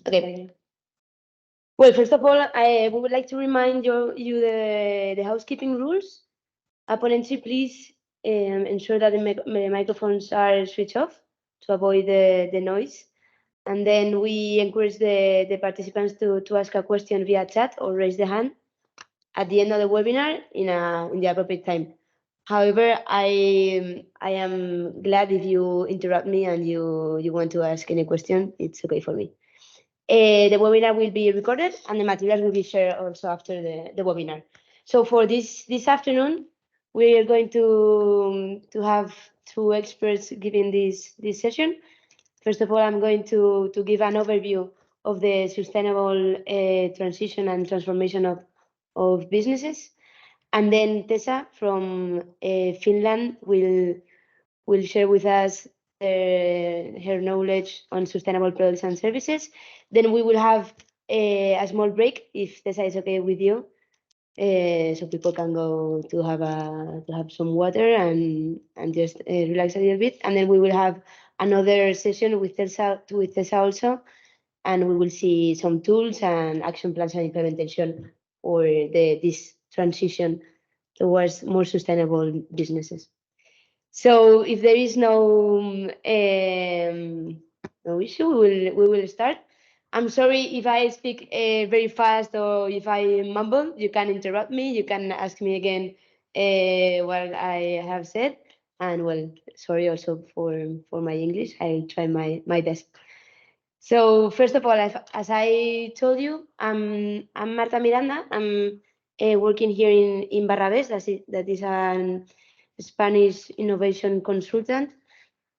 Okay. Well, first of all, we would like to remind you the housekeeping rules. Upon entry, please ensure that the microphones are switched off to avoid the noise. And then we encourage the participants to ask a question via chat or raise the hand at the end of the webinar in the appropriate time. However, I am glad if you interrupt me and you want to ask any question. It's okay for me. The webinar will be recorded and the materials will be shared also after the webinar. So for this afternoon, we are going to have two experts giving this session. First of all, I'm going to give an overview of the sustainable transition and transformation of businesses. And then Tessa from Finland will share with us her knowledge on sustainable products and services. Then we will have a small break, if Tessa is okay with you, so people can go to have some water and just relax a little bit. And then we will have another session with Tessa also, and we will see some tools and action plans and implementation for this transition towards more sustainable businesses. So if there is no issue, we will start. I'm sorry if I speak very fast or if I mumble. You can interrupt me. You can ask me again what I have said. And well, sorry also for my English. I'll try my best. So first of all, as I told you, I'm Marta Miranda. I'm working here in Barrabés. That is an Spanish innovation consultant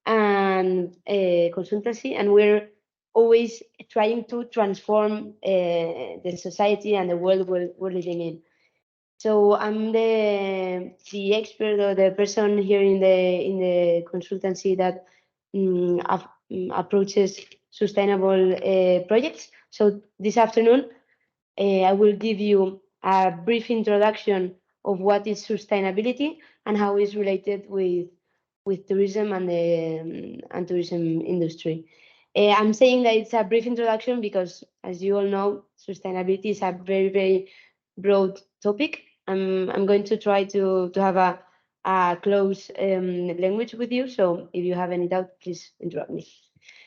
and consultancy, and we're always trying to transform the society and the world we're living in. So I'm the expert or the person here in the consultancy that approaches sustainable projects. So this afternoon, I will give you a brief introduction of what is sustainability and how it's related with tourism and the tourism industry. I'm saying that it's a brief introduction because, as you all know, sustainability is a very broad topic. I'm going to try to have a close language with you. So if you have any doubt, please interrupt me.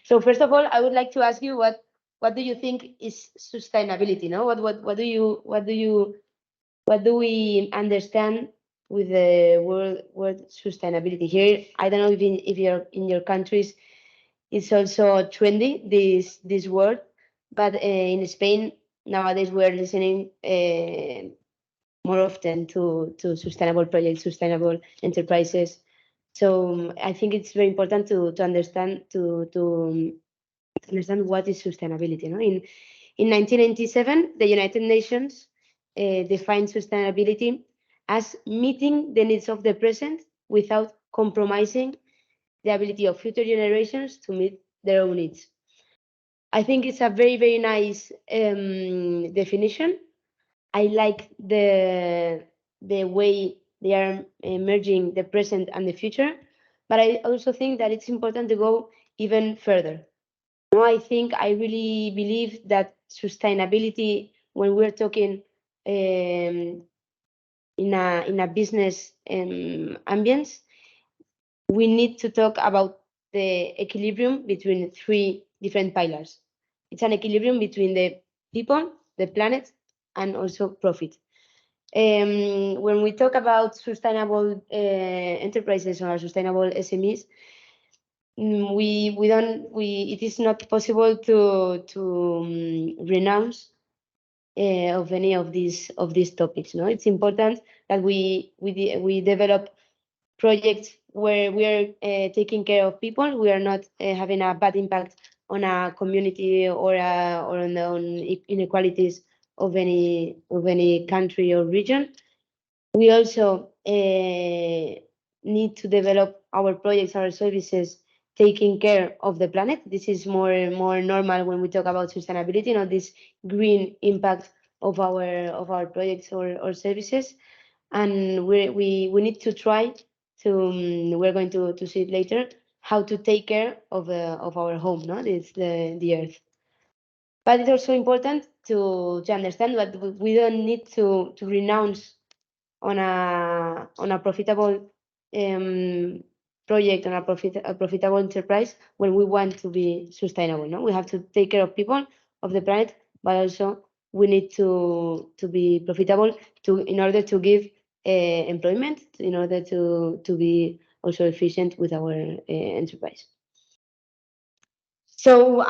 So first of all, I would like to ask you what do you think is sustainability? No, what do we understand with the word sustainability here? I don't know if you're in your countries it's also trendy this word, but in Spain nowadays we're listening more often to sustainable projects, sustainable enterprises. So I think it's very important to understand to understand what is sustainability. No? In 1997, the United Nations defined sustainability as meeting the needs of the present without compromising the ability of future generations to meet their own needs. I think it's a very nice definition. I like the way they are merging the present and the future, but I also think that it's important to go even further. No, I think I really believe that sustainability, when we're talking in a business ambience, we need to talk about the equilibrium between three different pillars. It's an equilibrium between the people, the planet, and also profit. When we talk about sustainable enterprises or sustainable SMEs, it is not possible to renounce of any of these topics. No, it's important that we develop projects where we are taking care of people. We are not having a bad impact on a community or on inequalities of any country or region. We also need to develop our projects, our services, taking care of the planet. This is more normal when we talk about sustainability, not this green impact of our projects or services. And we need to try to we're going to see it later how to take care of our home, no, it's the earth. But it's also important to understand that we don't need to renounce on a profitable project, on a profitable enterprise when we want to be sustainable. No, we have to take care of people, of the planet, but also we need to be profitable in order to give employment, in order to be also efficient with our enterprise. So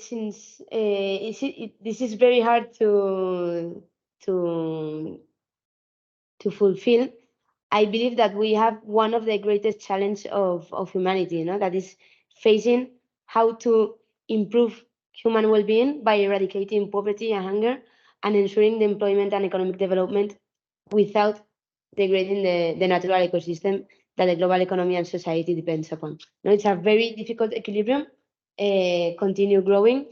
since this is very hard to to fulfill, I believe that we have one of the greatest challenges of humanity, that is facing how to improve human well-being by eradicating poverty and hunger and ensuring the employment and economic development without degrading the natural ecosystem that the global economy and society depends upon. It's a very difficult equilibrium, continue growing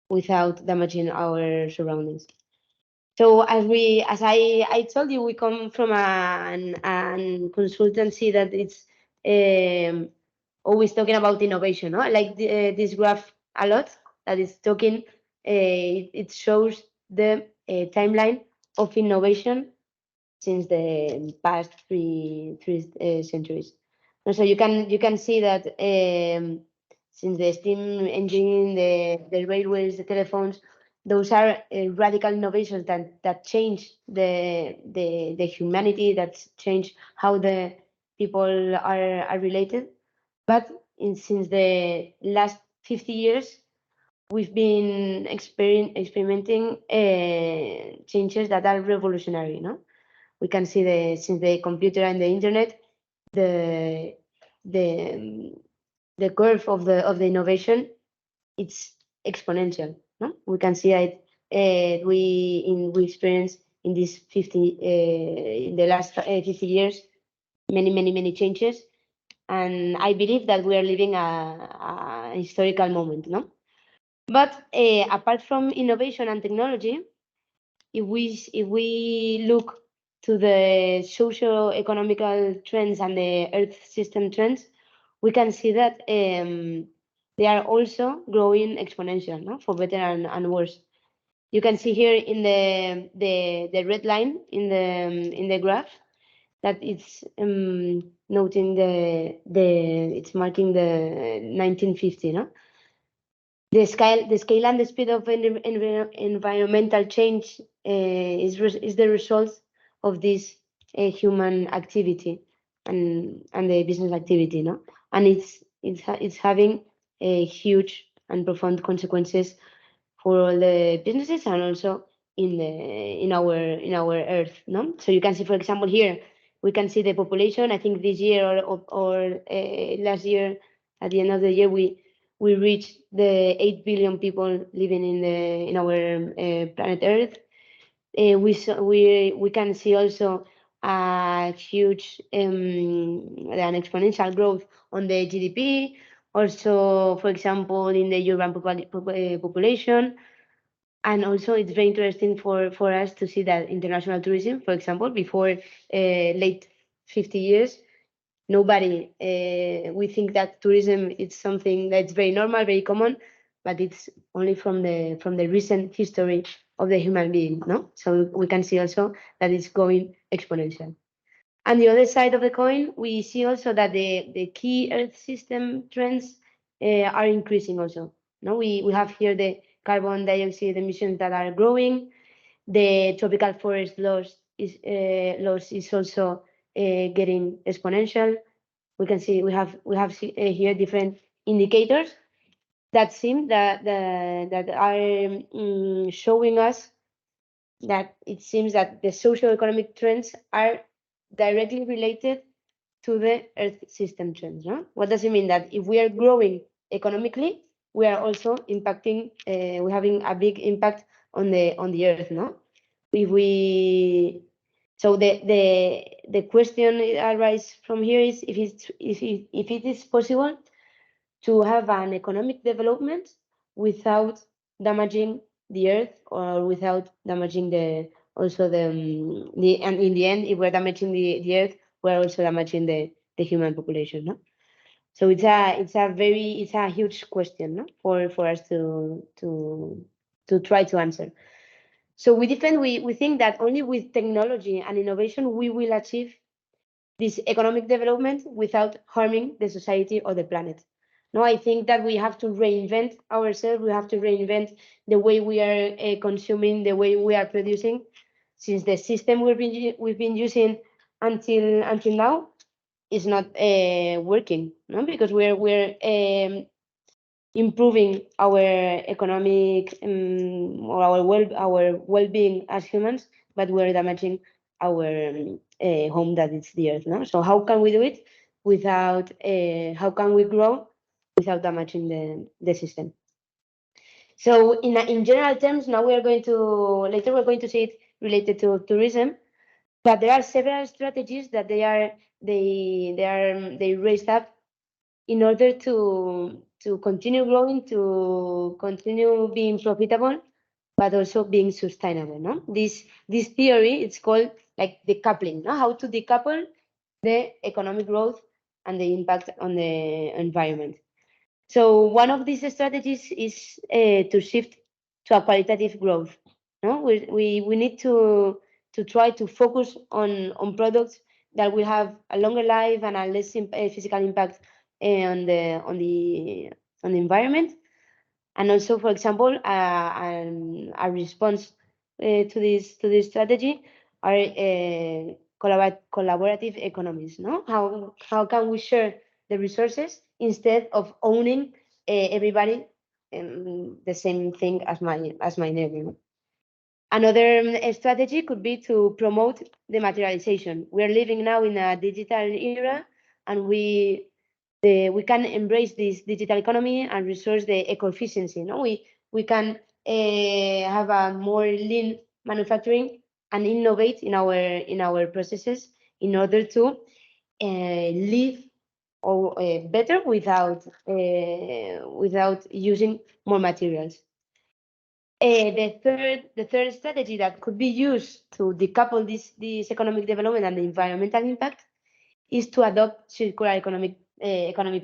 without damaging our surroundings. So as I told you, we come from an consultancy that it's always talking about innovation. No? I like this graph a lot. That is talking. It shows the timeline of innovation since the past three centuries. And so you can see that since the steam engine, the railways, the telephones, those are radical innovations that change the humanity, that change how the people are related. But since the last 50 years, we've been experimenting changes that are revolutionary. No, we can see since the computer and the internet, the the the curve of the innovation, it's exponential. No, we can see it. We experience in this 50 in the last 50 years many changes, and I believe that we are living a historical moment. No, but apart from innovation and technology, if we look to the socio-economical trends and the Earth system trends, we can see that they are also growing exponential, no? For better and worse. You can see here in the red line in the graph that it's noting it's marking the 1950, no? The scale and the speed of environmental change is the result of this human activity and the business activity, no? And it's having a huge and profound consequences for all the businesses and also in our Earth, no? So you can see, for example, here we can see the population. I think this year or last year, at the end of the year, we reached the 8 billion people living in our planet Earth. We can see also a huge an exponential growth on the GDP. Also, for example, in the urban population. And also, it's very interesting for us to see that international tourism, for example, before late 50 years, nobody we think that tourism is something that's very normal, very common, but it's only from the recent history of the human being. No, so we can see also that it's going exponential. And the other side of the coin, we see also that the key Earth system trends are increasing also. No, we have here the carbon dioxide emissions that are growing. The tropical forest loss is also getting exponential. We can see we have here different indicators that seem that are showing us that it seems that the socio-economic trends are directly related to the Earth system trends. No? What does it mean? That if we are growing economically, we are also impacting. We're having a big impact on the Earth. No, if we so the question arises from here is if it is possible to have an economic development without damaging the Earth or without damaging and in the end, if we're damaging the Earth, we're also damaging the human population. No? So it's a huge question, no? for us to try to answer. So we think that only with technology and innovation we will achieve this economic development without harming the society or the planet. No, I think that we have to reinvent ourselves. We have to reinvent the way we are consuming, the way we are producing, since the system we've been using until now is not working. No, because we're improving our economic or our well-being as humans, but we're damaging our home that is the earth. No, so how can we do it without? How can we grow without damaging the system? So in general terms, now we are going to later we're going to see it related to tourism, but there are several strategies that they raised up in order to continue growing, to continue being profitable, but also being sustainable. No, this theory, it's called like decoupling. No, how to decouple the economic growth and the impact on the environment. So one of these strategies is to shift to a qualitative growth. No, we need to try to focus on products that will have a longer life and a less physical impact on the environment. And also, for example, a response to this strategy are collaborative economies. No, how can we share the resources instead of owning everybody the same thing as my neighbor? Another strategy could be to promote dematerialization. We are living now in a digital era, and we can embrace this digital economy and resource the eco-efficiency. No, we can have a more lean manufacturing and innovate in our processes in order to live or better without using more materials. The third strategy that could be used to decouple this economic development and the environmental impact is to adopt circular economic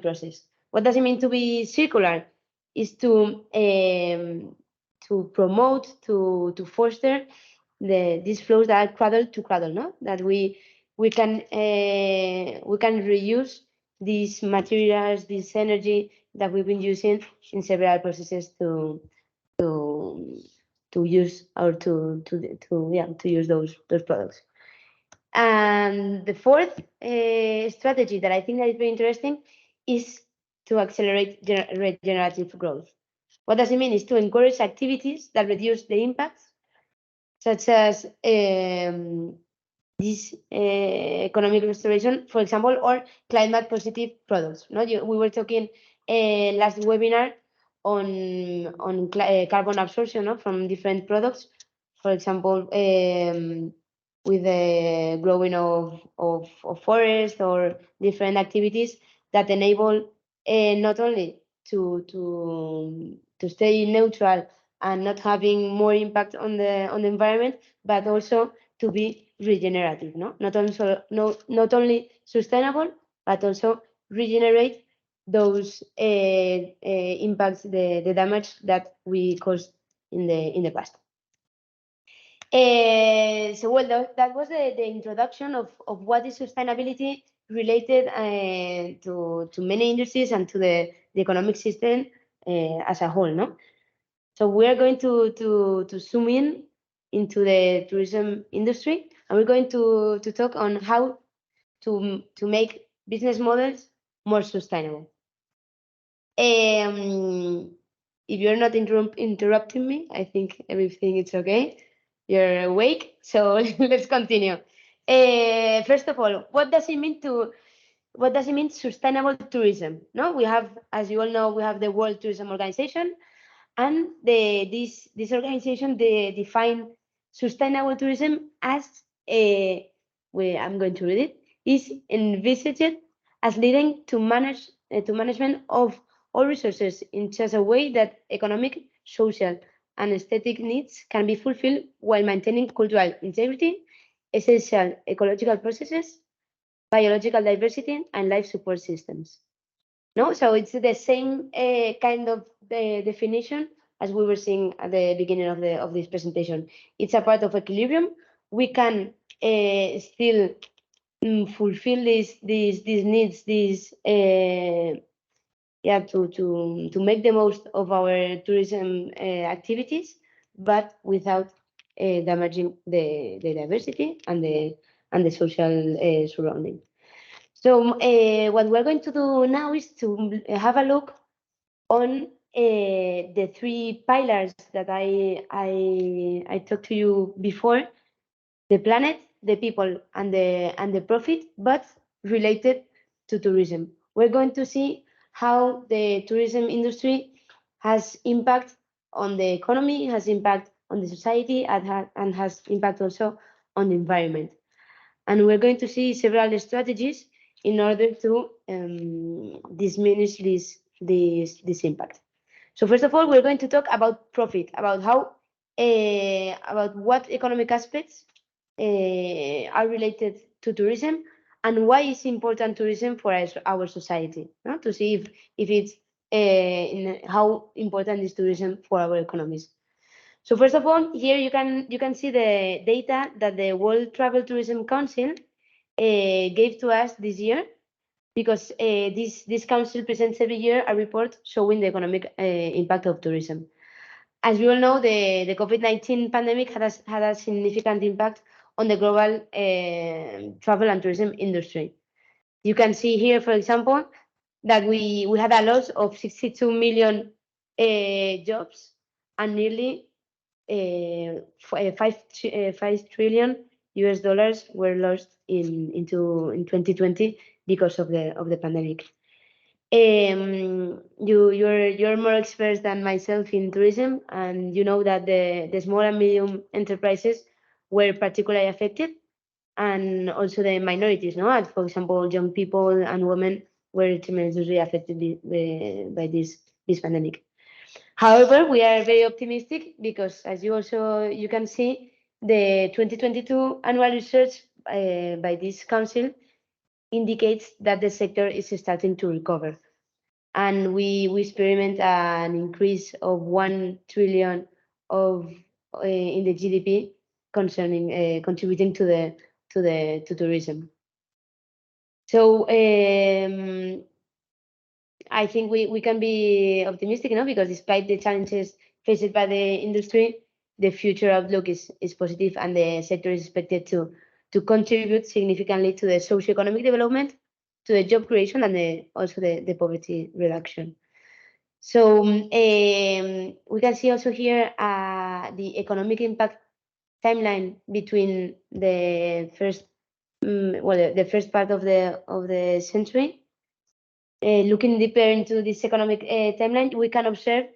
process. What does it mean to be circular? Is to promote, to foster these flows that are cradle to cradle, no? That we can reuse these materials, this energy that we've been using in several processes to use or to use those products. And the fourth strategy that I think that is very interesting is to accelerate regenerative growth. What does it mean? Is to encourage activities that reduce the impacts, such as this economic restoration, for example, or climate positive products. No, we were talking last webinar on carbon absorption, no, from different products. For example, with the growing of forests or different activities that enable not only to stay neutral and not having more impact on the environment, but also to be regenerative. No, not only sustainable, but also regenerate those impacts, the damage that we caused in the past. So well, that was the introduction of what is sustainability related to many industries and to the economic system as a whole. No, so we are going to zoom into the tourism industry, and we're going to talk on how to make business models more sustainable. If you're not interrupting me, I think everything is okay. You're awake, so let's continue. First of all, what does it mean sustainable tourism? No, we have, as you all know, we have the World Tourism Organization, and this organization, they define sustainable tourism as I'm going to read it, is envisaged as leading to management of all resources in such a way that economic, social, and aesthetic needs can be fulfilled while maintaining cultural integrity, essential ecological processes, biological diversity, and life support systems. No, so it's the same kind of definition as we were seeing at the beginning of this presentation. It's a part of equilibrium. We can still fulfill these needs, to make the most of our tourism activities, but without damaging the diversity and the social surrounding. So what we're going to do now is to have a look on the three pillars that I talked to you before: the planet, the people, and the profit, but related to tourism. We're going to see how the tourism industry has impact on the economy, has impact on the society, and has impact also on the environment. And we're going to see several strategies in order to diminish this impact. So first of all, we're going to talk about profit, about how about what economic aspects are related to tourism, and why is important tourism for our society. No? To see if it's how important is tourism for our economies. So first of all, here you can see the data that the World Travel Tourism Council gave to us this year, because this council presents every year a report showing the economic impact of tourism. As we all know, the COVID-19 pandemic had a significant impact on the global travel and tourism industry. You can see here, for example, that we had a loss of 62 million jobs, and nearly 5 trillion US dollars were lost in 2020 because of the pandemic. You're more experts than myself in tourism, and you know that the small and medium enterprises were particularly affected, and also the minorities, no? And for example, young people and women were tremendously affected by this pandemic. However, we are very optimistic because, as you can see, the 2022 annual research by this council indicates that the sector is starting to recover, and we experiment an increase of 1 trillion of in the GDP concerning contributing to tourism. So I think we can be optimistic, because despite the challenges faced by the industry, the future outlook is positive, and the sector is expected to contribute significantly to the socio-economic development, to the job creation, and also the poverty reduction. So we can see also here the economic impact timeline between the first the first part of the century. Looking deeper into this economic timeline, we can observe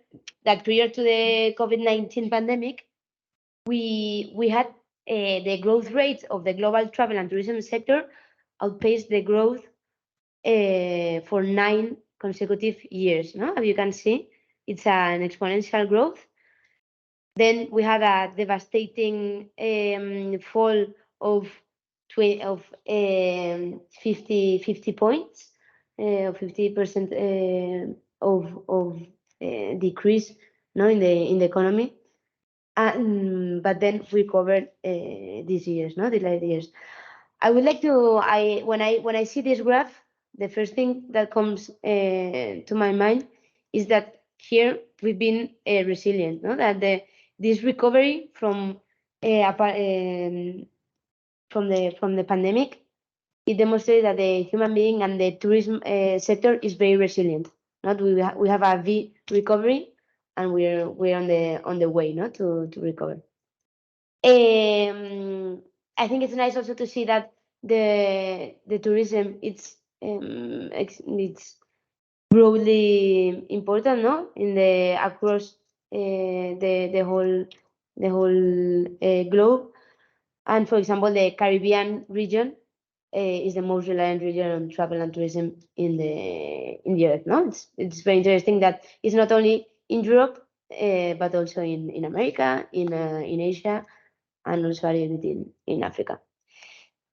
that prior to the COVID-19 pandemic, we had the growth rate of the global travel and tourism sector outpaced the growth for 9 consecutive years. No? As you can see, it's an exponential growth. Then we had a devastating fall of 50 points, 50% of decrease, no, in the economy. But then recovered these years, no, the last years. I would like to. When I see this graph, the first thing that comes to my mind is that here we've been resilient, no? That this recovery from the pandemic, it demonstrates that the human being and the tourism sector is very resilient. Not we have a V recovery, and we're on the way, no, to recover. I think it's nice also to see that the tourism it's broadly important, no, in the across the whole globe. And for example, the Caribbean region is the most reliant region on travel and tourism in the earth. No, it's very interesting that it's not only in Europe, but also in America, in Asia, and also a little bit in Africa.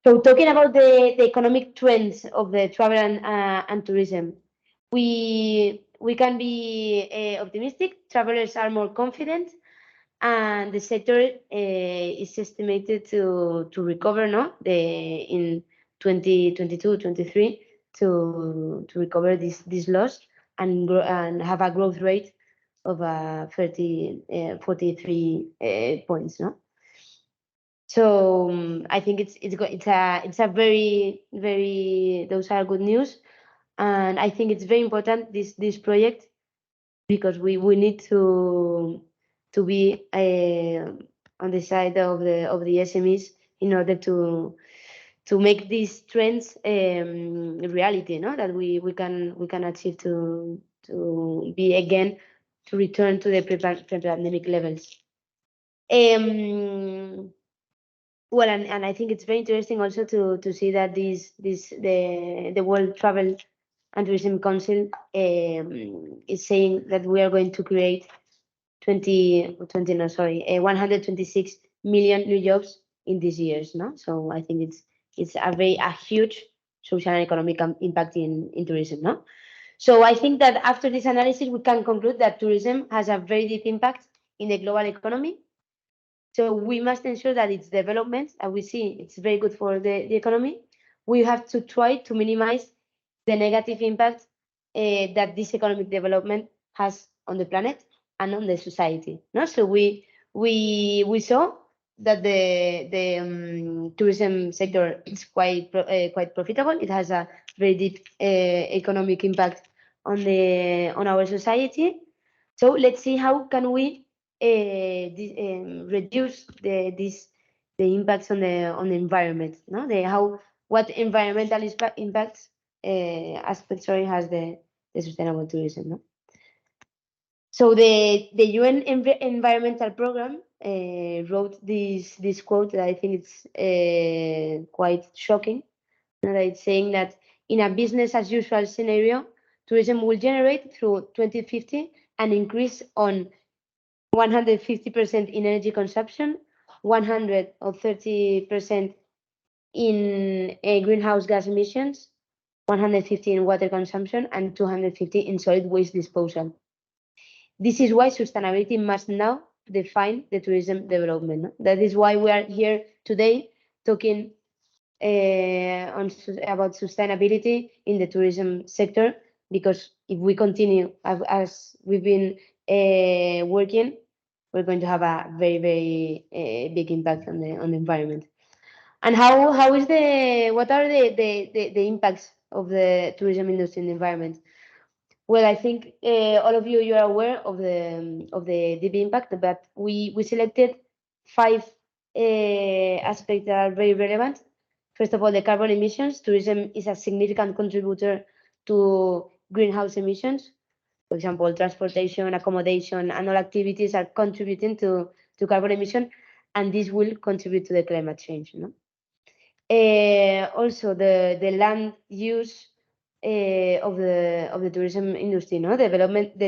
So talking about the economic trends of the travel and tourism, we can be optimistic. Travelers are more confident, and the sector is estimated to recover, no, in 2022-23 to recover this loss and have a growth rate of 43 points, no. So I think it's a very those are good news, and I think it's very important this project, because we need to be on the side of the SMEs in order to make these trends reality, no, that we can achieve to be again, to return to the pre-pandemic levels. Well, and I think it's very interesting also to see that the World Travel and Tourism Council is saying that we are going to create 126 million new jobs in these years, no? So I think it's a huge social and economic impact in tourism, no? So I think that after this analysis, we can conclude that tourism has a very deep impact in the global economy. So we must ensure that its development, and we see it's very good for the economy. We have to try to minimize the negative impact that this economic development has on the planet and on the society. No, so we saw that the tourism sector is quite profitable. It has a very deep economic impact on our society. So let's see how can we reduce the impacts on the environment. No, what environmental impacts aspect has the sustainable tourism. No? So the UN Environmental Program wrote this quote that I think it's quite shocking. That it's saying that in a business as usual scenario, tourism will generate through 2050 an increase on 150% in energy consumption, 130% in greenhouse gas emissions, 150 in water consumption, and 250 in solid waste disposal. This is why sustainability must now define the tourism development. No? That is why we are here today talking about sustainability in the tourism sector, because if we continue as we've been working, we're going to have a very big impact on the environment. And what are the impacts of the tourism industry in the environment? Well, I think all of you are aware of the deep impact, but we selected 5 aspects that are very relevant. First of all, the carbon emissions. Tourism is a significant contributor to greenhouse emissions. For example, transportation, accommodation, and all activities are contributing to carbon emission, and this will contribute to the climate change. No? Also, the land use of the tourism industry, no, the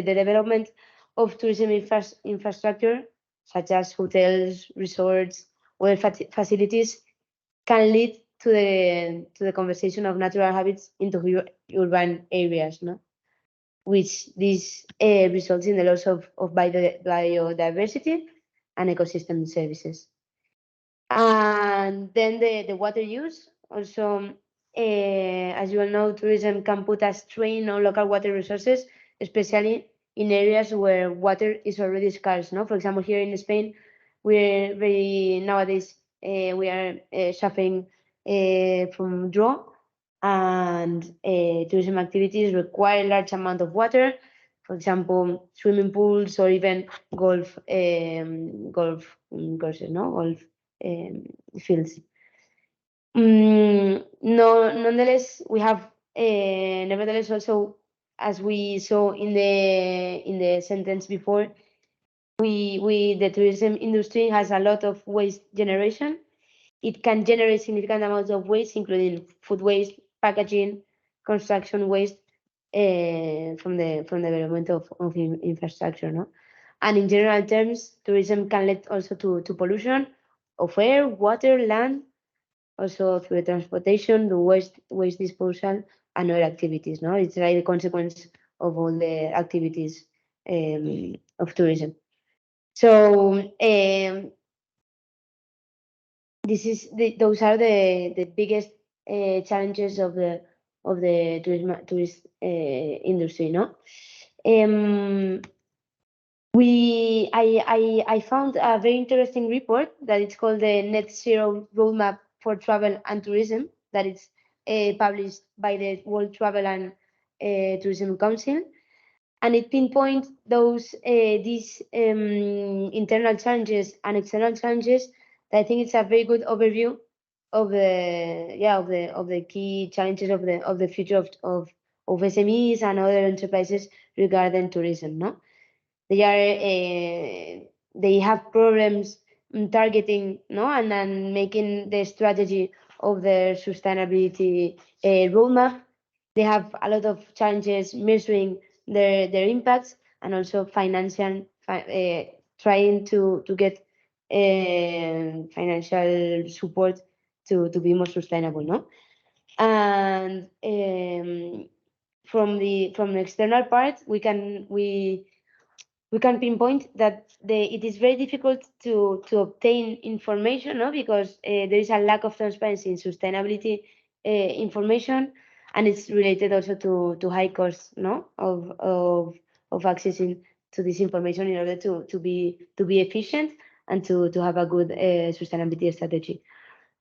development of tourism infrastructure, such as hotels, resorts, or facilities, can lead to the conversion of natural habits into urban areas, no, which this results in the loss of biodiversity and ecosystem services. And then the water use. Also, as you all know, tourism can put a strain on local water resources, especially in areas where water is already scarce. No, for example, here in Spain, nowadays we are suffering from drought, and tourism activities require a large amount of water. For example, swimming pools or even golf courses, no, golf fields. Nonetheless, we have nevertheless also, as we saw in the sentence before, the tourism industry has a lot of waste generation. It can generate significant amounts of waste, including food waste, packaging, construction waste from the development of infrastructure. No? And in general terms, tourism can lead also to pollution of air, water, land, also through the transportation, the waste disposal, other activities. No, it's like the consequence of all the activities of tourism. So those are the biggest challenges of the tourist industry. No, I found a very interesting report that it's called the Net Zero Roadmap for Travel and Tourism, that it's published by the World Travel and Tourism Council, and it pinpoints these internal challenges and external challenges. That I think it's a very good overview of the key challenges of the future of SMEs and other enterprises regarding tourism. No. They have problems targeting, no, and making the strategy of their sustainability roadmap. They have a lot of challenges measuring their impacts, and also financial trying to get financial support to be more sustainable, no. And from the external part, we can pinpoint that it is very difficult to obtain information, no, because there is a lack of transparency in sustainability information, and it's related also to high costs, no, of accessing to this information in order to be efficient and to have a good sustainability strategy.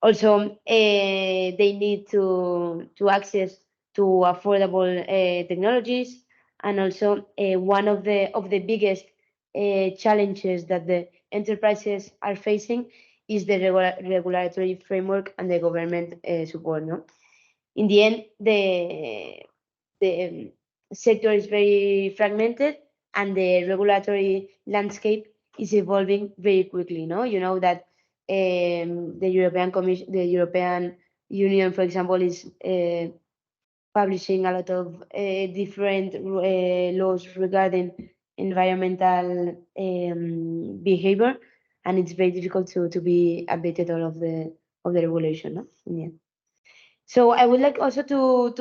Also, they need to access to affordable technologies, and also one of the biggest challenges that the enterprises are facing is the regulatory framework and the government support. No, in the end, the sector is very fragmented, and the regulatory landscape is evolving very quickly. No, you know that the European Commission, the European Union, for example, is publishing a lot of different laws regarding environmental behavior, and it's very difficult to be updated all of the regulation. No? Yeah. So I would like also to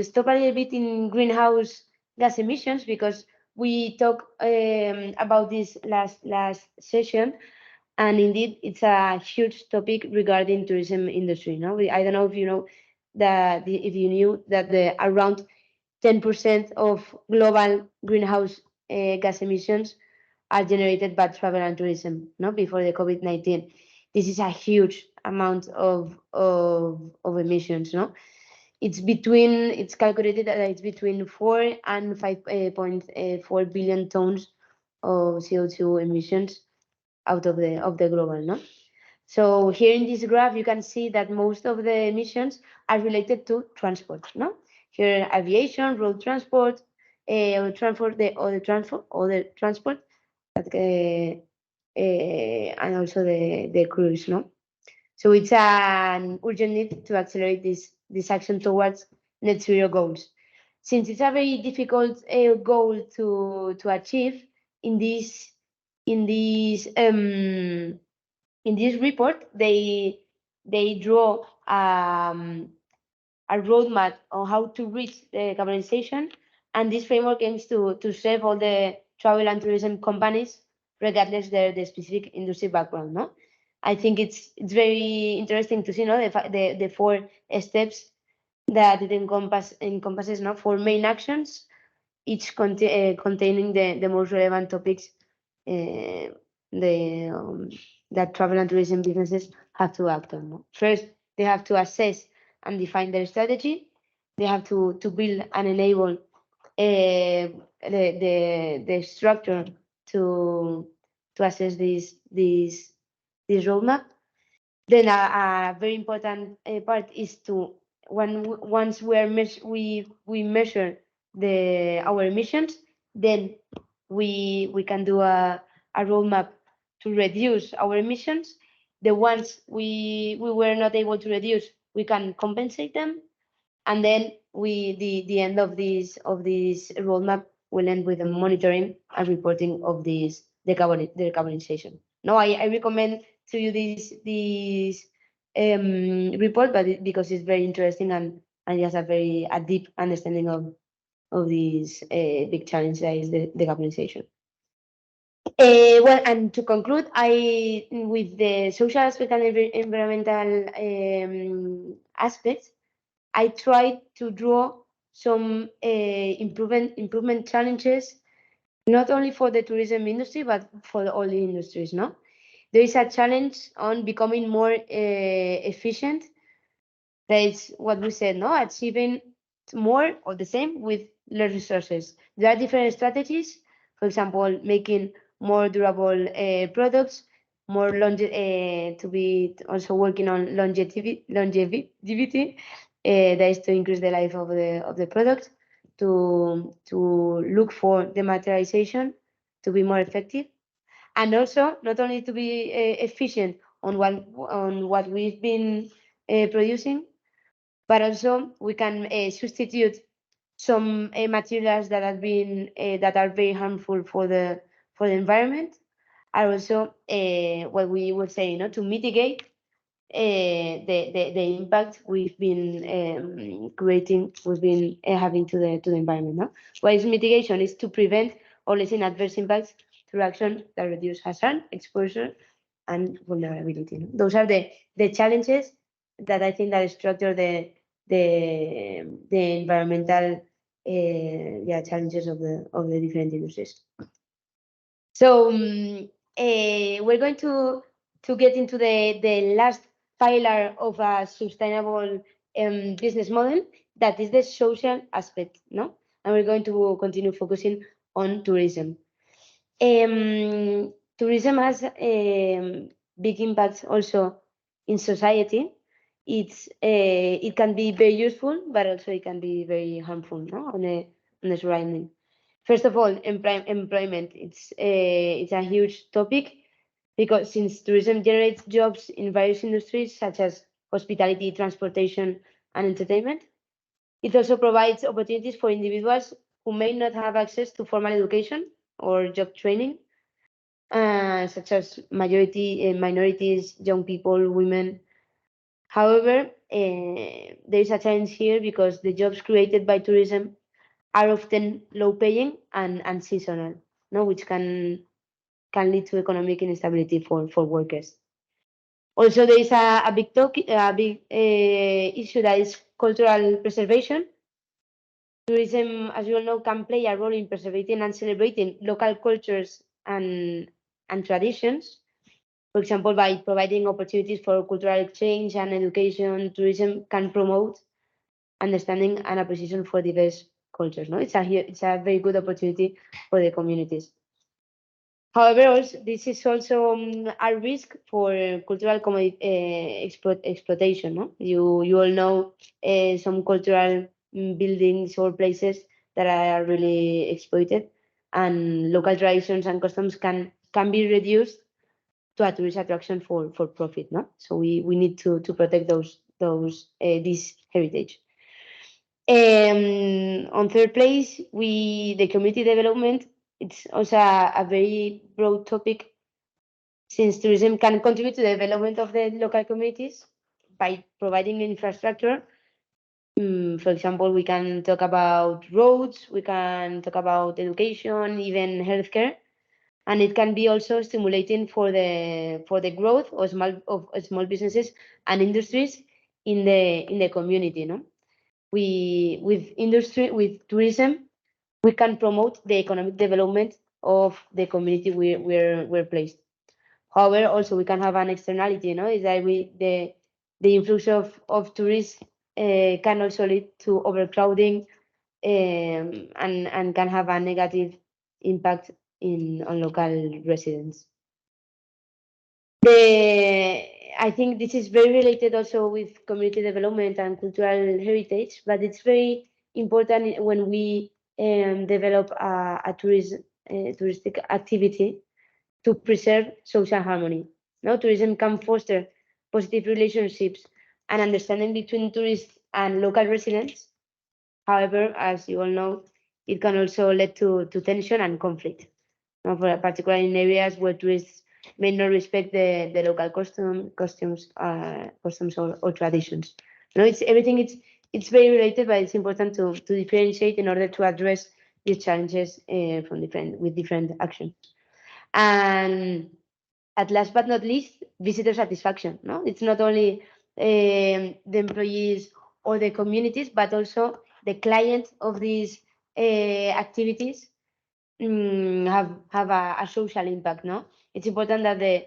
stop a little bit in greenhouse gas emissions, because we talked about this last session, and indeed it's a huge topic regarding tourism industry. No, I don't know if you know that if you knew that around 10% of global greenhouse gas emissions are generated by travel and tourism. No, before the COVID-19, this is a huge amount of emissions. No, it's calculated that it's between 4 and 5.4 billion tons of CO2 emissions out of the global. No. So here in this graph, you can see that most of the emissions are related to transport. No, here aviation, road transport, other transport, that, and also the cruise. No, so it's an urgent need to accelerate this action towards net zero goals. Since it's a very difficult goal to achieve, in this report, they draw a roadmap on how to reach the decarbonization, and this framework aims to serve all the travel and tourism companies, regardless the specific industry background. No, I think it's very interesting to see, no, the 4 steps that it encompasses, no, 4 main actions, each containing the most relevant topics that travel and tourism businesses have to act on. No? First, they have to assess and define their strategy. They have to build and enable the structure to assess this roadmap. Then a very important part is to once we measure our emissions, then we can do a roadmap to reduce our emissions. The ones we were not able to reduce, we can compensate them, and then the end of this roadmap will end with the monitoring and reporting of the decarbonization. No, I recommend to you this report, but because it's very interesting, and and he has a deep understanding of this big challenge that is the decarbonization. Well, and to conclude, with the social aspect and environmental aspects, I tried to draw some improvement challenges, not only for the tourism industry, but for all the industries. No, there is a challenge on becoming more efficient. That is what we said, no, achieving more or the same with less resources. There are different strategies. For example, making more durable products, to be also working on longevity. That is to increase the life of the product, to look for dematerialization, to be more effective, and also not only to be efficient on what we've been producing, but also we can substitute some materials that have been that are very harmful for the environment, and also what we were saying, to mitigate the impact we've been having to the environment. No? What is mitigation? Is to prevent or lessen adverse impacts through actions that reduce hazard, exposure, and vulnerability. No? Those are the challenges that I think that structure the environmental challenges of the different industries. So we're going to get into the last pillar of a sustainable business model, that is the social aspect, no? And we're going to continue focusing on tourism. Tourism has big impacts also in society. It can be very useful, but also it can be very harmful, no? on the surrounding. First of all, employment. It's a huge topic, because since tourism generates jobs in various industries such as hospitality, transportation, and entertainment, it also provides opportunities for individuals who may not have access to formal education or job training, such as minorities, young people, women. However, there is a challenge here, because the jobs created by tourism are often low paying and seasonal, no, which can lead to economic instability for workers. Also, there is a big issue, that is cultural preservation. Tourism, as you all know, can play a role in preserving and celebrating local cultures and traditions. For example, by providing opportunities for cultural exchange and education, tourism can promote understanding and appreciation for diverse cultures. No, it's a very good opportunity for the communities. However, this is also a risk for cultural exploitation. No, you all know some cultural buildings or places that are really exploited, and local traditions and customs can be reduced to a tourist attraction for profit. No, so we need to protect this heritage. On third place, the community development. It's also a very broad topic, since tourism can contribute to the development of the local communities by providing infrastructure. For example, we can talk about roads, we can talk about education, even healthcare, and it can be also stimulating for the growth of small businesses and industries in the community. No, with tourism, we can promote the economic development of the community we're placed. However, also we can have an externality, is that the influx of tourists can also lead to overcrowding, and can have a negative impact on local residents. I think this is very related also with community development and cultural heritage, but it's very important when we develop a touristic activity to preserve social harmony. Now, tourism can foster positive relationships and understanding between tourists and local residents. However, as you all know, it can also lead to tension and conflict, particularly in areas where tourists may not respect the local customs or traditions. Everything it's very related, but it's important to differentiate in order to address these challenges with different actions. And at last but not least, visitor satisfaction. No, it's not only the employees or the communities, but also the clients of these activities have a social impact. No, it's important that the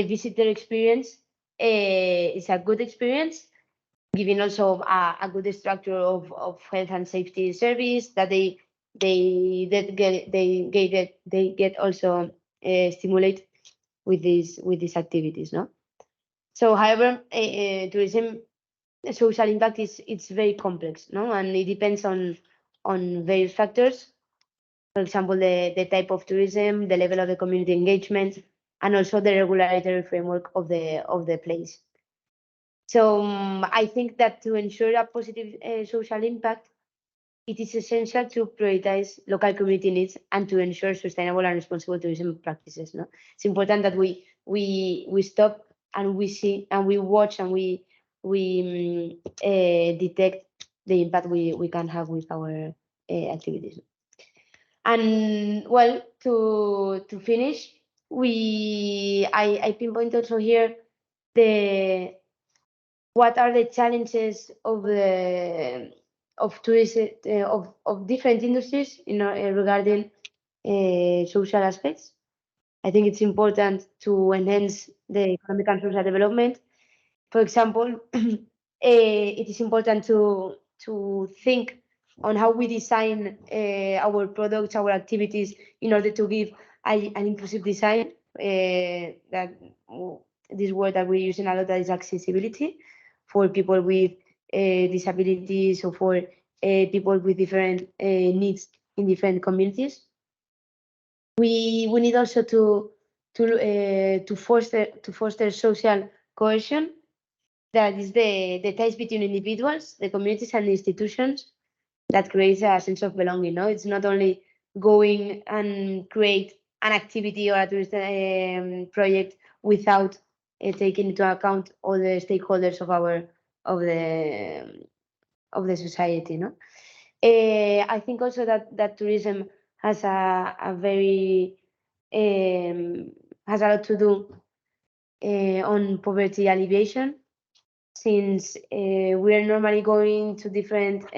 visitor experience is a good experience, giving also a good structure of health and safety service, that they get also stimulate with these activities. No, so however, tourism social impact is it's very complex, no, and it depends on various factors. For example, the type of tourism, the level of the community engagement, and also the regulatory framework of the place. So I think that to ensure a positive social impact, it is essential to prioritize local community needs and to ensure sustainable and responsible tourism practices. No, it's important that we stop and we see and we watch and we detect the impact we can have with our activities. And well, to finish, I pinpoint also here the what are the challenges of tourism of different industries regarding social aspects. I think it's important to enhance the economic and social development. For example, it is important to think on how we design our products, our activities, in order to give an inclusive design. That this word that we're using a lot, that is accessibility for people with disabilities or for people with different needs in different communities. We need also to foster social cohesion, that is the ties between individuals, the communities, and the institutions, that creates a sense of belonging. No, it's not only going and create an activity or a tourist project without taking into account all the stakeholders of the society. No, I think also that tourism has a very has a lot to do on poverty alleviation, since we are normally going to different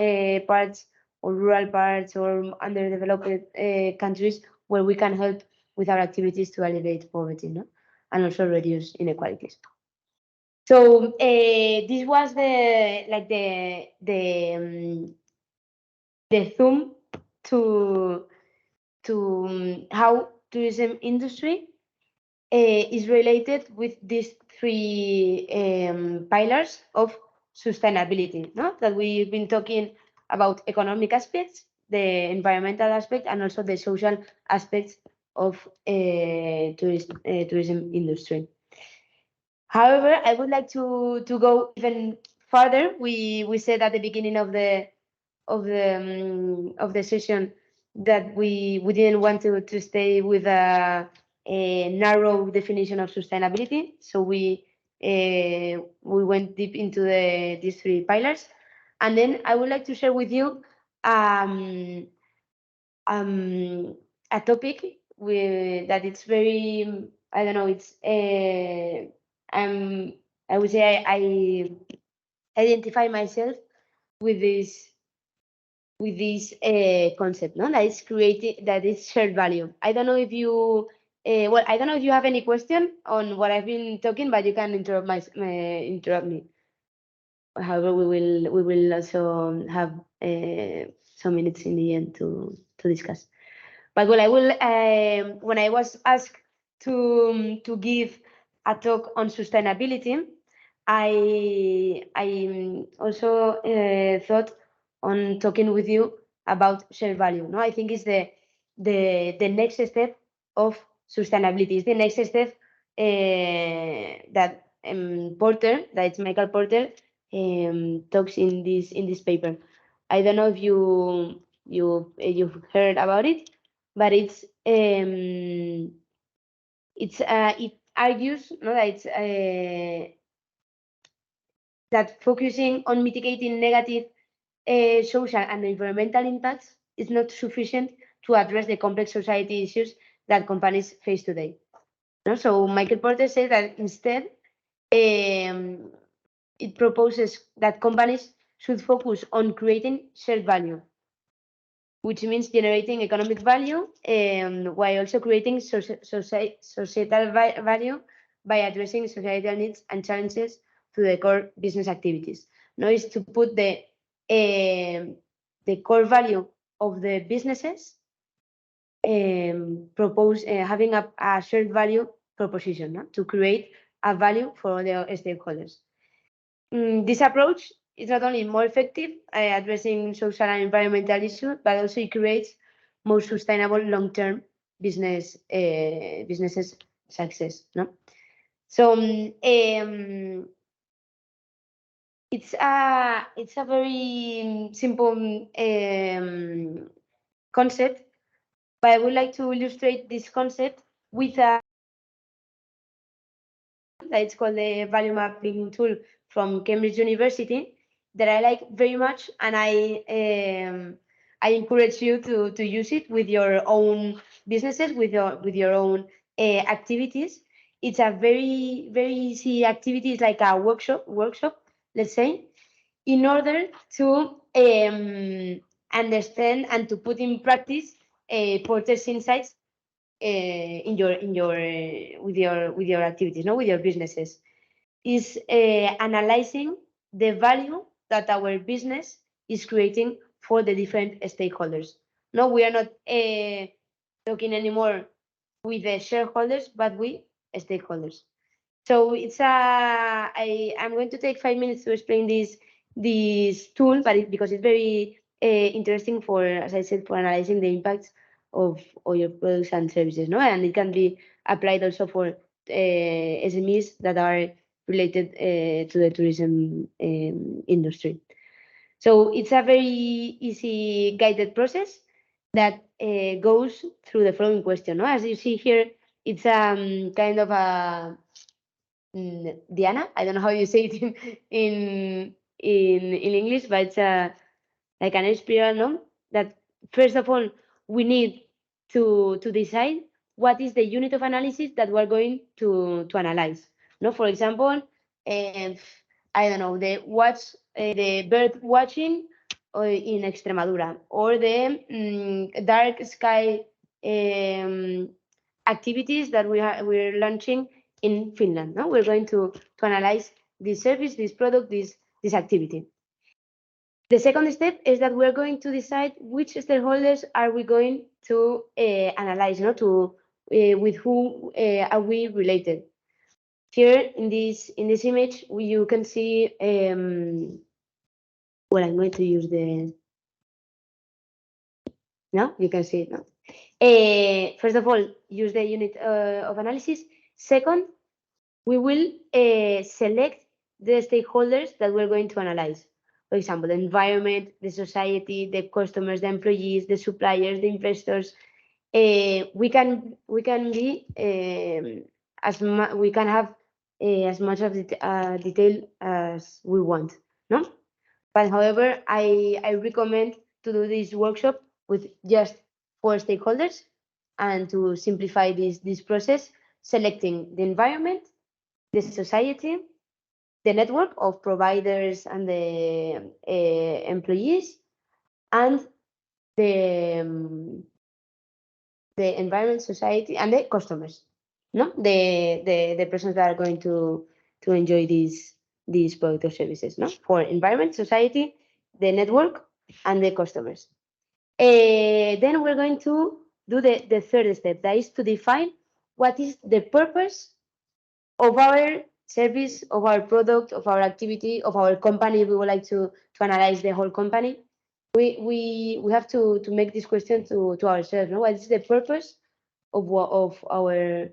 parts or rural parts or underdeveloped countries where we can help with our activities to alleviate poverty, no? And also reduce inequalities. So this was the thumb to how tourism industry is related with these three pillars of sustainability, no? That we've been talking about economic aspects, the environmental aspect, and also the social aspects of tourism industry. However, I would like to go even further. We said at the beginning of the session that we didn't want to stay with a narrow definition of sustainability, so we went deep into these three pillars. And then I would like to share with you a topic that it's very, I don't know, it's I would say I identify myself with this concept, no? That is created, that is shared value. I don't know if you well, I don't know if you have any question on what I've been talking, but you can interrupt me. However, we will also have some minutes in the end to discuss. But well, I will when I was asked to give a talk on sustainability, I also thought on talking with you about shared value. No, I think it's the next step of sustainability. It's the next step that Porter, that it's Michael Porter, talks in this paper. I don't know if you've heard about it, but it argues, no, that it's that focusing on mitigating negative social and environmental impacts is not sufficient to address the complex society issues that companies face today. No? So Michael Porter said that instead, it proposes that companies should focus on creating shared value, which means generating economic value while also creating societal value by addressing societal needs and challenges to the core business activities. Now is to put the core value of the businesses, having a shared value proposition, no? To create a value for the stakeholders. This approach is not only more effective addressing social and environmental issues, but also it creates more sustainable long-term businesses success. No, so it's a very simple concept, but I would like to illustrate this concept with a it's called the value mapping tool from Cambridge University that I like very much, and I encourage you to use it with your own businesses, with your own activities. It's a very easy activity. It's like a workshop, let's say, in order to understand and to put in practice Porter's insights in your with your activities, no, with your businesses, is analyzing the value that our business is creating for the different stakeholders. No, we are not talking anymore with the shareholders, but with stakeholders. So it's I'm going to take 5 minutes to explain this tool, but because it's very interesting for, as I said, for analyzing the impacts of all your products and services, no? And it can be applied also for SMEs that are related to the tourism industry. So it's a very easy guided process that goes through the following question. No? As you see here, it's kind of a Diana. I don't know how you say it in English, but it's like an spiral, no? That first of all, we need to decide what is the unit of analysis that we're going to analyze. No, for example, I don't know, the bird watching in Extremadura, or the dark sky activities that we're launching in Finland. No, we're going to analyze this service, this product, this activity. The second step is that we're going to decide which stakeholders are we going to analyze, no? With who are we related. Here in this image, you can see. Well, I'm going to use the. No, you can see it now. First of all, use the unit of analysis. Second, we will select the stakeholders that we're going to analyze. For example, the environment, the society, the customers, the employees, the suppliers, the investors. We can be we can have as much of detail as we want, no? But however, I recommend to do this workshop with just 4 stakeholders and to simplify this process, selecting the environment, the society, the network of providers and the employees, and the environment, society, and the customers. No, the persons that are going to enjoy these product or services. No, for environment, society, the network, and the customers. Then we're going to do the third step. That is to define what is the purpose of our service, of our product, of our activity, of our company. We would like to analyze the whole company. We have to make this question to ourselves. No? What is the purpose of our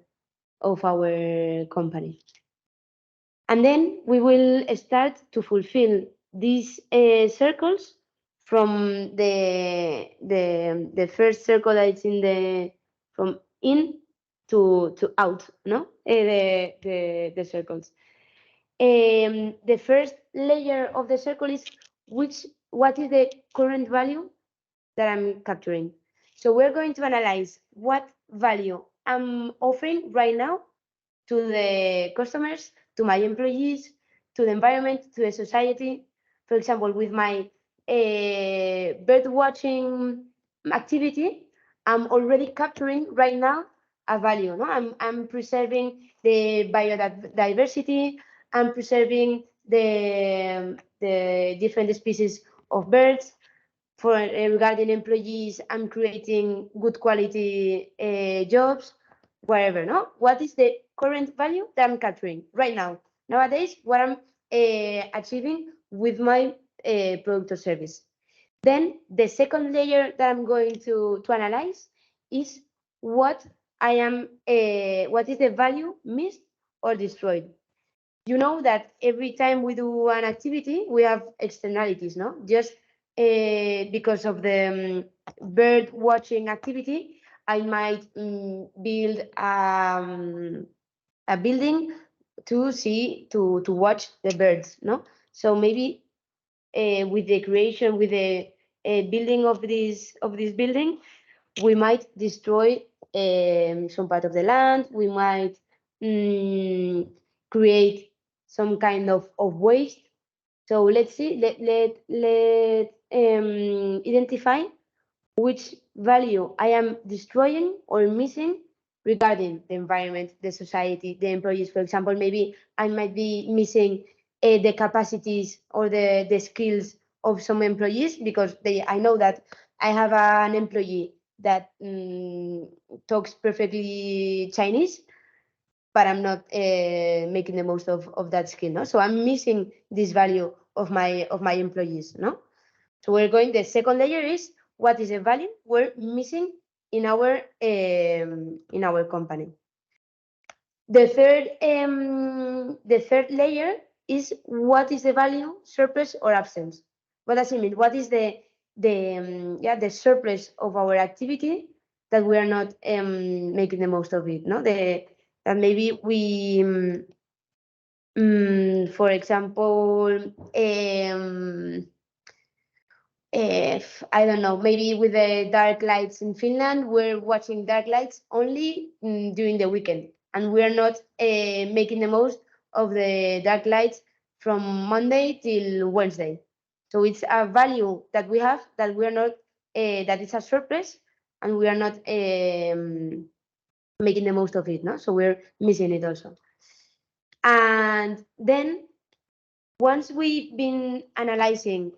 company? And then we will start to fulfill these circles from the first circle that is in from in to out, no? The circles. The first layer of the circle is which what is the current value that I'm capturing. So we're going to analyze what value I'm offering right now to the customers, to my employees, to the environment, to the society. For example, with my bird watching activity, I'm already capturing right now a value. No? I'm preserving the biodiversity. I'm preserving the different species of birds. For regarding employees, I'm creating good quality jobs, whatever. No, what is the current value that I'm capturing right now? Nowadays, what I'm achieving with my product or service. Then the second layer that I'm going to analyze is what I am, what is the value missed or destroyed. You know that every time we do an activity, we have externalities, no? Just because of the bird watching activity, I might build a building to watch the birds, no? So maybe with the creation, with the building of this building, we might destroy some part of the land. We might create some kind of waste. So let's see, let identify which value I am destroying or missing regarding the environment, the society, the employees. For example, maybe I might be missing the capacities or the skills of some employees because I know that I have an employee that talks perfectly Chinese, but I'm not making the most of that skill. No, so I'm missing this value of my employees. No, so we're going. The second layer is what is the value we're missing in our company. The third layer is what is the value, surplus or absence. What does it mean? What is the surplus of our activity that we are not making the most of it? No, that maybe we, for example, if I don't know, maybe with the dark lights in Finland, we're watching dark lights only during the weekend, and we're not making the most of the dark lights from Monday till Wednesday. So it's a value that we have that we are not, that is a surplus, and we are not making the most of it. No, so we're missing it also. And then once we've been analyzing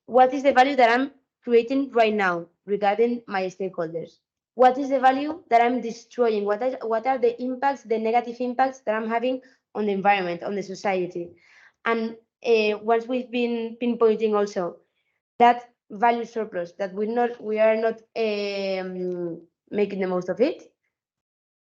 what is the value that I'm creating right now regarding my stakeholders? What is the value that I'm destroying? What are the impacts, the negative impacts that I'm having on the environment, on the society? And once we've been pinpointing also that value surplus that we are not making the most of it,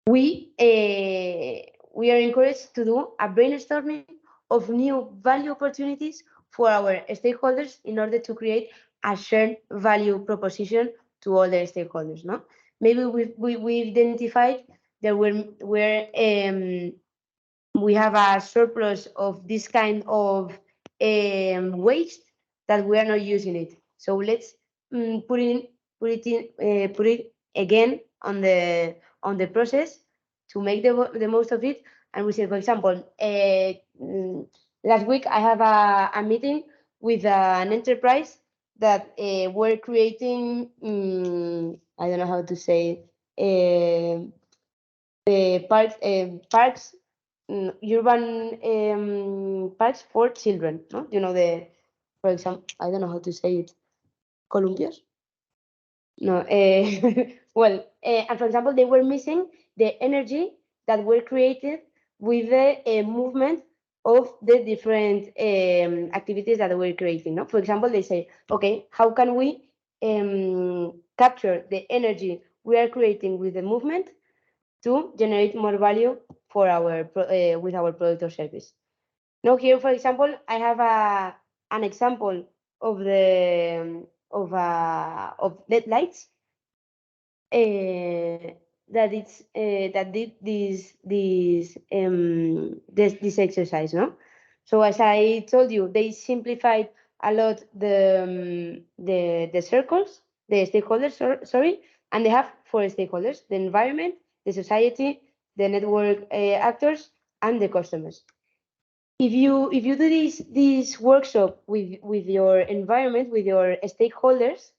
we are encouraged to do a brainstorming of new value opportunities for our stakeholders in order to create a shared value proposition to all the stakeholders. No, maybe we've identified that we have a surplus of this kind of waste that we are not using it. So let's put it again on the process to make the most of it. And we say, for example, last week I have a meeting with an enterprise that were creating, I don't know how to say, the parks, urban parks for children. No, for example, I don't know how to say it. Columpios? No. Well, and for example, they were missing the energy that were created with the movement of the different activities that we're creating. No? For example, they say, okay, how can we capture the energy we are creating with the movement to generate more value for with our product or service? Now here, for example, I have an example of LED lights that did this exercise. No, so as I told you, they simplified a lot the circles, the stakeholders, sorry, and they have four stakeholders: the environment, the society, the network actors, and the customers. If you do this workshop with your environment, with your stakeholders,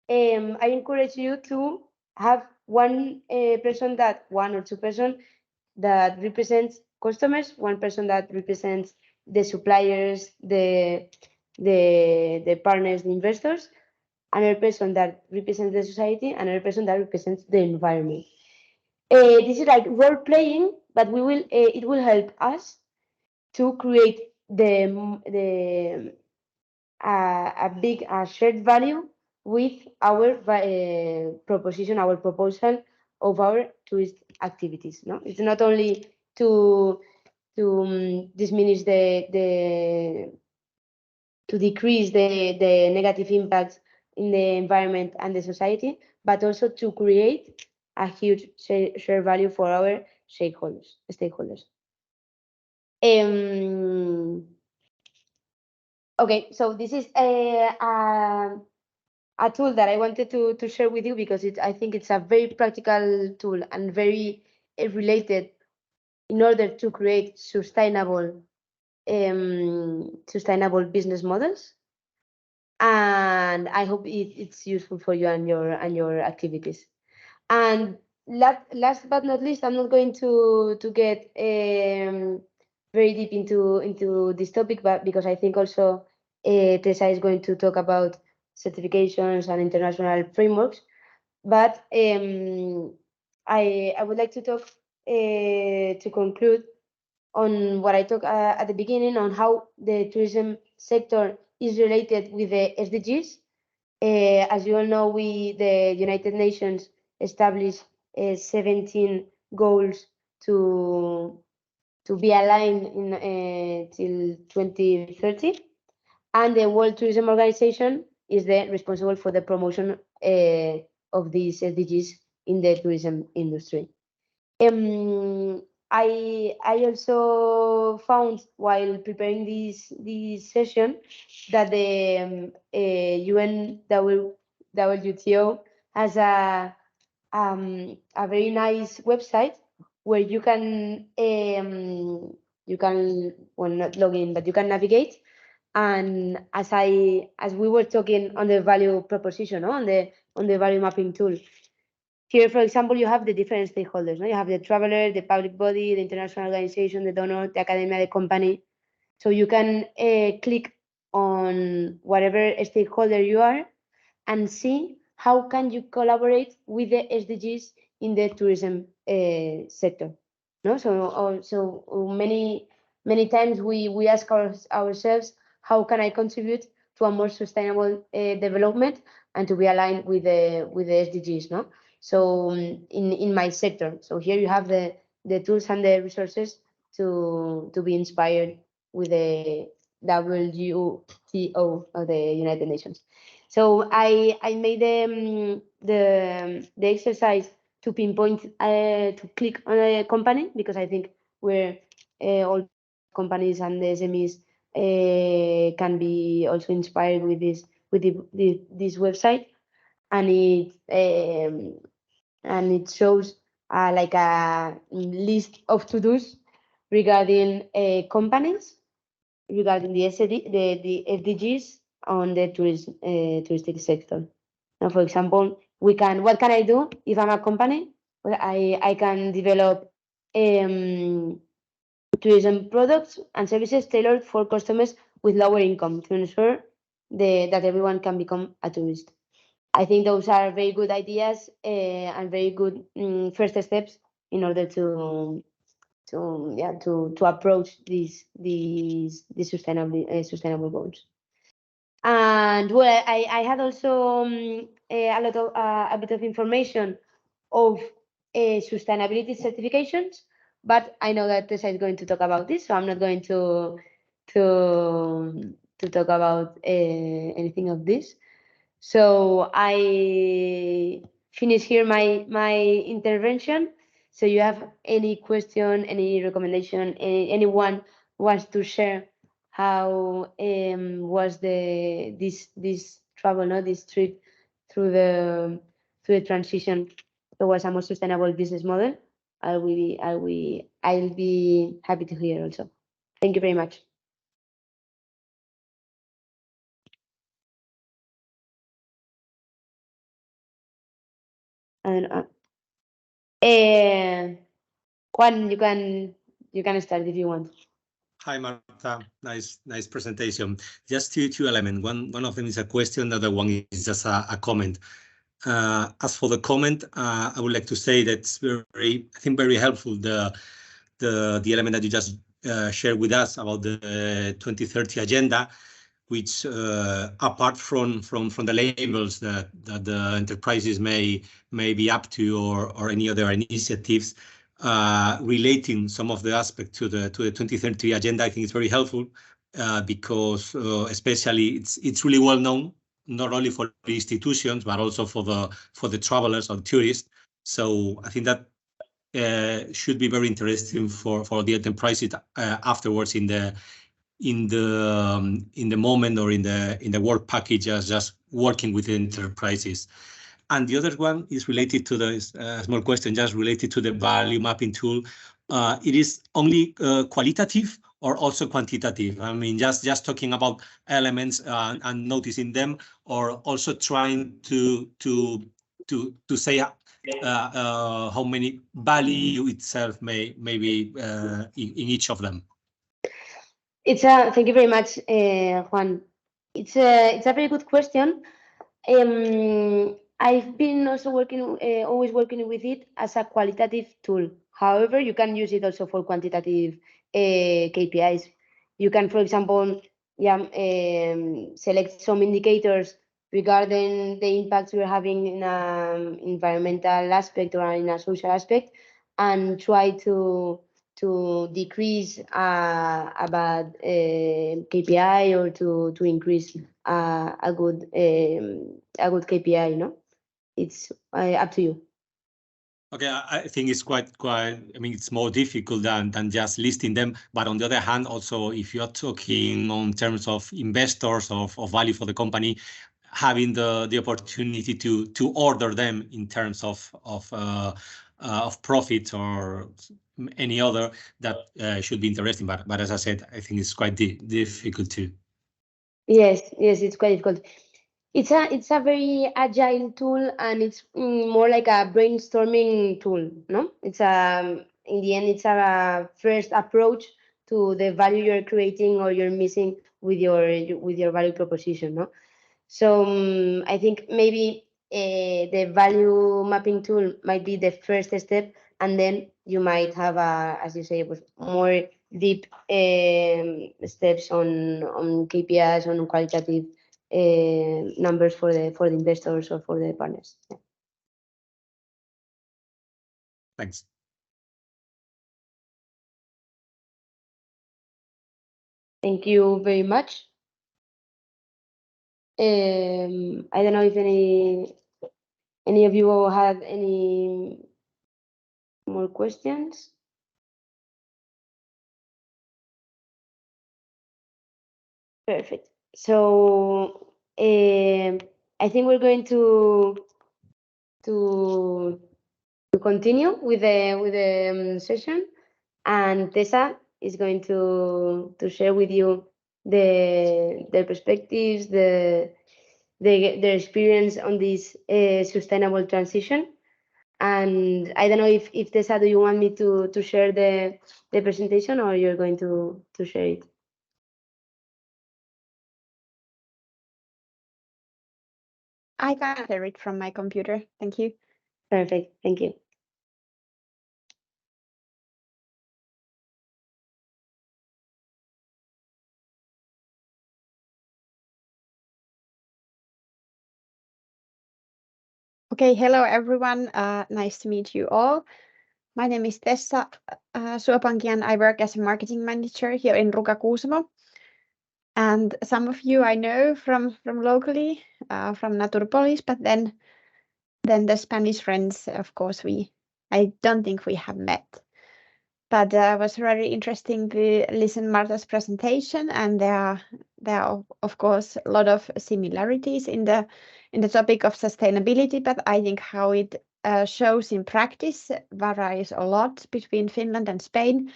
I encourage you to have one person that one or two person that represents customers, one person that represents the suppliers, the partners, the investors, another person that represents the society, another person that represents the environment. This is like role playing, but we will it will help us to create the a big shared value with our proposition, our proposal of our tourist activities. No, it's not only to diminish the to decrease the negative impacts in the environment and the society, but also to create a huge share value for our stakeholders. Okay, so this is a tool that I wanted to share with you because I think it's a very practical tool and very related in order to create sustainable business models. And I hope it's useful for you and your activities. And last but not least, I'm not going to get very deep into this topic, but because I think also Tessa is going to talk about certifications and international frameworks. But I would like to talk to conclude on what I talked at the beginning on how the tourism sector is related with the SDGs. As you all know, the United Nations established 17 goals to be aligned in till 2030, and the World Tourism Organization is responsible for the promotion of these SDGs in the tourism industry. I also found while preparing this session that the UNWTO has a very nice website where you can well, not log in, but you can navigate. And as we were talking on the value proposition, no? on the value mapping tool. Here, for example, you have the different stakeholders. No? You have the traveler, the public body, the international organization, the donor, the academia, the company. So you can click on whatever stakeholder you are and see how can you collaborate with the SDGs in the tourism sector. No, so many times we ask ourselves, how can I contribute to a more sustainable development and to be aligned with the SDGs? No, so in my sector. So here you have the tools and the resources to be inspired with the WTO of the United Nations. So I made the exercise to pinpoint to click on a company because I think we're all companies and the SMEs can be also inspired with this this website, and it shows like a list of to-dos regarding companies regarding the SDGs on the touristic sector. Now, for example, what can I do if I'm a company? Well, I can develop tourism products and services tailored for customers with lower income to ensure that everyone can become a tourist. I think those are very good ideas and very good first steps in order to approach these sustainable goals. And well, I had also a bit of information of sustainability certifications, but I know that Tessa is going to talk about this, so I'm not going to talk about anything of this. So I finish here my intervention. So you have any question, any recommendation, anyone wants to share how was this travel, no, this trip through the transition towards a more sustainable business model. I'll be happy to hear also. Thank you very much. And Juan, you can start if you want. Hi, Marta. Nice presentation. Just two elements. One of them is a question. The other one is just a comment. As for the comment, I would like to say that's very helpful. The element that you just shared with us about the 2030 agenda, which apart from the labels that the enterprises may be up to, or any other initiatives relating some of the aspects to the 2030 agenda, I think it's very helpful because especially it's really well known, not only for the institutions but also for the travelers or tourists. So I think that should be very interesting for the enterprises afterwards in the moment or in the work package, just working with the enterprises. And the other one is related to the small question, just related to the value mapping tool. It is only qualitative or also quantitative? I mean, just talking about elements and noticing them, or also trying to say how many value itself may be in each of them. Thank you very much, Juan. It's a very good question. I've been also always working with it as a qualitative tool. However, you can use it also for quantitative KPIs. You can, for example, select some indicators regarding the impacts we're having in an environmental aspect or in a social aspect, and try to decrease a bad KPI, or to increase a good KPI. No, it's up to you. Okay, I think it's quite. I mean, it's more difficult than just listing them. But on the other hand, also, if you're talking on terms of investors of value for the company, having the opportunity to order them in terms of profit or any other, that should be interesting. But as I said, I think it's quite difficult too. Yes, it's quite difficult. It's a very agile tool, and it's more like a brainstorming tool. No, it's in the end, it's a first approach to the value you're creating or you're missing with your value proposition. No, so I think maybe the value mapping tool might be the first step, and then you might have as you say, more deep steps on KPIs, on qualitative numbers for the investors or for the partners. Yeah. Thanks. Thank you very much. I don't know if any of you have any more questions. Perfect. So I think we're going to continue with the session, and Tessa is going to share with you their perspectives, their experience on this sustainable transition. And I don't know if Tessa, do you want me to share the presentation, or you're going to share it? I can share it from my computer. Thank you. Perfect. Thank you. Okay, hello everyone. Nice to meet you all. My name is Tessa Suopanki, and I work as a marketing manager here in Ruka Kuusamo. And some of you I know from locally, from Naturpolis, but then the Spanish friends, of course, I don't think we have met. But it was very interesting to listen Marta's presentation, and there are of course a lot of similarities in the topic of sustainability, but I think how it shows in practice varies a lot between Finland and Spain,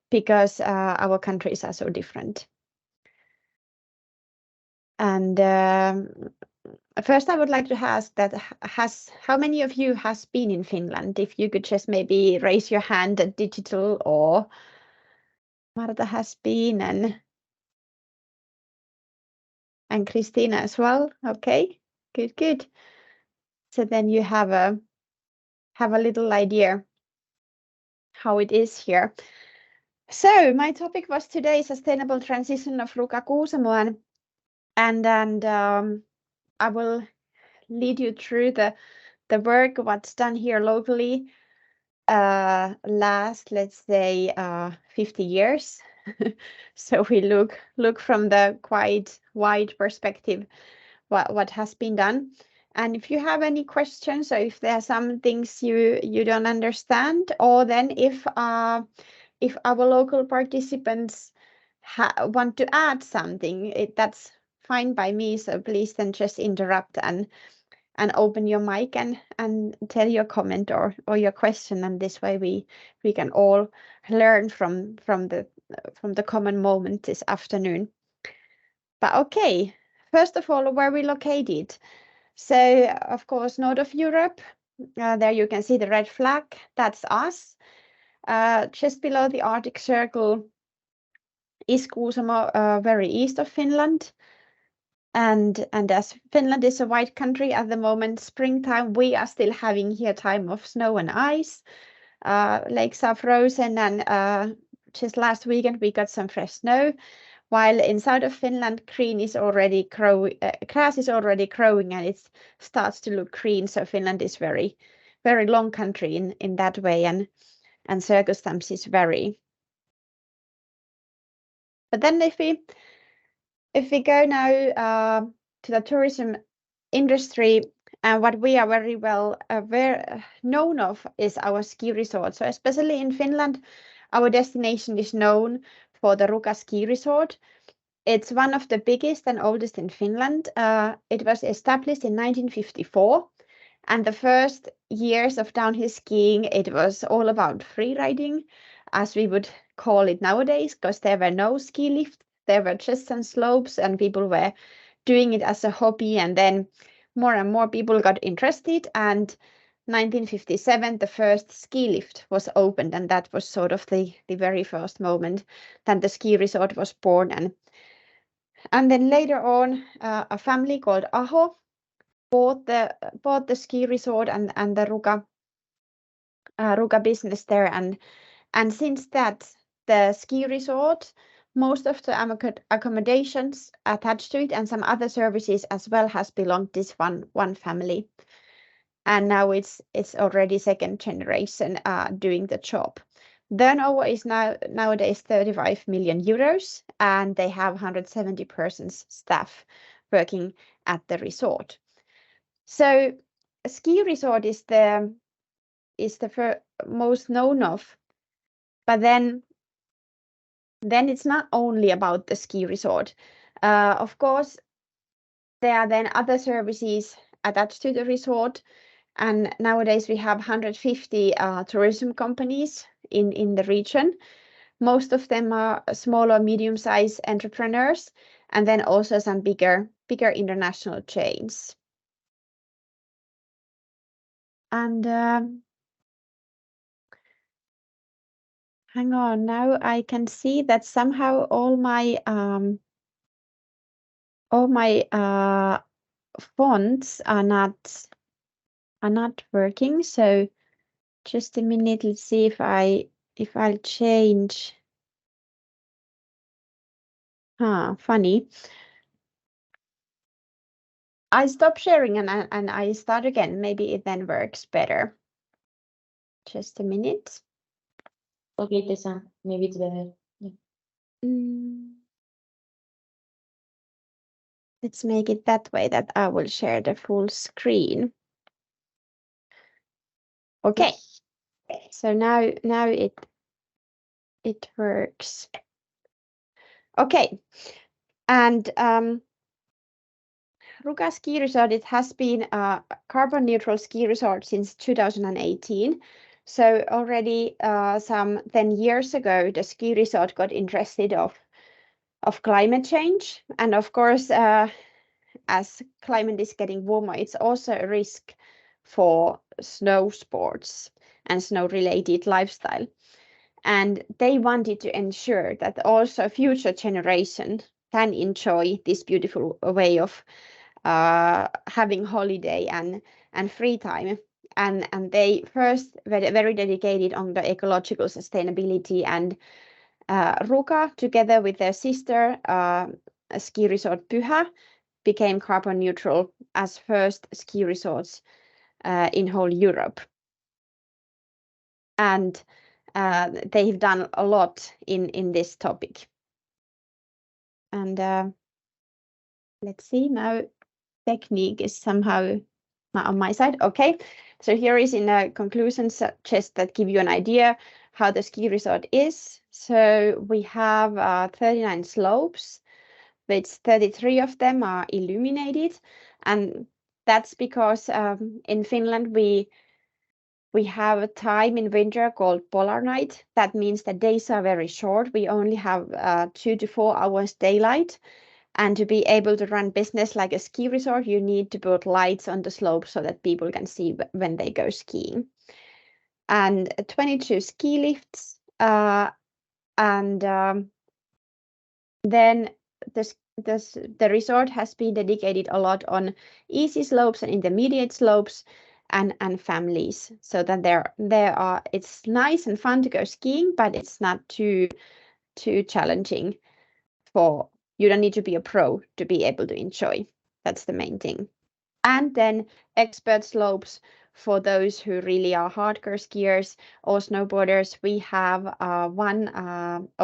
because our countries are so different. And first, I would like to ask that how many of you has been in Finland? If you could just maybe raise your hand at digital, or Marta has been, and Christina as well. Okay, good. So then you have a little idea how it is here. So my topic was today sustainable transition of Ruka Kuusamo, and I will lead you through the work what's done here locally last, let's say, 50 years. So we look from the quite wide perspective what has been done. And if you have any questions, or if there are some things you don't understand, or then if our local participants want to add something, that's fine by me. So please then just interrupt and open your mic and tell your comment or your question, and this way we can all learn from the common moment this afternoon. But okay, first of all, where we located. So of course, north of Europe, there you can see the red flag, that's us. Just below the Arctic Circle is Kuusamo, very east of Finland. And as Finland is a white country at the moment, springtime, we are still having here time of snow and ice. Lakes are frozen, and just last weekend we got some fresh snow. While in south of Finland, grass is already growing, and it starts to look green. So Finland is very, very long country in that way, and circumstances vary. But then if we go now to the tourism industry, and what we are very well known of is our ski resort. So especially in Finland, our destination is known for the Ruka ski resort. It's one of the biggest and oldest in Finland. It was established in 1954, and the first years of downhill skiing, it was all about free riding, as we would call it nowadays, because there were no ski lifts, there were just some slopes, and people were doing it as a hobby. And then more and more people got interested, and 1957 the first ski lift was opened, and that was sort of the very first moment that the ski resort was born. And then later on, a family called Aho bought the ski resort and the Ruka business there, and since that, the ski resort, most of the accommodations attached to it and some other services as well has belonged to this one family, and now it's already second generation doing the job. Turnover is nowadays 35 million euros, and they have 170 persons staff working at the resort. So a ski resort is the most known of, but then it's not only about the ski resort. Of course, there are then other services attached to the resort, and nowadays we have 150 tourism companies in the region. Most of them are small or medium-sized entrepreneurs, and then also some bigger international chains. And hang on, now I can see that somehow all my fonts are not working. So just a minute, let's see if I'll change. Funny. I stop sharing and I start again. Maybe it then works better. Just a minute. Okay, Tessa, maybe it's better. Yeah. Let's make it that way, that I will share the full screen. Okay. So now it it works. Okay, and Ruka Ski Resort, it has been a carbon neutral ski resort since 2018. So already some 10 years ago, the ski resort got interested of climate change. And of course, as climate is getting warmer, it's also a risk for snow sports and snow-related lifestyle. And they wanted to ensure that also future generation can enjoy this beautiful way of having holiday and free time. And they first were very dedicated on the ecological sustainability, and Ruka, together with their sister ski resort Pyhä, became carbon neutral as first ski resorts in whole Europe. And they've done a lot in this topic. And let's see, now technique is somehow not on my side. Okay, so here is in a conclusion just that give you an idea how the ski resort is. So we have 39 slopes, which 33 of them are illuminated, and that's because in Finland we have a time in winter called polar night. That means the days are very short. We only have 2 to 4 hours daylight. And to be able to run business like a ski resort, you need to put lights on the slope so that people can see when they go skiing. And 22 ski lifts. And then the resort has been dedicated a lot on easy slopes and intermediate slopes and families, so that it's nice and fun to go skiing, but it's not too challenging. You don't need to be a pro to be able to enjoy. That's the main thing. And then expert slopes for those who really are hardcore skiers or snowboarders. We have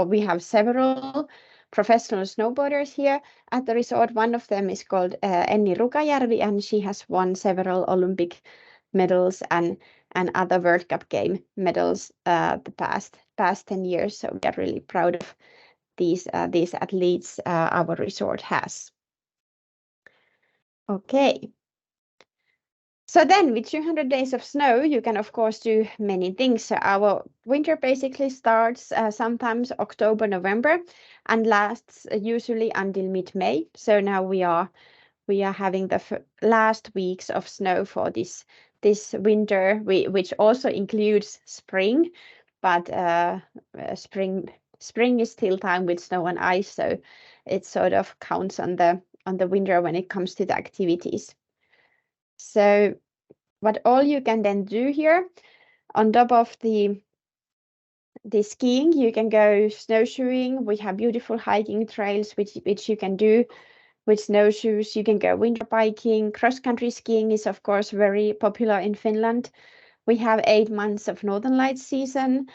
we have several professional snowboarders here at the resort. One of them is called Enni Rukajärvi, and she has won several Olympic medals and other World Cup game medals the past 10 years. So we are really proud of these athletes our resort has. Okay. So then with 200 days of snow, you can of course do many things. So our winter basically starts sometimes October, November, and lasts usually until mid-May. So now we are having the last weeks of snow for this winter, which also includes spring, but spring is still time with snow and ice, so it sort of counts on the winter when it comes to the activities. So what all you can then do here, on top of the skiing, you can go snowshoeing. We have beautiful hiking trails which you can do with snowshoes. You can go winter biking. Cross-country skiing is of course very popular in Finland. We have 8 months of Northern Lights season,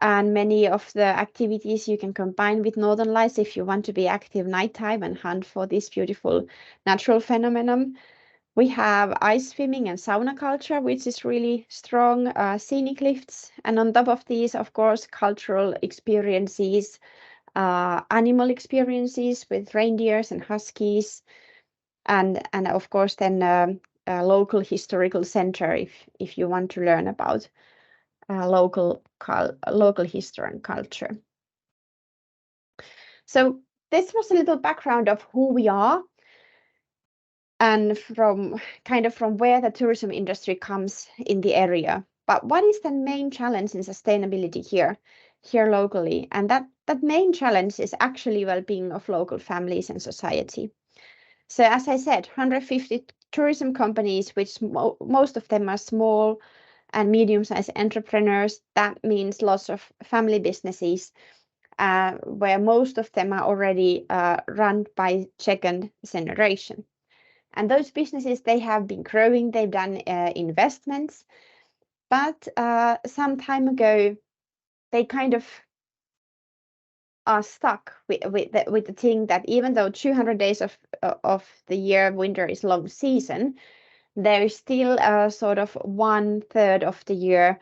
and many of the activities you can combine with Northern Lights if you want to be active nighttime and hunt for this beautiful natural phenomenon. We have ice swimming and sauna culture, which is really strong, scenic lifts. And on top of these, of course, cultural experiences, animal experiences with reindeers and huskies. And of course, then a local historical center if you want to learn about local history and culture. So this was a little background of who we are and from where the tourism industry comes in the area. But what is the main challenge in sustainability here locally? And that main challenge is actually well-being of local families and society. So as I said, 150 tourism companies, which most of them are small and medium-sized entrepreneurs. That means lots of family businesses, where most of them are already run by second generation. And those businesses, they have been growing, they've done investments, but some time ago, they kind of are stuck with the thing that even though 200 days of the year winter is long season, there is still sort of 1/3 of the year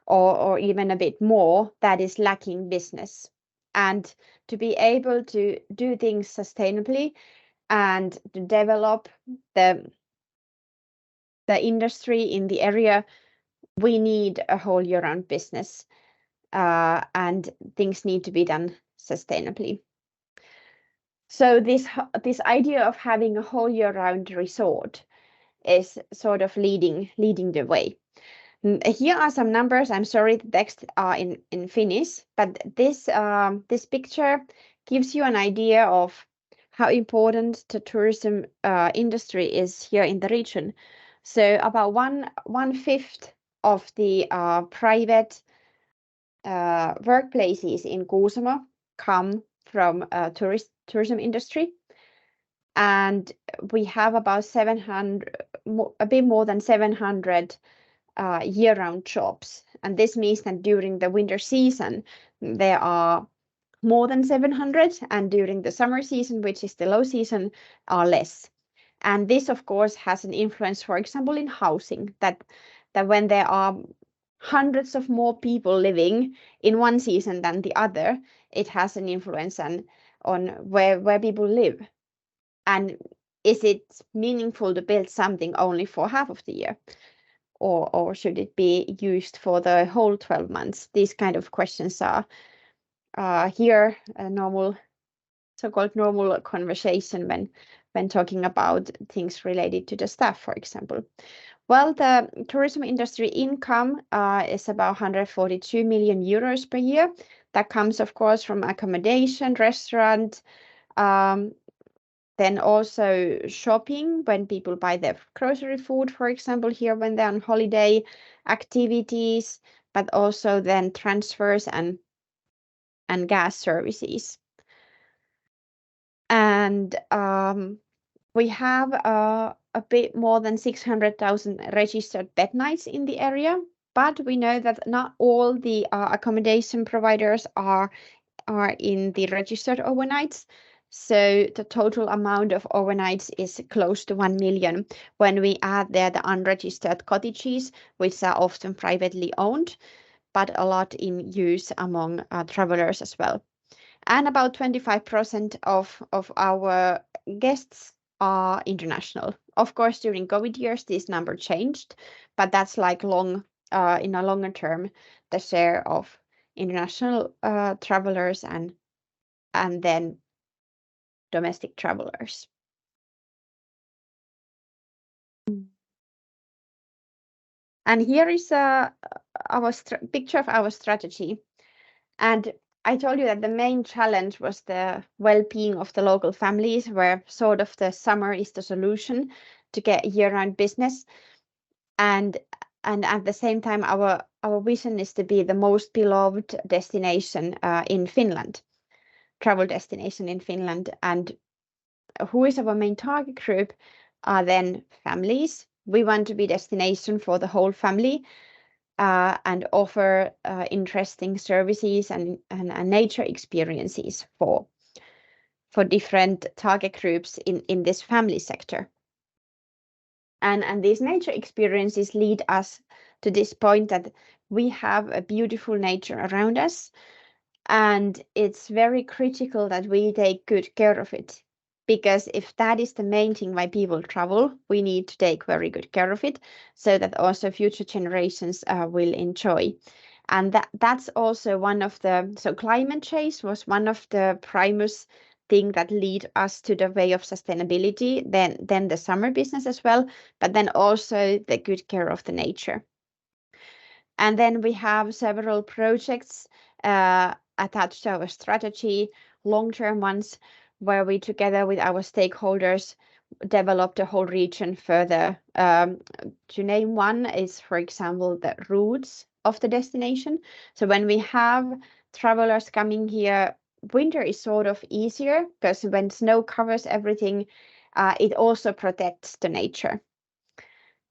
or even a bit more that is lacking business. And to be able to do things sustainably and to develop the industry in the area, we need a whole year-round business, and things need to be done sustainably. So this idea of having a whole year-round resort is sort of leading the way. Here are some numbers. I'm sorry, the text are in Finnish, but this picture gives you an idea of how important the tourism industry is here in the region. So about one fifth of the private workplaces in Kuusamo come from tourism industry, and we have about 700, a bit more than 700 year-round jobs. And this means that during the winter season, there are more than 700, and during the summer season, which is the low season, are less. And this, of course, has an influence, for example, in housing, that when there are hundreds of more people living in one season than the other, it has an influence on where people live. And is it meaningful to build something only for half of the year? Or should it be used for the whole 12 months? These kind of questions are here a normal, so-called normal conversation when talking about things related to the staff, for example. Well, the tourism industry income is about 142 million euros per year. That comes, of course, from accommodation, restaurant, then also shopping, when people buy their grocery food, for example, here when they're on holiday, activities, but also then transfers and gas services. And we have a bit more than 600,000 registered bed nights in the area, but we know that not all the accommodation providers are in the registered overnights. So the total amount of overnights is close to 1 million when we add there the unregistered cottages, which are often privately owned, but a lot in use among travelers as well. And about 25% of our guests are international. Of course, during COVID years, this number changed, but that's like in a longer term, the share of international travelers and then domestic travelers. And here is our picture of our strategy. And I told you that the main challenge was the well-being of the local families, where sort of the summer is the solution to get year-round business. And at the same time, our vision is to be the most beloved destination in Finland, travel destination in Finland. And who is our main target group are then families. We want to be destination for the whole family, and offer interesting services and nature experiences for different target groups in this family sector. And these nature experiences lead us to this point that we have a beautiful nature around us, and it's very critical that we take good care of it. Because if that is the main thing why people travel, we need to take very good care of it so that also future generations will enjoy. And that's also one of the, so climate change was one of the primus thing that lead us to the way of sustainability, then the summer business as well, but then also the good care of the nature. And then we have several projects attached to our strategy, long-term ones, where we together with our stakeholders develop the whole region further. To name one is, for example, the routes of the destination. So when we have travelers coming here, winter is sort of easier because when snow covers everything, it also protects the nature.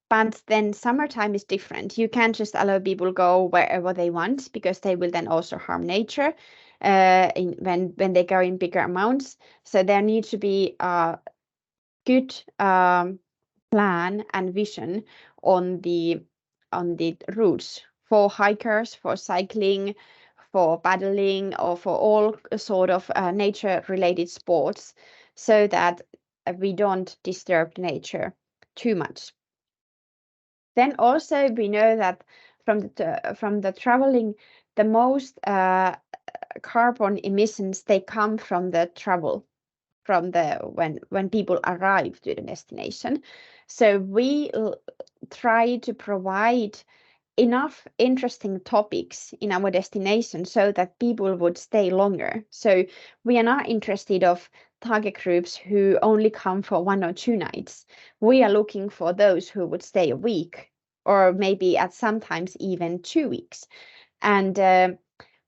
But then summertime is different. You can't just allow people go wherever they want, because they will then also harm nature when they go in bigger amounts. So there needs to be a good plan and vision on the routes for hikers, for cycling, for paddling, or for all sort of nature-related sports, so that we don't disturb nature too much. Then also we know that from the traveling, the most carbon emissions, they come from the travel, from the when people arrive to the destination. So we try to provide enough interesting topics in our destination so that people would stay longer. So we are not interested of target groups who only come for 1 or 2 nights. We are looking for those who would stay a week, or maybe at sometimes even 2 weeks. And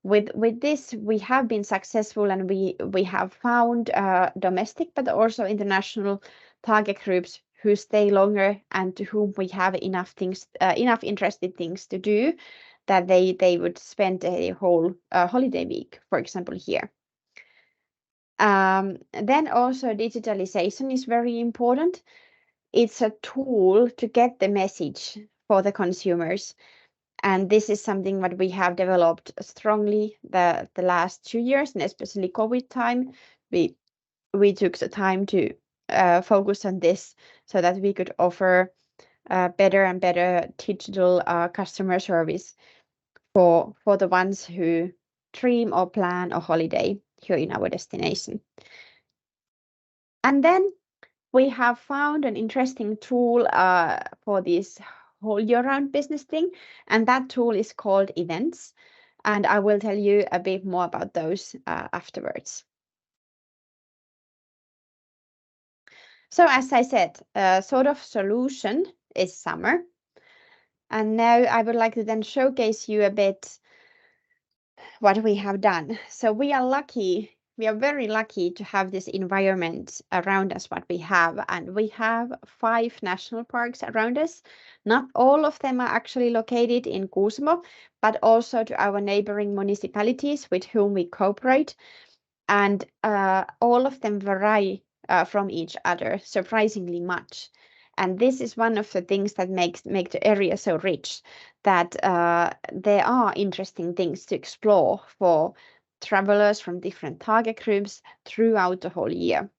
with this, we have been successful, and we have found domestic but also international target groups who stay longer and to whom we have enough interesting things to do, that they would spend a whole holiday week, for example, here. Then also digitalization is very important. It's a tool to get the message for the consumers. And this is something that we have developed strongly the last 2 years, and especially COVID time. We took the time to focus on this so that we could offer better and better digital customer service for the ones who dream or plan a holiday here in our destination. And then we have found an interesting tool for this whole year-round business thing, and that tool is called events, and I will tell you a bit more about those afterwards. So as I said, sort of solution is summer, and now I would like to then showcase you a bit what we have done. So we are very lucky to have this environment around us, what we have, and we have 5 national parks around us. Not all of them are actually located in Kuusamo, but also to our neighboring municipalities with whom we cooperate, and all of them vary from each other surprisingly much. And this is one of the things that make the area so rich, that there are interesting things to explore for travelers from different target groups throughout the whole year.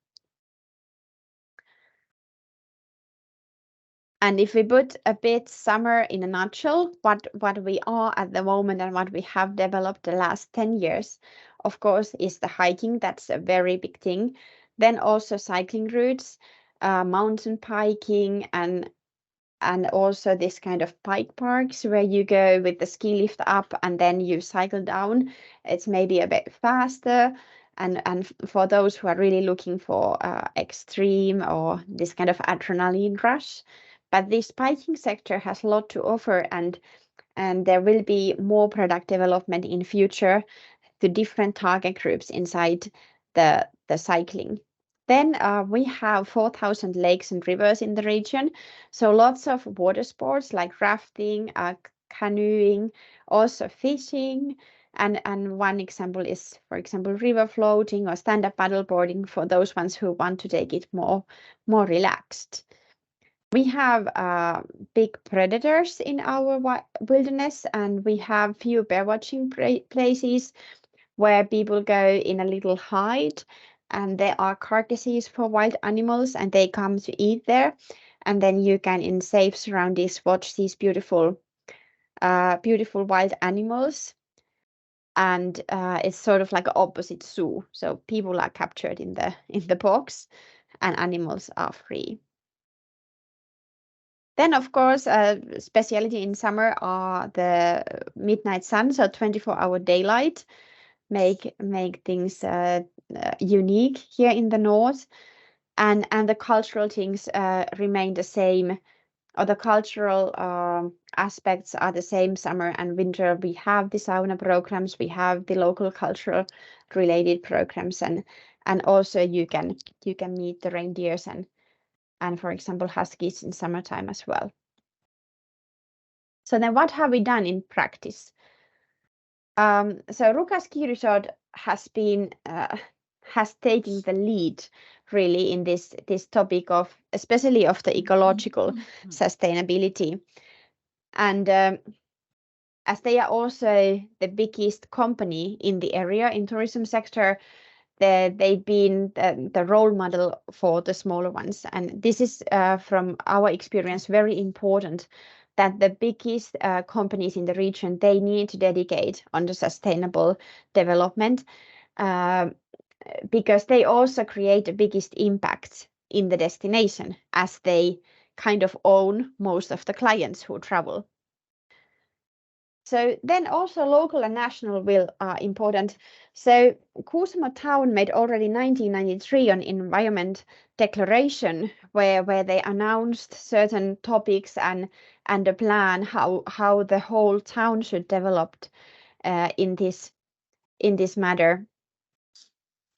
And if we put a bit summer in a nutshell, what we are at the moment and what we have developed the last 10 years, of course, is the hiking. That's a very big thing. Then also cycling routes, mountain biking, and also this kind of bike parks where you go with the ski lift up and then you cycle down. It's maybe a bit faster, and for those who are really looking for extreme or this kind of adrenaline rush. But this biking sector has a lot to offer, and there will be more product development in future to different target groups inside the cycling. Then we have 4,000 lakes and rivers in the region, so lots of water sports like rafting, canoeing, also fishing, and one example is, for example, river floating or stand-up paddleboarding for those ones who want to take it more relaxed. We have big predators in our wilderness, and we have few bear watching places where people go in a little hide, and there are carcasses for wild animals, and they come to eat there. And then you can, in safe surroundings, watch these beautiful wild animals. And it's sort of like an opposite zoo. So people are captured in the box, and animals are free. Then, of course, speciality in summer are the midnight sun, so 24-hour daylight make things unique here in the north, and the cultural things remain the same, or the cultural aspects are the same summer and winter. We have the sauna programs, we have the local cultural related programs, and also you can meet the reindeers and for example huskies in summertime as well. So then what have we done in practice? So Ruka Ski Resort has taken the lead really in this topic of, especially of the ecological sustainability. And as they are also the biggest company in the area in tourism sector, they've been the role model for the smaller ones. And this is, from our experience, very important that the biggest companies in the region, they need to dedicate on the sustainable development, because they also create the biggest impact in the destination, as they kind of own most of the clients who travel. So then also local and national will are important. So Kuusamo town made already 1993 an environment declaration where they announced certain topics and a plan how the whole town should develop in this matter.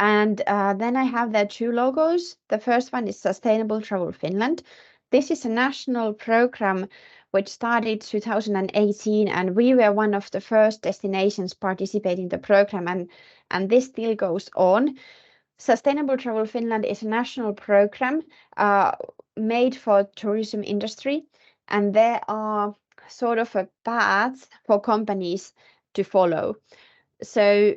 And then I have the two logos. The first one is Sustainable Travel Finland. This is a national program which started 2018, and we were one of the first destinations participating in the program, and this still goes on. Sustainable Travel Finland is a national program made for tourism industry, and there are sort of a path for companies to follow. So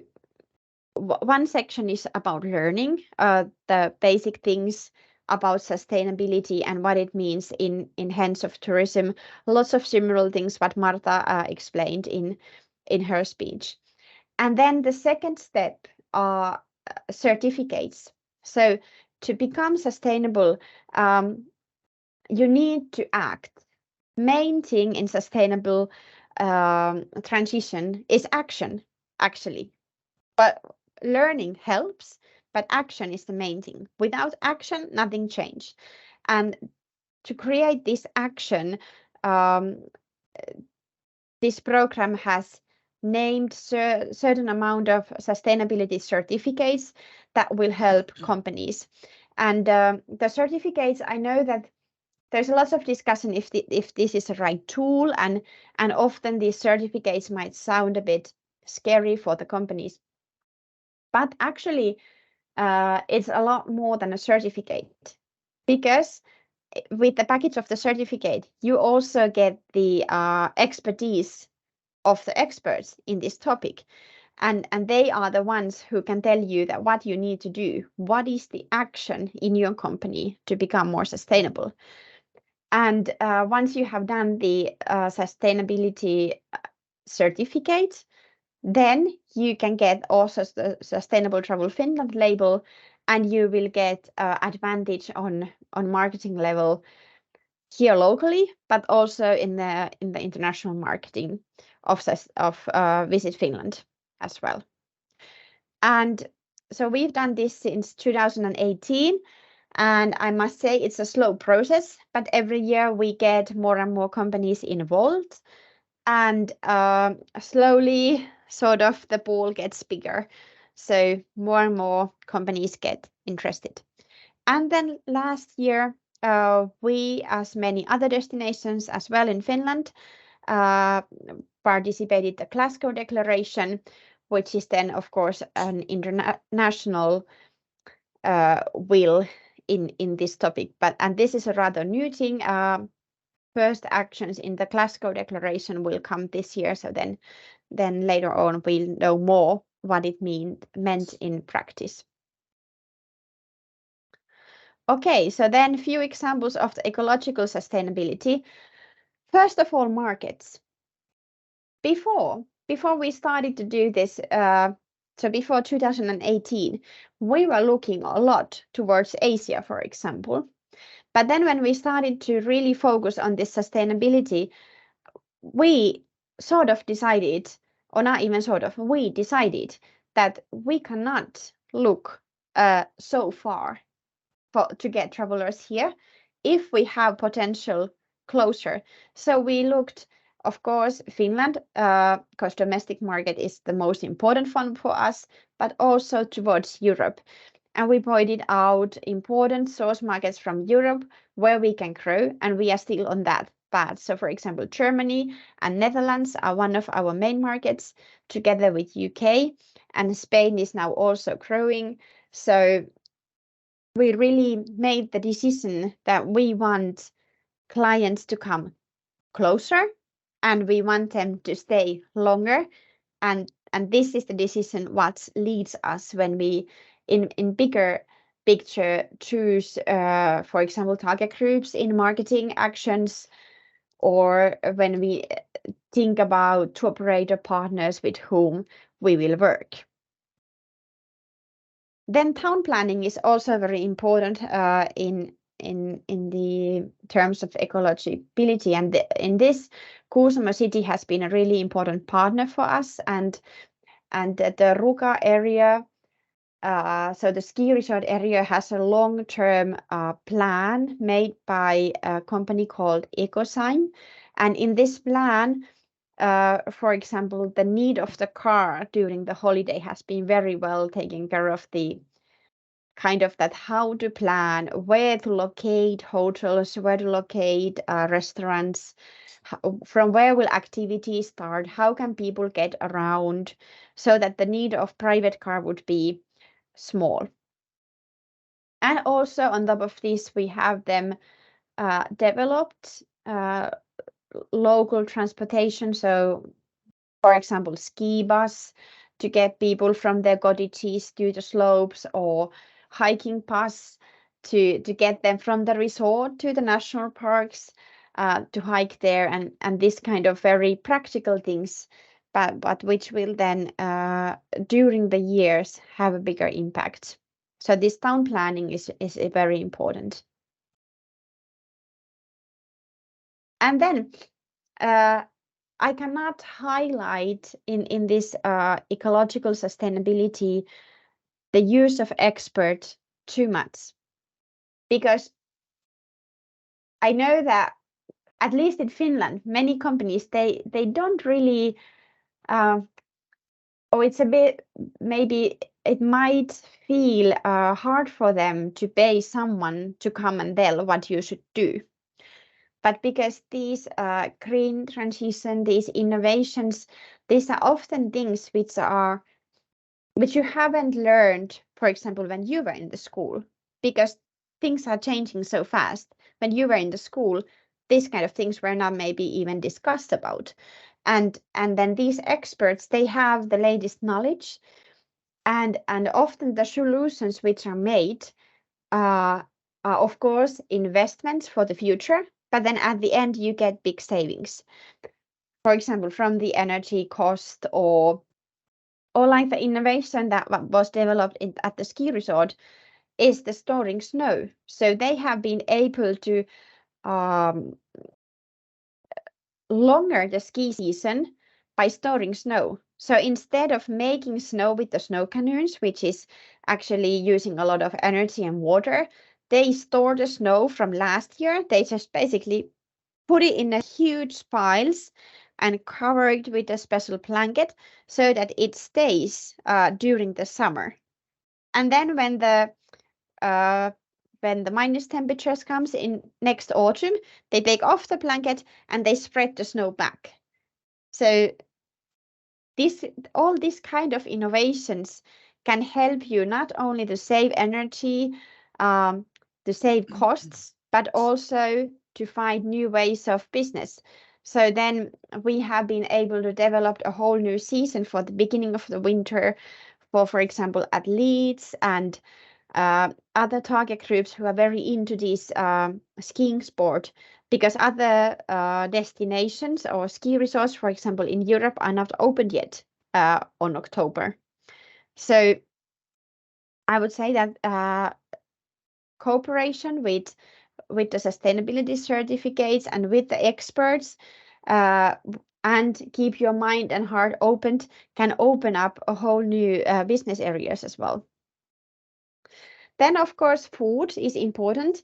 one section is about learning the basic things about sustainability and what it means in hands of tourism. Lots of similar things what Marta explained in her speech. And then the second step are certificates. So to become sustainable, you need to act. Main thing in sustainable transition is action, actually. But learning helps, but action is the main thing. Without action, nothing changes. And to create this action, this program has named certain amount of sustainability certificates that will help companies. And the certificates, I know that there's a lot of discussion if this is the right tool, and often these certificates might sound a bit scary for the companies. But actually, it's a lot more than a certificate, because with the package of the certificate, you also get the expertise of the experts in this topic. And they are the ones who can tell you that what you need to do, what is the action in your company to become more sustainable. And once you have done the sustainability certificate, then you can get also the Sustainable Travel Finland label, and you will get advantage on marketing level here locally, but also in the international marketing of Visit Finland as well. And so we've done this since 2018, and I must say it's a slow process, but every year we get more and more companies involved, and slowly sort of the pool gets bigger. So more and more companies get interested. And then last year, we, as many other destinations as well in Finland, participated the Glasgow Declaration, which is then, of course, an international will in this topic. And this is a rather new thing. First actions in the Glasgow Declaration will come this year. So then later on we'll know more what it meant in practice. Okay, so then a few examples of the ecological sustainability. First of all, markets. Before we started to do this, so before 2018, we were looking a lot towards Asia, for example. But then when we started to really focus on this sustainability, we sort of decided, or not even sort of, we decided that we cannot look so far to get travelers here if we have potential closer. So we looked, of course, Finland, because domestic market is the most important one for us, but also towards Europe. And we pointed out important source markets from Europe where we can grow, and we are still on that path. So, for example, Germany and Netherlands are one of our main markets, together with UK, and Spain is now also growing. So we really made the decision that we want clients to come closer and we want them to stay longer. And this is the decision what leads us when we in bigger picture choose, for example, target groups in marketing actions, or when we think about tour operator partners with whom we will work. Then town planning is also very important in the terms of ecologibility, and in this, Kuusamo city has been a really important partner for us, and the Ruka area, so the ski resort area, has a long-term plan made by a company called EcoSign, and in this plan, for example, the need of the car during the holiday has been very well taken care of. The kind of that how to plan, where to locate hotels, where to locate restaurants, from where will activities start, how can people get around, so that the need of private car would be small. And also on top of this, we have them developed local transportation. So, for example, ski bus to get people from their cottages to the slopes, or hiking pass to get them from the resort to the national parks to hike there, and this kind of very practical things, but which will then during the years have a bigger impact. So this town planning is very important. And then I cannot highlight in this ecological sustainability the use of expert too much, because I know that at least in Finland, many companies they don't really, or it's a bit, maybe it might feel hard for them to pay someone to come and tell what you should do. But because these green transition, these innovations, these are often things which you haven't learned, for example, when you were in the school, because things are changing so fast. When you were in the school, these kind of things were not maybe even discussed about. And then these experts, they have the latest knowledge, and often the solutions which are made are of course investments for the future, but then at the end you get big savings. For example, from the energy cost, or like the innovation that was developed at the ski resort is the storing snow. So they have been able to longer the ski season by storing snow. So instead of making snow with the snow canoes, which is actually using a lot of energy and water, they store the snow from last year. They just basically put it in a huge piles and cover it with a special blanket so that it stays during the summer. And then when the minus temperatures comes in next autumn, they take off the blanket and they spread the snow back. So all these kind of innovations can help you not only to save energy, to save costs, but also to find new ways of business. So then we have been able to develop a whole new season for the beginning of the winter for example, athletes and other target groups who are very into this skiing sport, because other destinations or ski resorts, for example, in Europe are not opened yet on October. So I would say that cooperation with the sustainability certificates and with the experts and keep your mind and heart open can open up a whole new business areas as well. Then, of course, food is important,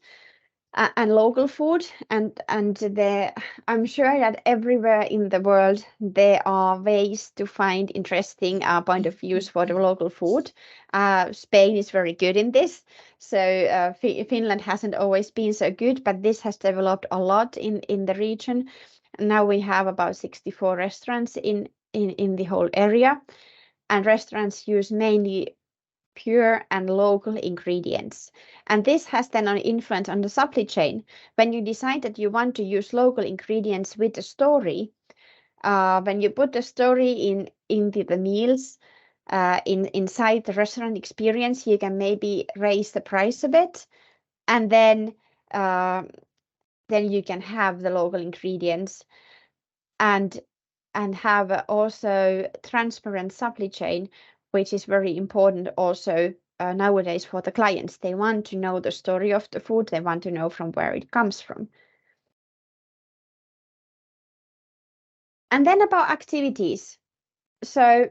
and local food, and I'm sure that everywhere in the world there are ways to find interesting point of views for the local food. Spain is very good in this, so Finland hasn't always been so good, but this has developed a lot in the region. Now we have about 64 restaurants in the whole area, and restaurants use mainly pure and local ingredients. And this has then an influence on the supply chain. When you decide that you want to use local ingredients with a story, when you put the story into the meals, inside the restaurant experience, you can maybe raise the price a bit, and then you can have the local ingredients and have also transparent supply chain, which is very important also nowadays for the clients. They want to know the story of the food. They want to know from where it comes from. And then about activities. So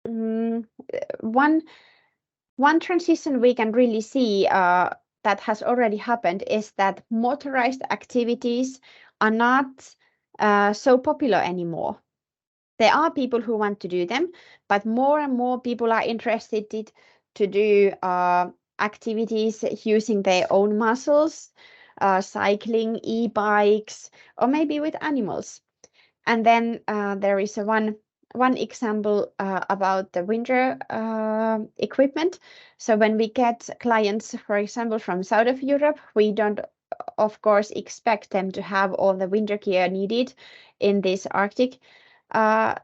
one transition we can really see that has already happened is that motorized activities are not so popular anymore. There are people who want to do them, but more and more people are interested to do activities using their own muscles, cycling, e-bikes, or maybe with animals. And then there is one example about the winter equipment. So when we get clients, for example, from south of Europe, we don't, of course, expect them to have all the winter gear needed in this Arctic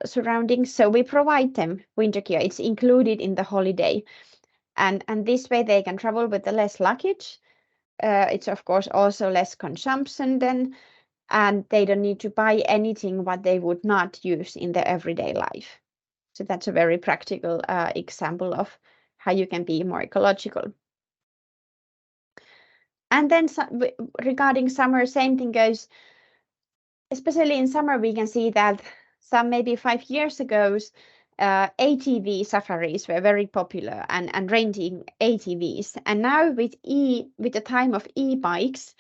surroundings. So we provide them winter gear. It's included in the holiday. And this way they can travel with the less luggage. It's, of course, also less consumption then, and they don't need to buy anything what they would not use in their everyday life. So that's a very practical example of how you can be more ecological. And then regarding summer, same thing goes. Especially in summer, we can see that some maybe 5 years ago, ATV safaris were very popular and renting ATVs. And now with the time of e-bikes,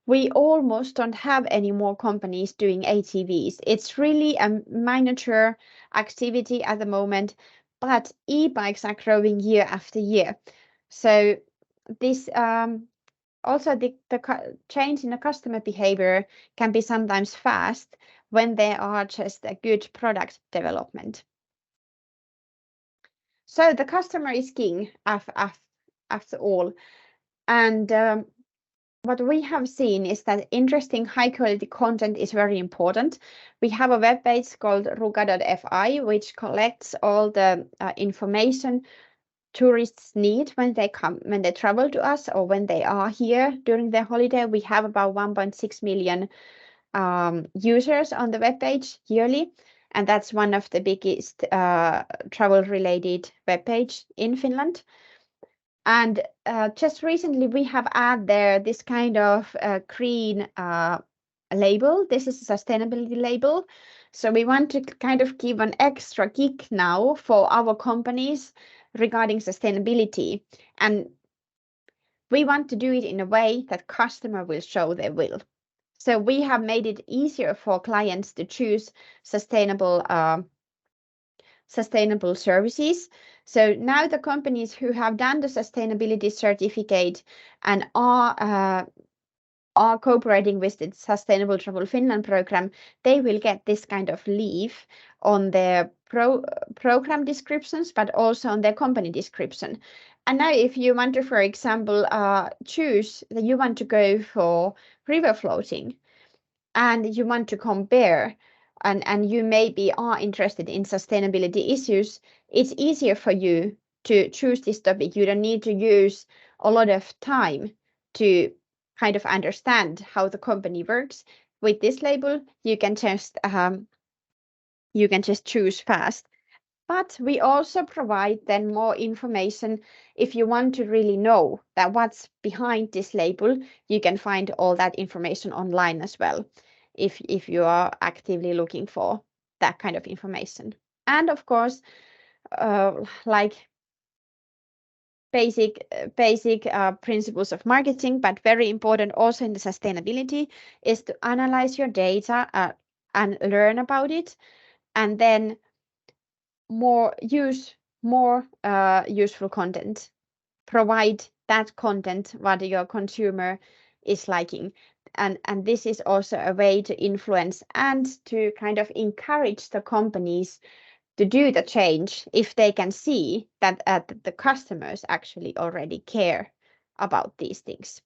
we almost don't have any more companies doing ATVs. It's really a miniature activity at the moment, but e-bikes are growing year after year. So this also the change in the customer behavior can be sometimes fast when there are just a good product development. So the customer is king after all. And what we have seen is that interesting high quality content is very important. We have a web page called ruka.fi, which collects all the information tourists need when they travel to us or when they are here during their holiday. We have about 1.6 million users on the web page yearly, and that's one of the biggest travel related web page in Finland. And just recently we have added there this kind of green label. This is a sustainability label. So we want to kind of give an extra kick now for our companies regarding sustainability. And we want to do it in a way that customer will show their will. So we have made it easier for clients to choose sustainable services. So now the companies who have done the sustainability certificate and are cooperating with the Sustainable Travel Finland program, they will get this kind of leaf on their program descriptions, but also on their company description. And now if you want to, for example, choose that you want to go for river floating and you want to compare and you maybe are interested in sustainability issues, it's easier for you to choose this topic. You don't need to use a lot of time to kind of understand how the company works. With this label, you can just choose fast. But we also provide then more information. If you want to really know that what's behind this label, you can find all that information online as well, if you are actively looking for that kind of information. And of course, like basic principles of marketing, but very important also in the sustainability, is to analyze your data and learn about it, and then use more useful content. Provide that content what your consumer is liking. And this is also a way to influence and to kind of encourage the companies to do the change if they can see that the customers actually already care about these things.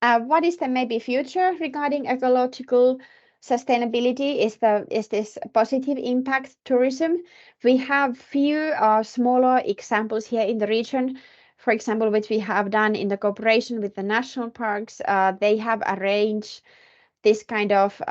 What is the maybe future regarding ecological sustainability? Is this positive impact tourism? We have few smaller examples here in the region. For example, which we have done in the cooperation with the national parks. They have arranged this kind of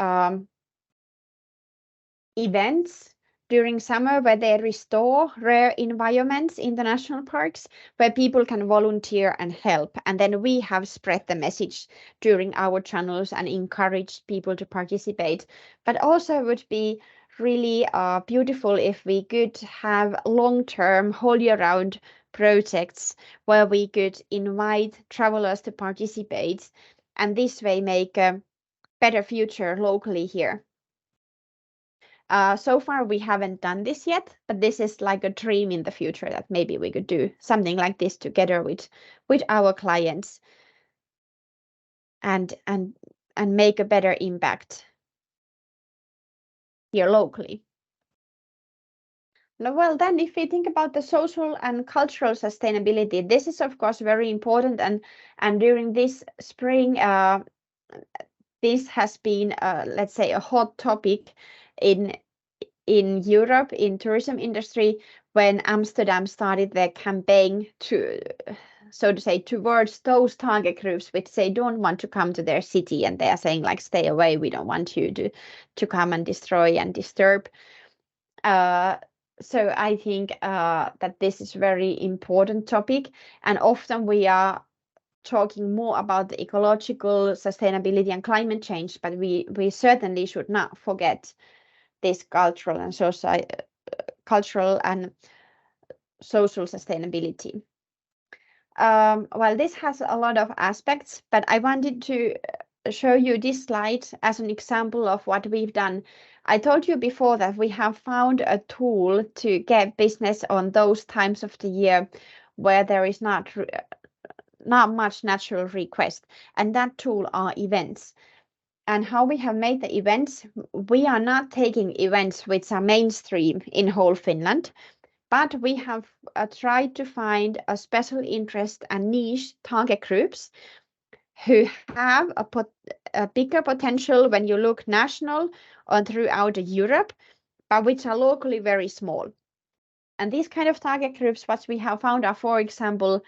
events during summer where they restore rare environments in the national parks, where people can volunteer and help. And then we have spread the message during our channels and encouraged people to participate. But also it would be really beautiful if we could have long-term, whole year-round projects where we could invite travelers to participate and this way make a better future locally here. So far, we haven't done this yet, but this is like a dream in the future that maybe we could do something like this together with our clients and make a better impact here locally. Well, then if we think about the social and cultural sustainability, this is of course very important, and during this spring, this has been, let's say, a hot topic in Europe in tourism industry when Amsterdam started their campaign to, so to say, towards those target groups which they don't want to come to their city, and they are saying like, stay away, we don't want you to come and destroy and disturb. So I think that this is very important topic, and often we are talking more about the ecological sustainability and climate change, but we certainly should not forget this cultural and social sustainability. Well, this has a lot of aspects, but I wanted to show you this slide as an example of what we've done. I told you before that we have found a tool to get business on those times of the year where there is not much natural request, and that tool are events. And how we have made the events, we are not taking events which are mainstream in whole Finland, but we have tried to find a special interest and niche target groups who have a bigger potential when you look national or throughout Europe, but which are locally very small. And these kind of target groups, what we have found are, for example,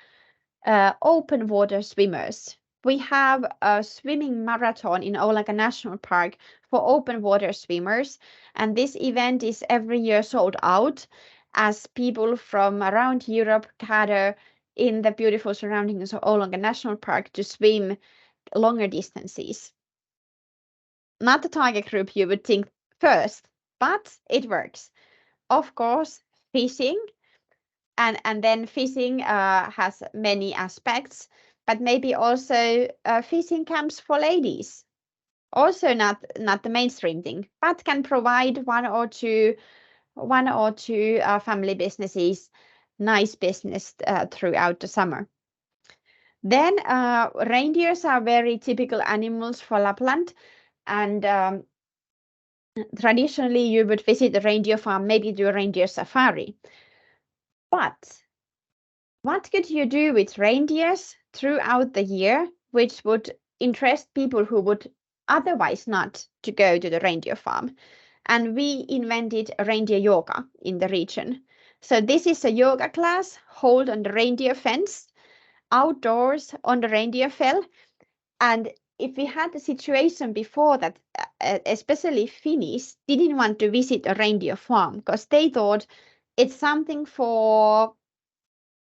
open water swimmers. We have a swimming marathon in Oulanka National Park for open water swimmers, and this event is every year sold out as people from around Europe gather in the beautiful surroundings of Oulanka National Park to swim longer distances. Not the target group you would think first, but it works. Of course, fishing, and then fishing has many aspects, but maybe also fishing camps for ladies. Also not the mainstream thing, but can provide one or two family businesses nice business throughout the summer. Then reindeers are very typical animals for Lapland, and traditionally you would visit a reindeer farm, maybe do a reindeer safari. But what could you do with reindeers throughout the year, which would interest people who would otherwise not to go to the reindeer farm? And we invented a reindeer yoga in the region. So this is a yoga class held on the reindeer fence, outdoors on the reindeer fell. And if we had the situation before that, especially Finnish didn't want to visit a reindeer farm because they thought it's something for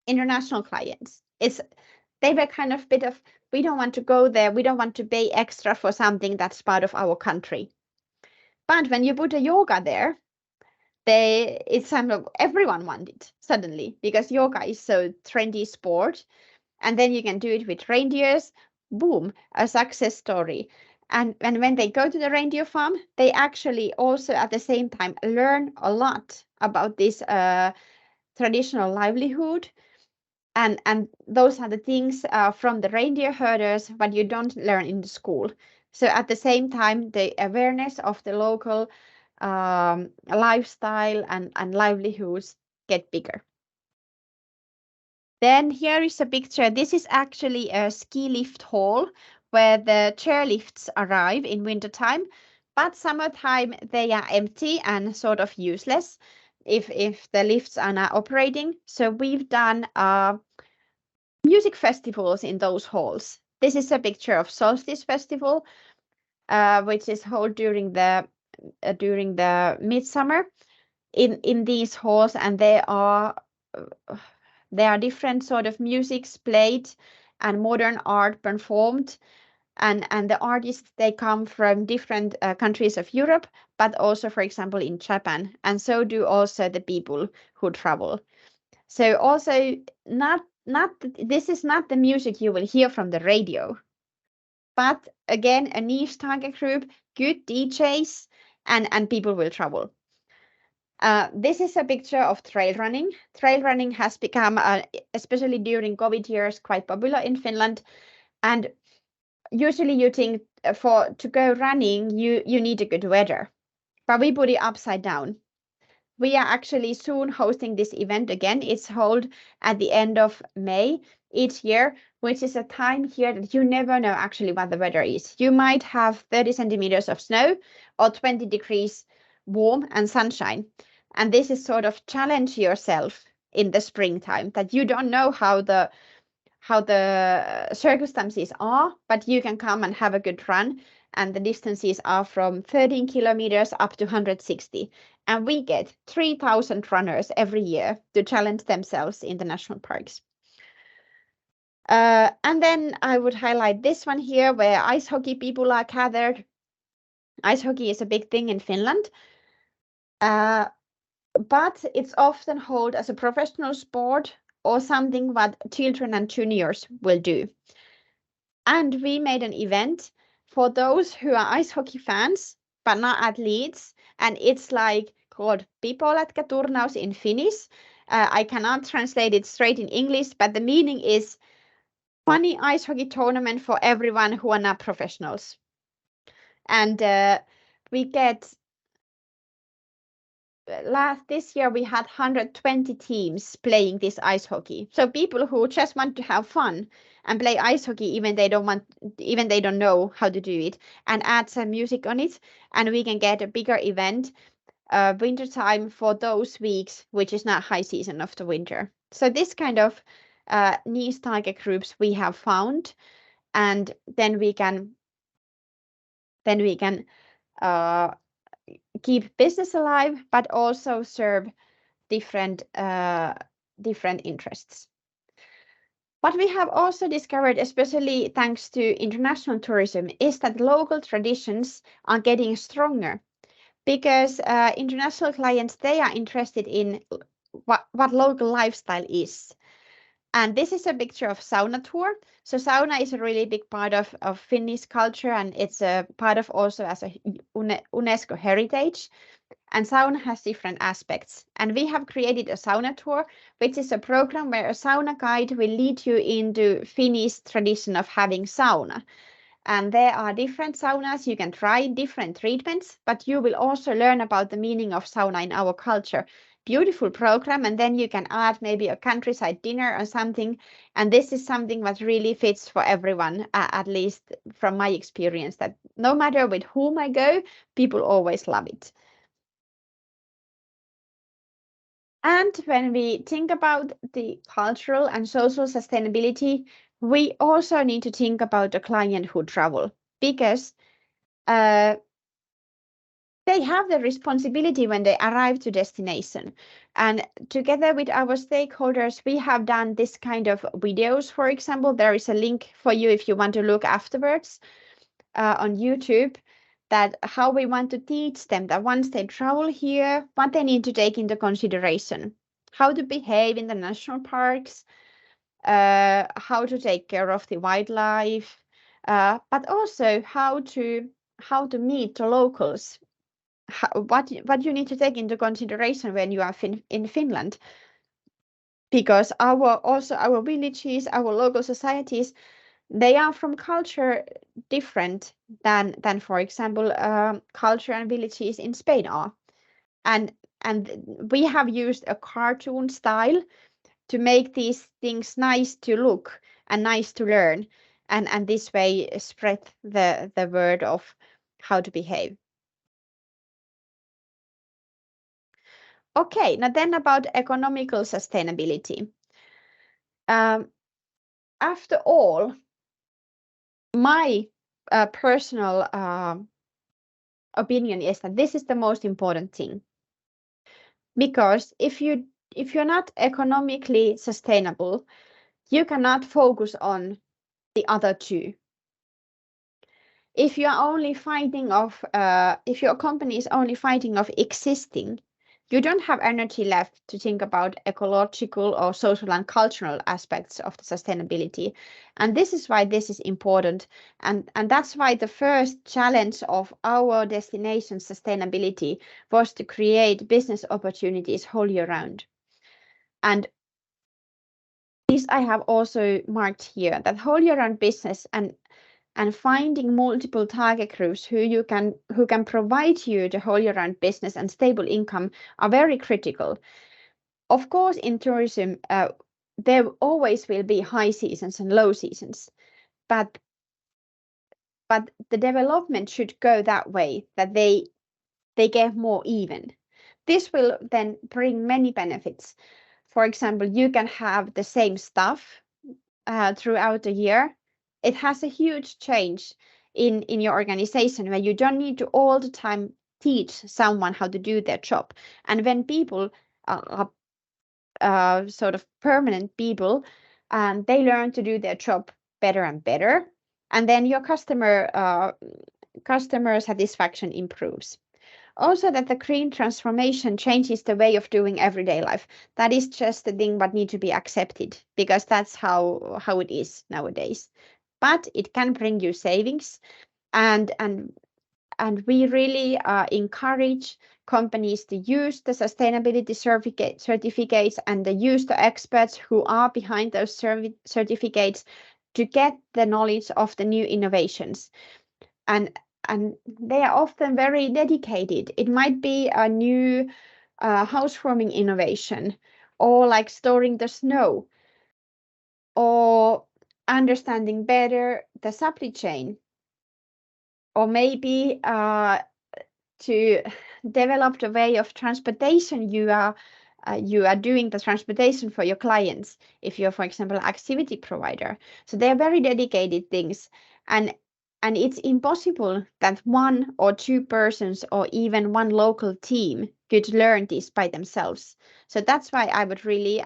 international clients. They were kind of bit of, we don't want to go there, we don't want to pay extra for something that's part of our country. But when you put a yoga there, it's kind of everyone wanted it suddenly, because yoga is so trendy sport, and then you can do it with reindeers. Boom, a success story. And when they go to the reindeer farm, they actually also at the same time learn a lot about this traditional livelihood. And those are the things from the reindeer herders what you don't learn in the school. So at the same time, the awareness of the local lifestyle and livelihoods get bigger. Then here is a picture. This is actually a ski lift hall where the chairlifts arrive in wintertime, but summertime they are empty and sort of useless if the lifts are not operating. So we've done music festivals in those halls. This is a picture of Solstice Festival, which is held during the midsummer in these halls, and there are different sort of musics played and modern art performed, and the artists, they come from different countries of Europe, but also, for example, in Japan, and so do also the people who travel. So also this is not the music you will hear from the radio, but again, a niche target group, good DJs, and people will travel. This is a picture of trail running. Trail running has become, especially during COVID years, quite popular in Finland. And usually you think to go running, you need a good weather. But we put it upside down. We are actually soon hosting this event again. It's held at the end of May each year, which is a time here that you never know actually what the weather is. You might have 30 centimeters of snow or 20 degrees warm and sunshine. And this is sort of challenge yourself in the springtime, that you don't know how the circumstances are, but you can come and have a good run. And the distances are from 13 kilometers up to 160. And we get 3,000 runners every year to challenge themselves in the national parks. And then I would highlight this one here, where ice hockey people are gathered. Ice hockey is a big thing in Finland, but it's often held as a professional sport or something what children and juniors will do. And we made an event for those who are ice hockey fans, but not athletes. And it's like called Pipolätkäturnaus in Finnish. I cannot translate it straight in English, but the meaning is funny ice hockey tournament for everyone who are not professionals. And we get this year we had 120 teams playing this ice hockey. So people who just want to have fun and play ice hockey, even they don't know how to do it, and add some music on it, and we can get a bigger event wintertime for those weeks, which is not high season of the winter. So this kind of niche target groups we have found, and then we can keep business alive, but also serve different interests. What we have also discovered, especially thanks to international tourism, is that local traditions are getting stronger, because international clients, they are interested in what local lifestyle is. And this is a picture of sauna tour. So sauna is a really big part of Finnish culture, and it's a part of also as a UNESCO heritage. And sauna has different aspects. And we have created a sauna tour, which is a program where a sauna guide will lead you into Finnish tradition of having sauna. And there are different saunas. You can try different treatments, but you will also learn about the meaning of sauna in our culture. Beautiful program, and then you can add maybe a countryside dinner or something. And this is something that really fits for everyone, at least from my experience, that no matter with whom I go, people always love it. And when we think about the cultural and social sustainability, we also need to think about the client who travel, because they have the responsibility when they arrive to destination. And together with our stakeholders, we have done this kind of videos. For example, there is a link for you if you want to look afterwards on YouTube, that how we want to teach them that once they travel here, what they need to take into consideration, how to behave in the national parks, how to take care of the wildlife, but also how to meet the locals. What you need to take into consideration when you are in Finland, because our villages, our local societies, they are from culture different than for example culture and villages in Spain are, and we have used a cartoon style to make these things nice to look and nice to learn. and this way spread the word of how to behave. Okay, now then about economical sustainability. After all, my personal opinion is that this is the most important thing, because if you're not economically sustainable, you cannot focus on the other two. If you're only fighting of if your company is only fighting of existing, you don't have energy left to think about ecological or social and cultural aspects of the sustainability. And this is why this is important. And that's why the first challenge of our destination sustainability was to create business opportunities whole year round. And this I have also marked here, that whole year round business and finding multiple target groups who can provide you the whole year round business and stable income are very critical. Of course, in tourism, there always will be high seasons and low seasons, but the development should go that way, that they get more even. This will then bring many benefits. For example, you can have the same stuff throughout the year. It has a huge change in your organization where you don't need to all the time teach someone how to do their job. And when people are sort of permanent people, and they learn to do their job better and better, and then your customer satisfaction improves. Also, that the green transformation changes the way of doing everyday life. That is just the thing what need to be accepted, because that's how it is nowadays. But it can bring you savings, and we really encourage companies to use the sustainability certificates and to use the experts who are behind those certificates to get the knowledge of the new innovations. And they are often very dedicated. It might be a new housewarming innovation, or like storing the snow, or understanding better the supply chain, or maybe to develop the way of transportation you are doing the transportation for your clients, if you're, for example, activity provider. So they are very dedicated things, and it's impossible that one or two persons or even one local team could learn this by themselves. So that's why I would really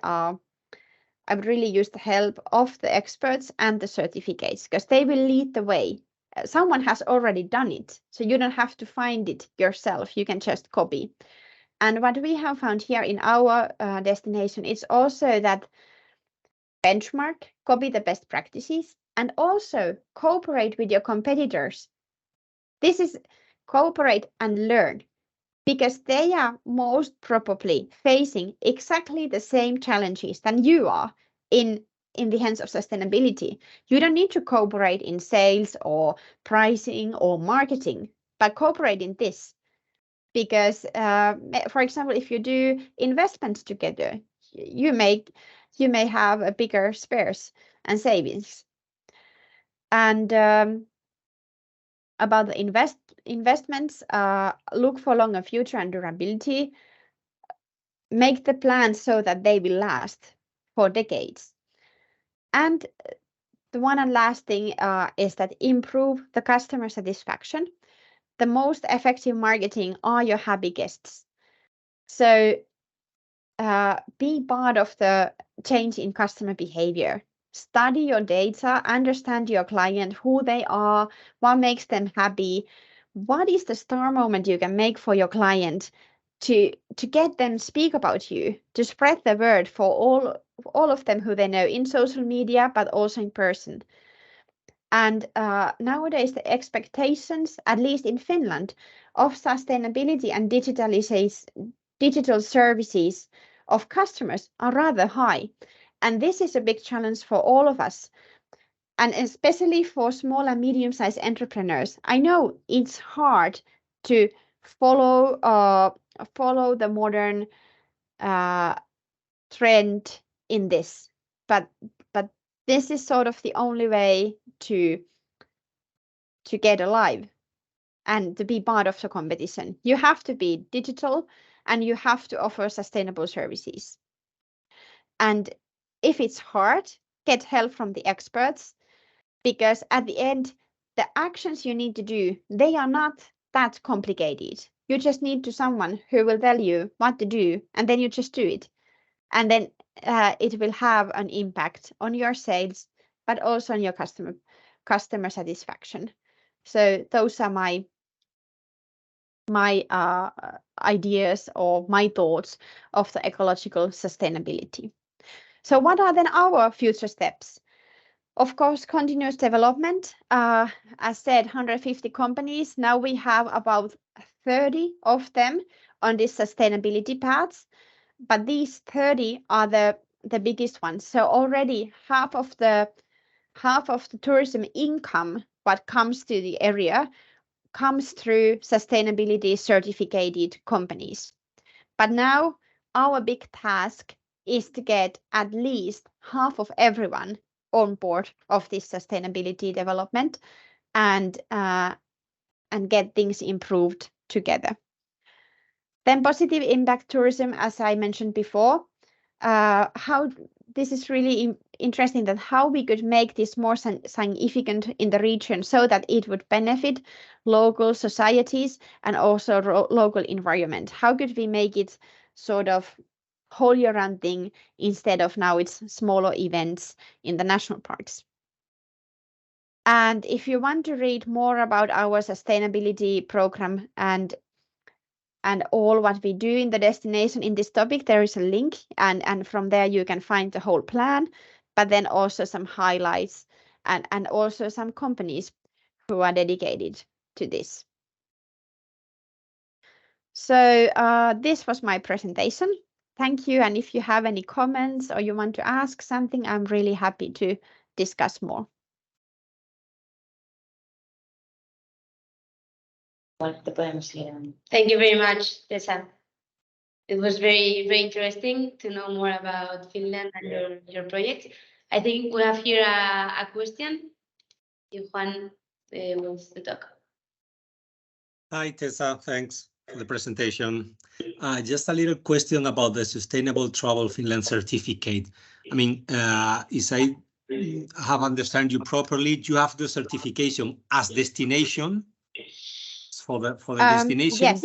use the help of the experts and the certificates, because they will lead the way. Someone has already done it, so you don't have to find it yourself. You can just copy. And what we have found here in our destination is also that benchmark, copy the best practices, and also cooperate with your competitors. This is cooperate and learn, because they are most probably facing exactly the same challenges than you are in the hands of sustainability. You don't need to cooperate in sales or pricing or marketing, but cooperate in this. Because, for example, if you do investments together, you may have a bigger spares and savings. And about the investments, look for longer future and durability. Make the plans so that they will last for decades. And the one and last thing is that improve the customer satisfaction. The most effective marketing are your happy guests. So be part of the change in customer behavior. Study your data, understand your client, who they are, what makes them happy, what is the star moment you can make for your client to get them speak about you, to spread the word for all of them who they know in social media, but also in person. And nowadays, the expectations, at least in Finland, of sustainability and digital services of customers are rather high. And this is a big challenge for all of us, and especially for small and medium-sized entrepreneurs. I know it's hard to follow the modern trend in this, but this is sort of the only way to get alive and to be part of the competition. You have to be digital and you have to offer sustainable services. And if it's hard, get help from the experts, because at the end, the actions you need to do, they are not that complicated. You just need to someone who will tell you what to do, and then you just do it. And then it will have an impact on your sales, but also on your customer satisfaction. So those are my ideas or my thoughts of the ecological sustainability. So what are then our future steps? Of course, continuous development. As said, 150 companies. Now we have about 30 of them on this sustainability paths, but these 30 are the biggest ones. So already half of the tourism income what comes to the area comes through sustainability certificated companies. But now our big task is to get at least half of everyone on board of this sustainability development and get things improved together. Then positive impact tourism, as I mentioned before, how this is really interesting, that how we could make this more significant in the region so that it would benefit local societies and also local environment. How could we make it sort of whole year round thing instead of now it's smaller events in the national parks? And if you want to read more about our sustainability program and all what we do in the destination in this topic, there is a link, and from there you can find the whole plan, but then also some highlights and also some companies who are dedicated to this. So this was my presentation. Thank you. And if you have any comments or you want to ask something, I'm really happy to discuss more. Thank you very much, Tessa. It was very, very interesting to know more about Finland and your project. I think we have here a question. If Juan wants to talk. Hi, Tessa. Thanks for the presentation. Just a little question about the Sustainable Travel Finland certificate. I mean, is I have understand you properly, do you have the certification as destination for the destination? Yes.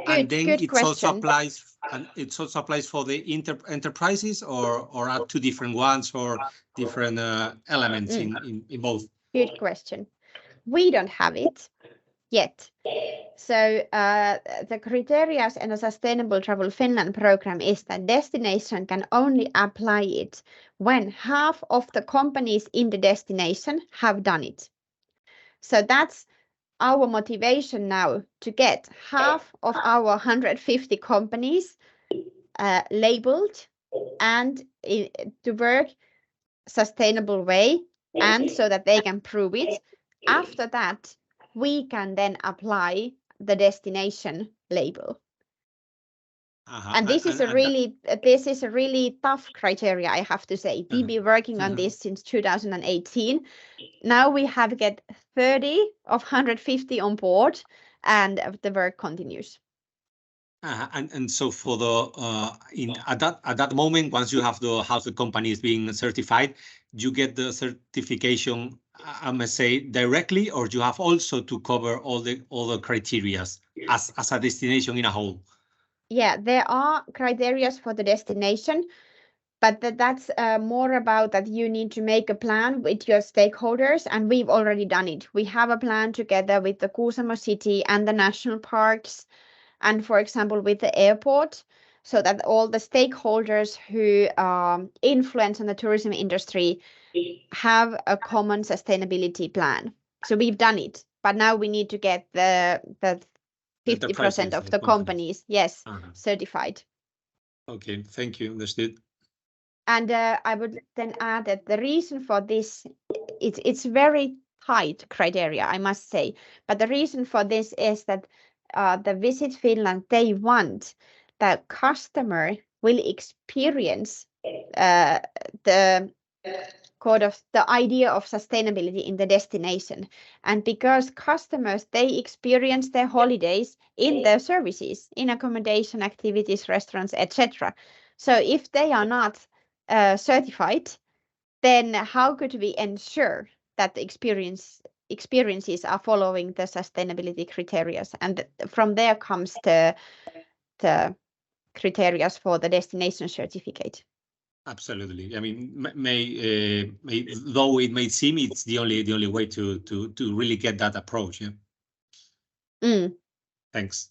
And then good it question. also applies, and it also applies for the enterprises, or are two different ones, or different elements in both? Good question. We don't have it yet. So the criteria in a Sustainable Travel Finland program is that destination can only apply it when half of the companies in the destination have done it. So that's our motivation now, to get half of our 150 companies labeled and to work sustainable way, and so that they can prove it. After that, we can then apply the destination label. And this is a really tough criteria, I have to say. We've been working on this since 2018. Now we have get 30 of 150 on board, and the work continues. And so for the at that moment, once you have the company is being certified, you get the certification, I must say, directly, or you have also to cover all the criteria as a destination in a whole? Yeah, there are criteria for the destination, but that's more about that you need to make a plan with your stakeholders, and we've already done it. We have a plan together with the Kuusamo city and the national parks, and for example with the airport, so that all the stakeholders who influence on the tourism industry have a common sustainability plan. So we've done it, but now we need to get the 50% of the companies, yes, certified. Okay, thank you. Understood. And I would then add that the reason for this, it's very tight criteria, I must say. But the reason for this is that the Visit Finland, they want that customer will experience the the idea of sustainability in the destination. And because customers, they experience their holidays in their services, in accommodation, activities, restaurants, etc. So if they are not certified, then how could we ensure that the experiences are following the sustainability criteria? And from there comes the criteria for the destination certificate. Absolutely. I mean, though it may seem it's the only way to really get that approach. Yeah. Thanks.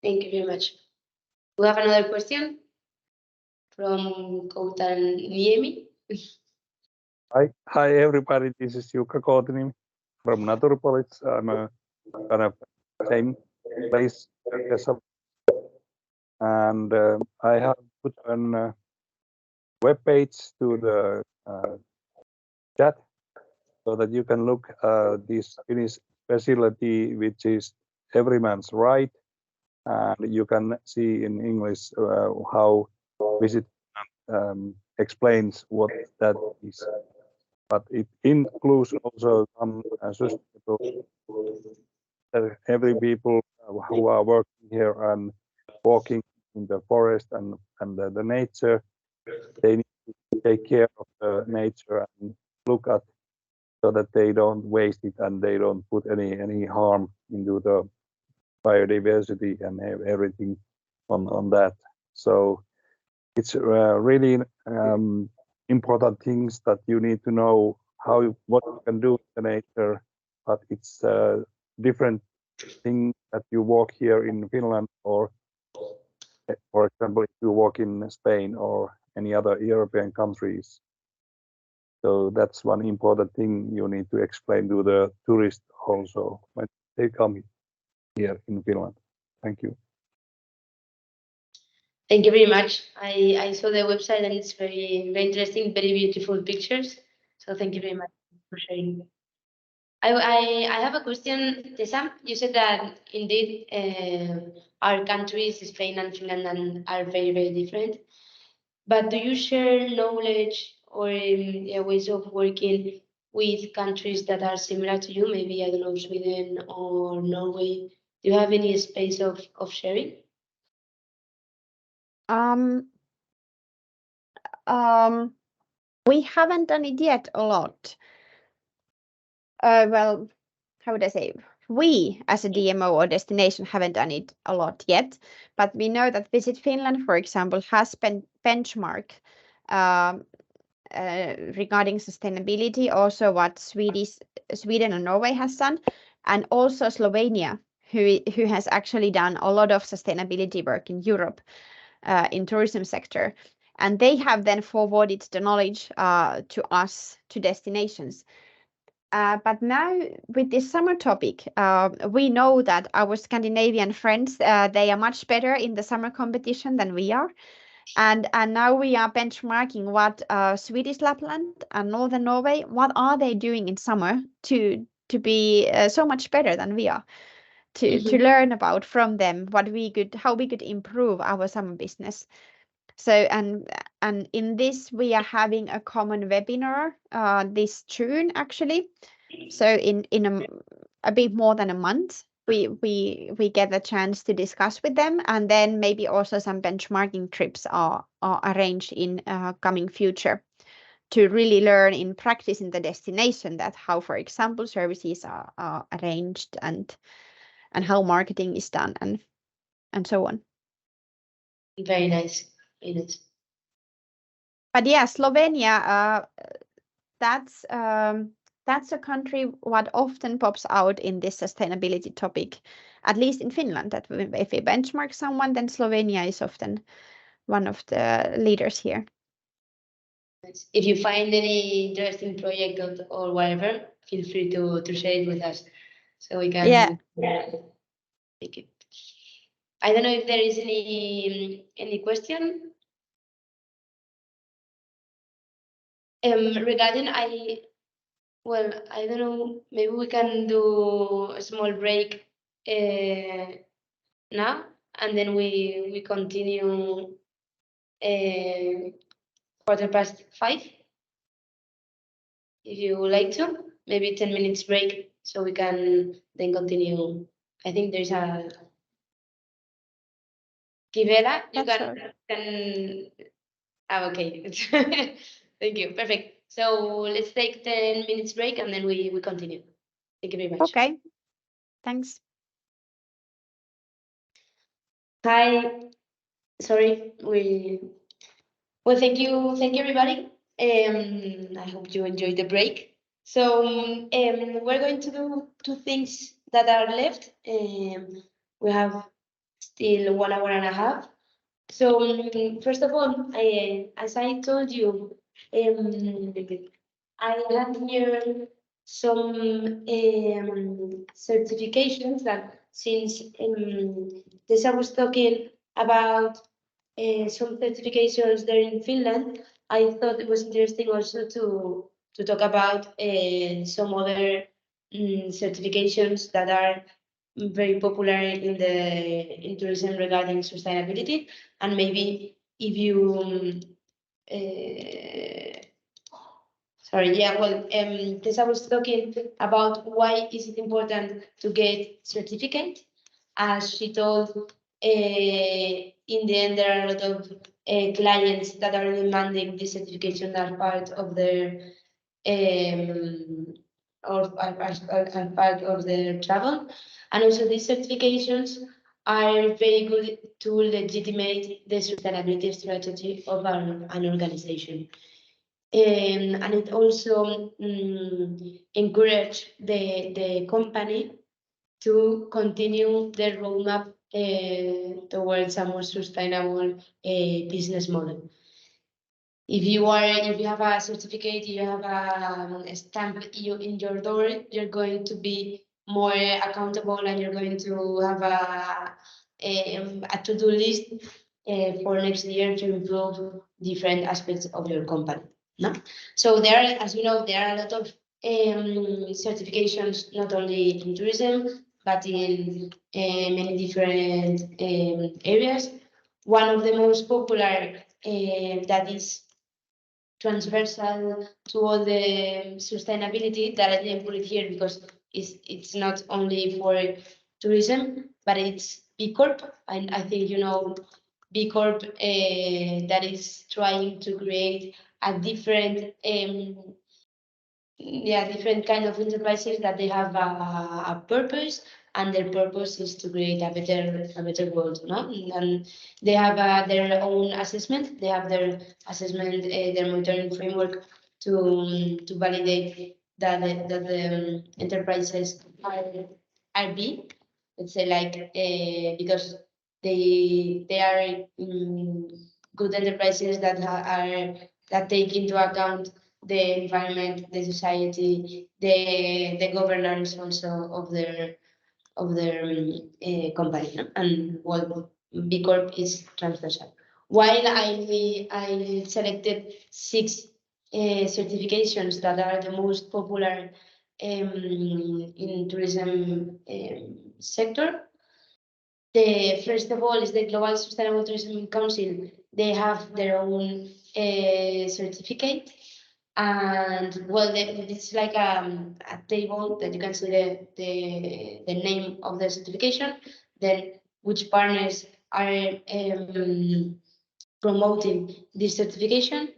Thank you very much. We have another question from Koutan Niemi. Hi everybody. This is Jukka Koutaniemi from Naturpolis. I'm a kind of same place, and I have put a web page to the chat so that you can look this Finnish facility, which is every man's right, and you can see in English how Visit explains what that is. But it includes also some sustainable. Every people who are working here and walking in the forest and the nature, they need to take care of the nature and look at so that they don't waste it and they don't put any harm into the biodiversity and everything on that. So it's really important things that you need to know what you can do in the nature, but it's a different thing that you walk here in Finland, or for example, if you walk in Spain or any other European countries. So that's one important thing you need to explain to the tourists also when they come here in Finland. Thank you. Thank you very much. I saw the website and it's very, very interesting, very beautiful pictures. So thank you very much for sharing. I have a question, Tessa. You said that indeed our countries, Spain and Finland, are very, very different. But do you share knowledge or ways of working with countries that are similar to you? Maybe, I don't know, Sweden or Norway. Do you have any space of sharing? We haven't done it yet a lot. Well, how would I say? We, as a DMO or destination, haven't done it a lot yet, but we know that Visit Finland, for example, has been benchmark regarding sustainability, also what Sweden and Norway has done, and also Slovenia, who has actually done a lot of sustainability work in Europe in tourism sector. And they have then forwarded the knowledge to us, to destinations. But now with this summer topic, we know that our Scandinavian friends, they are much better in the summer competition than we are. And now we are benchmarking what Swedish Lapland and Northern Norway, what are they doing in summer to be so much better than we are, to learn about from them how we could improve our summer business. So and in this we are having a common webinar this June actually. So in a bit more than a month we get the chance to discuss with them, and then maybe also some benchmarking trips are arranged in coming future to really learn in practice in the destination that how, for example, services are arranged and how marketing is done and so on. Very nice. Very nice. But yeah, Slovenia, that's a country what often pops out in this sustainability topic, at least in Finland, that if we benchmark someone, then Slovenia is often one of the leaders here. If you find any interesting project or whatever, feel free to share it with us so we can take it. I don't know if there is any question. Regarding I don't know, maybe we can do a small break now, and then we continue 5:15. If you would like to, maybe 10 minutes break so we can then continue. I think there's a Kivela, you That's can okay. Thank you. Perfect. So let's take 10 minutes break and then we continue. Thank you very much. Okay. Thanks. Hi. Sorry. Well, thank you everybody. I hope you enjoyed the break. So we're going to do two things that are left. We have still 1 hour and a half. So first of all, as I told you, I had here some certifications that since Tessa was talking about some certifications there in Finland, I thought it was interesting also to talk about some other certifications that are very popular in tourism regarding sustainability, and maybe if you sorry, yeah, well, Tessa was talking about why is it important to get certificate. As she told, in the end, there are a lot of clients that are demanding this certification as part of their as part of their travel, and also these certifications are very good to legitimate the sustainability strategy of an organization. And it also encourage the company to continue their roadmap towards a more sustainable business model. If you have a certificate, you have a stamp in your door, you're going to be more accountable, and you're going to have a to-do list for next year to improve different aspects of your company. No? So there are, as you know, there are a lot of certifications, not only in tourism, but in many different areas. One of the most popular that is transversal to all the sustainability, that I didn't put it here because it's not only for tourism, but it's B Corp. And I think you know B Corp that is trying to create a different different kind of enterprises that they have a purpose, and their purpose is to create a better world, no? And they have their own assessment. They have their assessment, their monitoring framework to validate that the enterprises are B. Let's say like because they are good enterprises that take into account the environment, the society, the governance also of their company, no? And well, B Corp is transversal. While I selected 6 certifications that are the most popular in tourism sector. The first of all is the Global Sustainable Tourism Council. They have their own certificate. And well, it's like a table that you can see the name of the certification, then which partners are promoting this certification.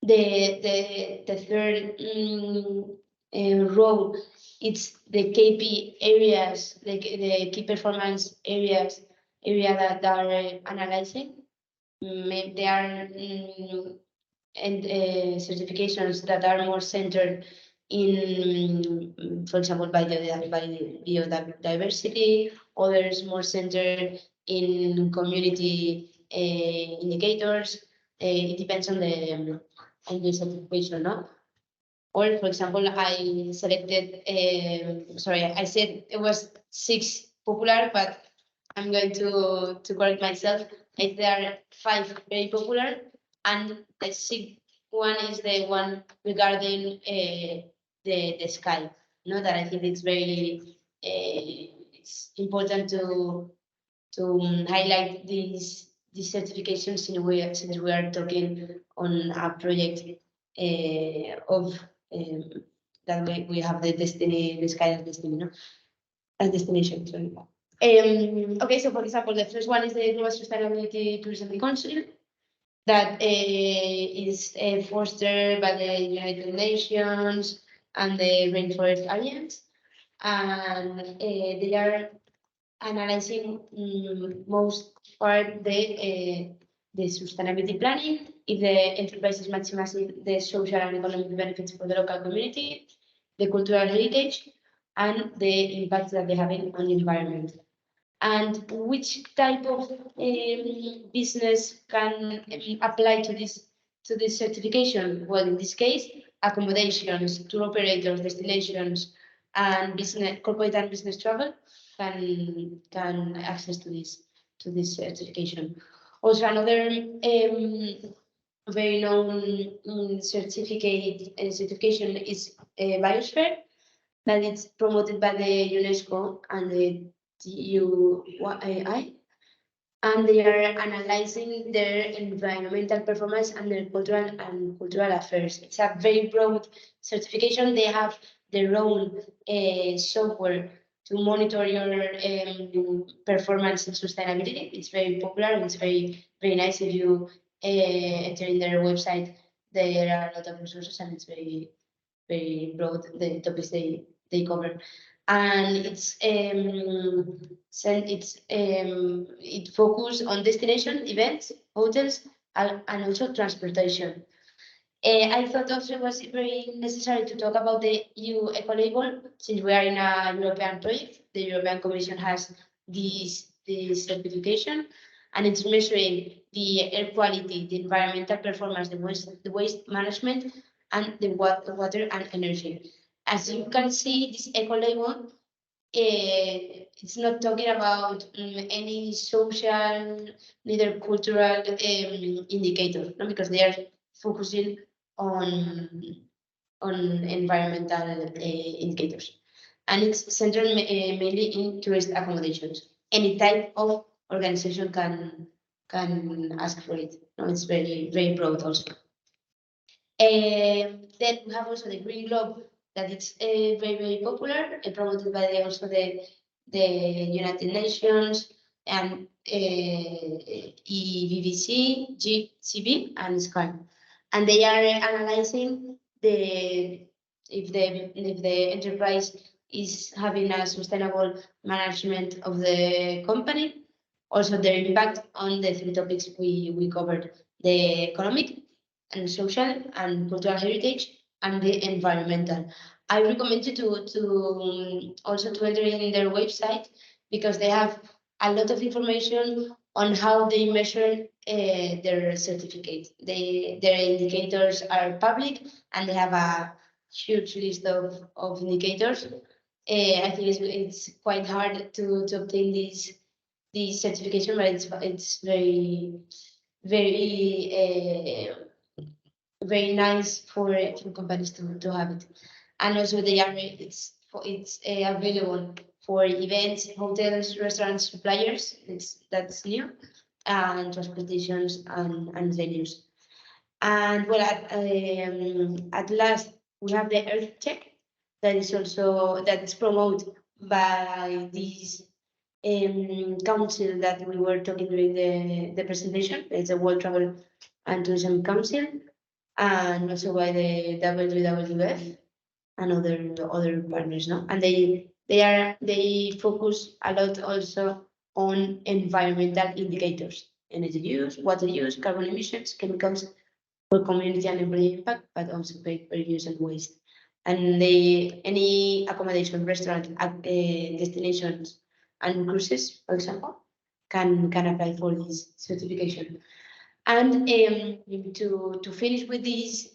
The third row, it's the KP areas, the key performance area that are analyzing. They are and certifications that are more centered in, for example, by biodiversity, others more centered in community indicators. It depends on the certification, no? Or, for example, I selected, sorry, I said it was 6 popular, but I'm going to correct myself. There are 5 very popular, and the 6th one is the one regarding the sky. No, that I think it's very it's important to highlight this this certification since we are talking on a project of that we have the destiny, the sky as destiny, no? As destination, sorry. Okay, so for example, the first one is the Global Sustainability Tourism Council that is fostered by the United Nations and the Rainforest Alliance, and they are analyzing most part the sustainability planning, if the enterprise is maximizing the social and economic benefits for the local community, the cultural heritage, and the impact that they have on the environment. And which type of business can apply to this certification? Well, in this case, accommodations, tour operators, destinations, and business, corporate and business travel can access to this certification. Also, another very known certification is Biosphere, that it's promoted by the UNESCO and the TUI, and they are analyzing their environmental performance and their cultural affairs. It's a very broad certification. They have their own software to monitor your performance and sustainability. It's very popular and it's very nice. If you enter in their website, there are a lot of resources and it's very broad, the topics they cover. And it focuses on destination, events, hotels, and also transportation. I thought also it was very necessary to talk about the EU Eco Label, since we are in a European project. The European Commission has this certification, and it's measuring the air quality, the environmental performance, the waste management, and the water and energy. As you can see, this Eco Label, it's not talking about any social, neither cultural indicator, no? Because they are focusing on environmental indicators, and it's centered mainly in tourist accommodations. Any type of organization can ask for it. No, it's very broad also. Then we have also the Green Globe, that it's very popular, promoted by also the United Nations and EVVC, GCB, and SCAR. And they are analyzing if the enterprise is having a sustainable management of the company, also their impact on the three topics we covered: the economic and social and cultural heritage, and the environmental. I recommend you to also to enter in their website, because they have a lot of information on how they measure their certificate. Their indicators are public, and they have a huge list of indicators. I think it's quite hard to obtain this certification, but it's very nice for companies to have it. And also it's available for events, hotels, restaurants, suppliers. That's new, and transportations and venues. And well, at last we have the Earth Check, that is promoted by this council that we were talking during the presentation. It's a World Travel and Tourism Council, and also by the WWF and other partners, no? And they focus a lot also on environmental indicators: energy use, water use, carbon emissions, chemicals for community and employee impact, but also paper use and waste. And any accommodation, restaurant, destinations, and cruises, for example, can apply for this certification. And to finish with this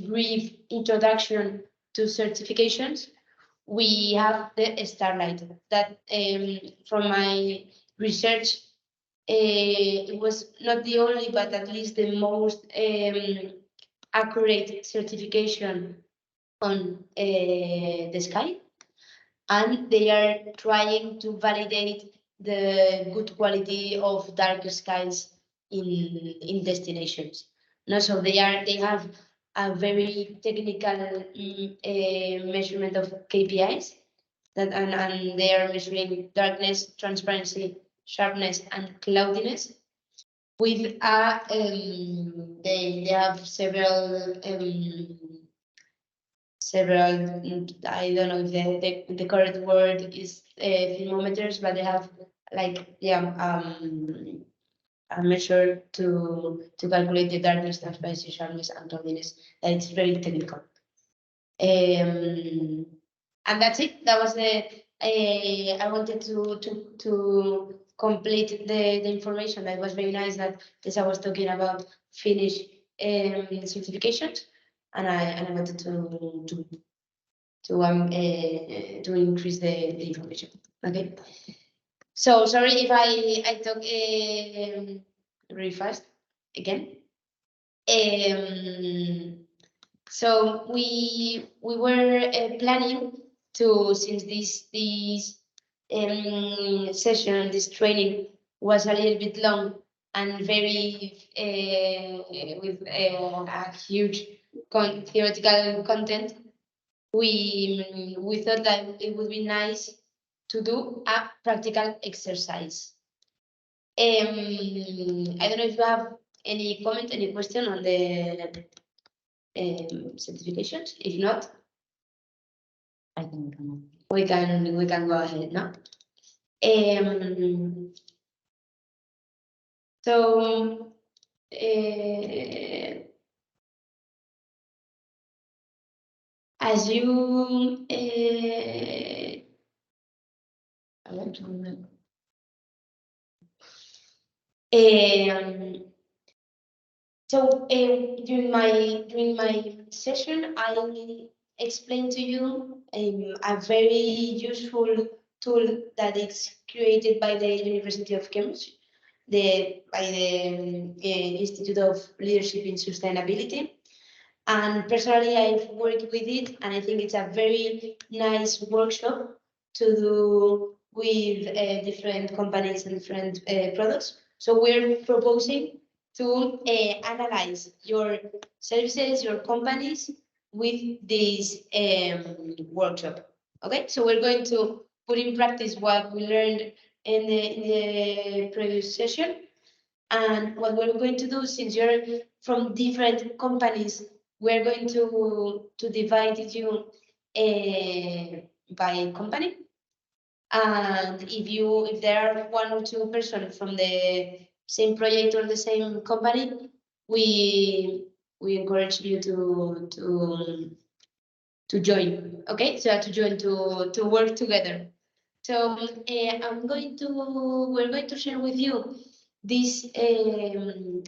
brief introduction to certifications, we have the Starlight, that from my research, it was not the only, but at least the most accurate certification on the sky. And they are trying to validate the good quality of dark skies in destinations. No, so they have a very technical measurement of KPIs that and they are measuring darkness, transparency, sharpness, and cloudiness. With they have several I don't know if the correct word is thermometers, but they have like a measure to calculate the darkness, transparency, sharpness, and cloudiness. It's very technical. And that's it. That was the I wanted to complete the information. That was very nice that Tessa was talking about Finnish certifications, and I wanted to increase the information. Okay. So sorry if I talk very fast again. So we were planning to, since this session, this training was a little bit long and very with a huge theoretical content, we thought that it would be nice to do a practical exercise. I don't know if you have any comment, any question on the certifications. If not, I think we can go ahead now. So as you I want to remember. So during my session, I explained to you a very useful tool that is created by the University of Cambridge, by the Institute of Leadership in Sustainability. And personally, I've worked with it, and I think it's a very nice workshop to do with different companies and different products. So we're proposing to analyze your services, your companies with this workshop. Okay, so we're going to put in practice what we learned in the previous session. And what we're going to do, since you're from different companies, we're going to divide you by company. And if there are 1 or 2 persons from the same project or the same company, we encourage you to join. Okay, so to join to work together. So we're going to share with you this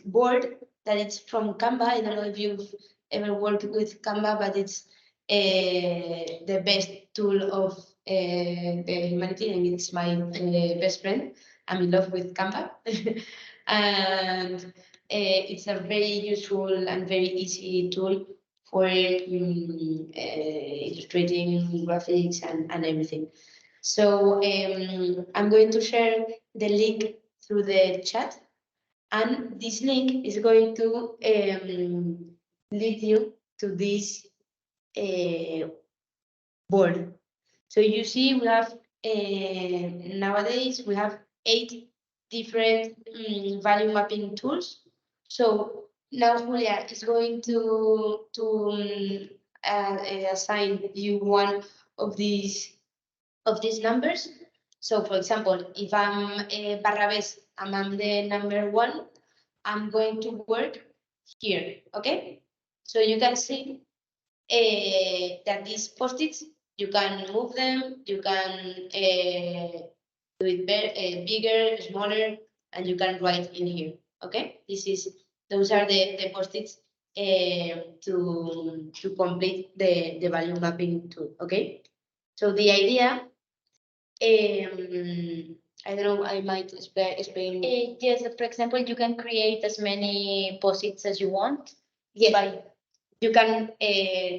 board that it's from Canva. I don't know if you've ever worked with Canva, but it's the best tool of the humanity, and it's my best friend. I'm in love with Canva. And it's a very useful and very easy tool for illustrating graphics and everything. So I'm going to share the link through the chat, and this link is going to lead you to this board. So you see, we have nowadays we have 8 different value mapping tools. So now Julia is going to assign you one of these numbers. So for example, if I'm Barrabés and I'm the number 1, I'm going to work here, okay? So you can see that these post-its, you can move them, you can do it bigger, smaller, and you can write in here, okay? Those are the post-its to complete the value mapping tool, okay? So the idea, I don't know, I might explain. Yes, for example, you can create as many post-its as you want. Yes, you can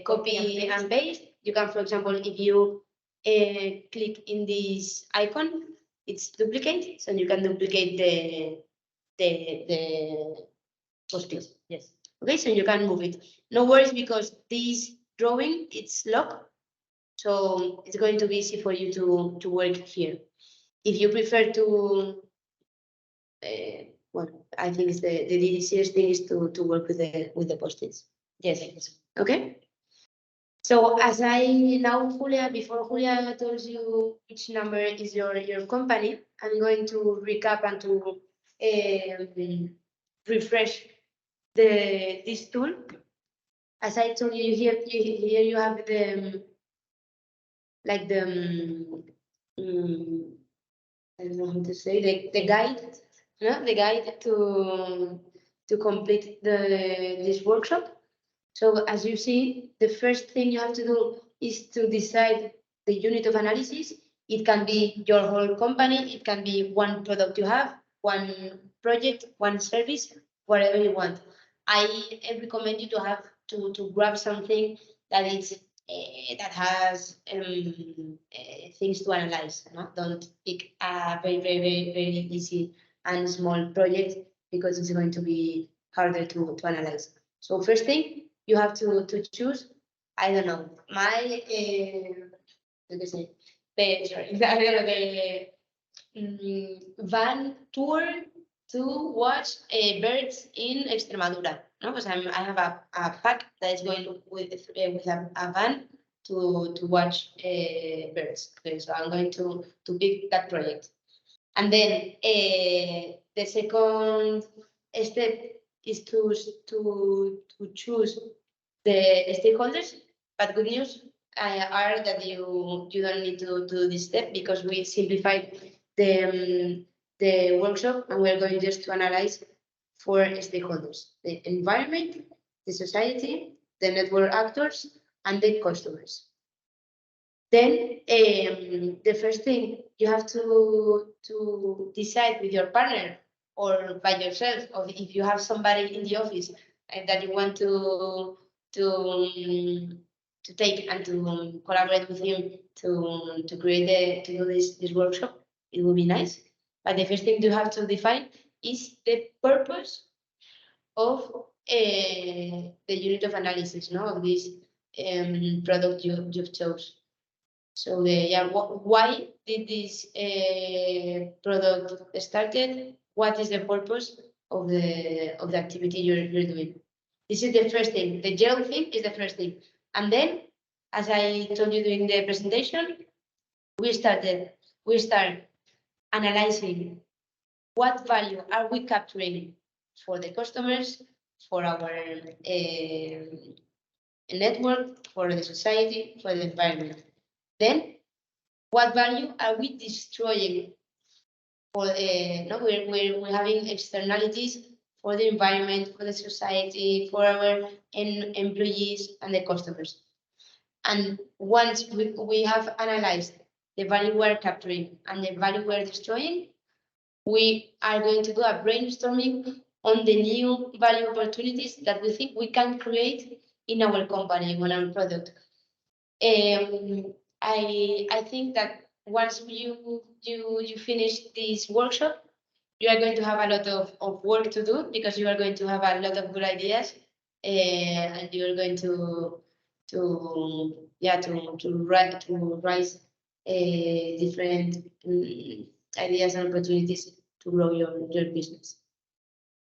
copy and paste. You can, for example, if you click in this icon, it's duplicate, so you can duplicate the post-its. Yes. Okay, so you can move it. No worries, because this drawing, it's locked, so it's going to be easy for you to work here. If you prefer to, well, I think it's the easiest thing is to work with the post-its. Yes. Okay. So as I now, Julia, before Julia tells you which number is your company, I'm going to recap and to refresh this tool. As I told you, here you have the like the I don't know how to say, the guide, no? The guide to complete this workshop. So as you see, the first thing you have to do is to decide the unit of analysis. It can be your whole company, it can be one product you have, one project, one service, whatever you want. I recommend you to have to grab something that is that has things to analyze. No? Don't pick a very easy and small project, because it's going to be harder to analyze. So first thing, you have to choose, I don't know, my van tour to watch birds in Extremadura. No, because I have a pack that is going with a van to watch birds. Okay, so I'm going to pick that project, and then the second step is to choose the stakeholders. But good news are that you don't need to do this step, because we simplified the workshop, and we're going just to analyze 4 stakeholders: the environment, the society, the network actors, and the customers. Then the first thing you have to decide with your partner or by yourself, or if you have somebody in the office that you want to take and to collaborate with him to create to do this workshop, it will be nice. But the first thing you have to define is the purpose of the unit of analysis, no, of this product you've chose. So why did this product started? What is the purpose of the activity you're doing? This is the first thing. The general thing is the first thing, and then, as I told you during the presentation, we start analyzing what value are we capturing for the customers, for our network, for the society, for the environment. Then, what value are we destroying for the, no, we're having externalities for the environment, for the society, for our employees and the customers. And once we have analyzed the value we're capturing and the value we're destroying, we are going to do a brainstorming on the new value opportunities that we think we can create in our company, on our product. I think that once you finish this workshop, you are going to have a lot of work to do, because you are going to have a lot of good ideas, and you are going to rise different ideas and opportunities to grow your business.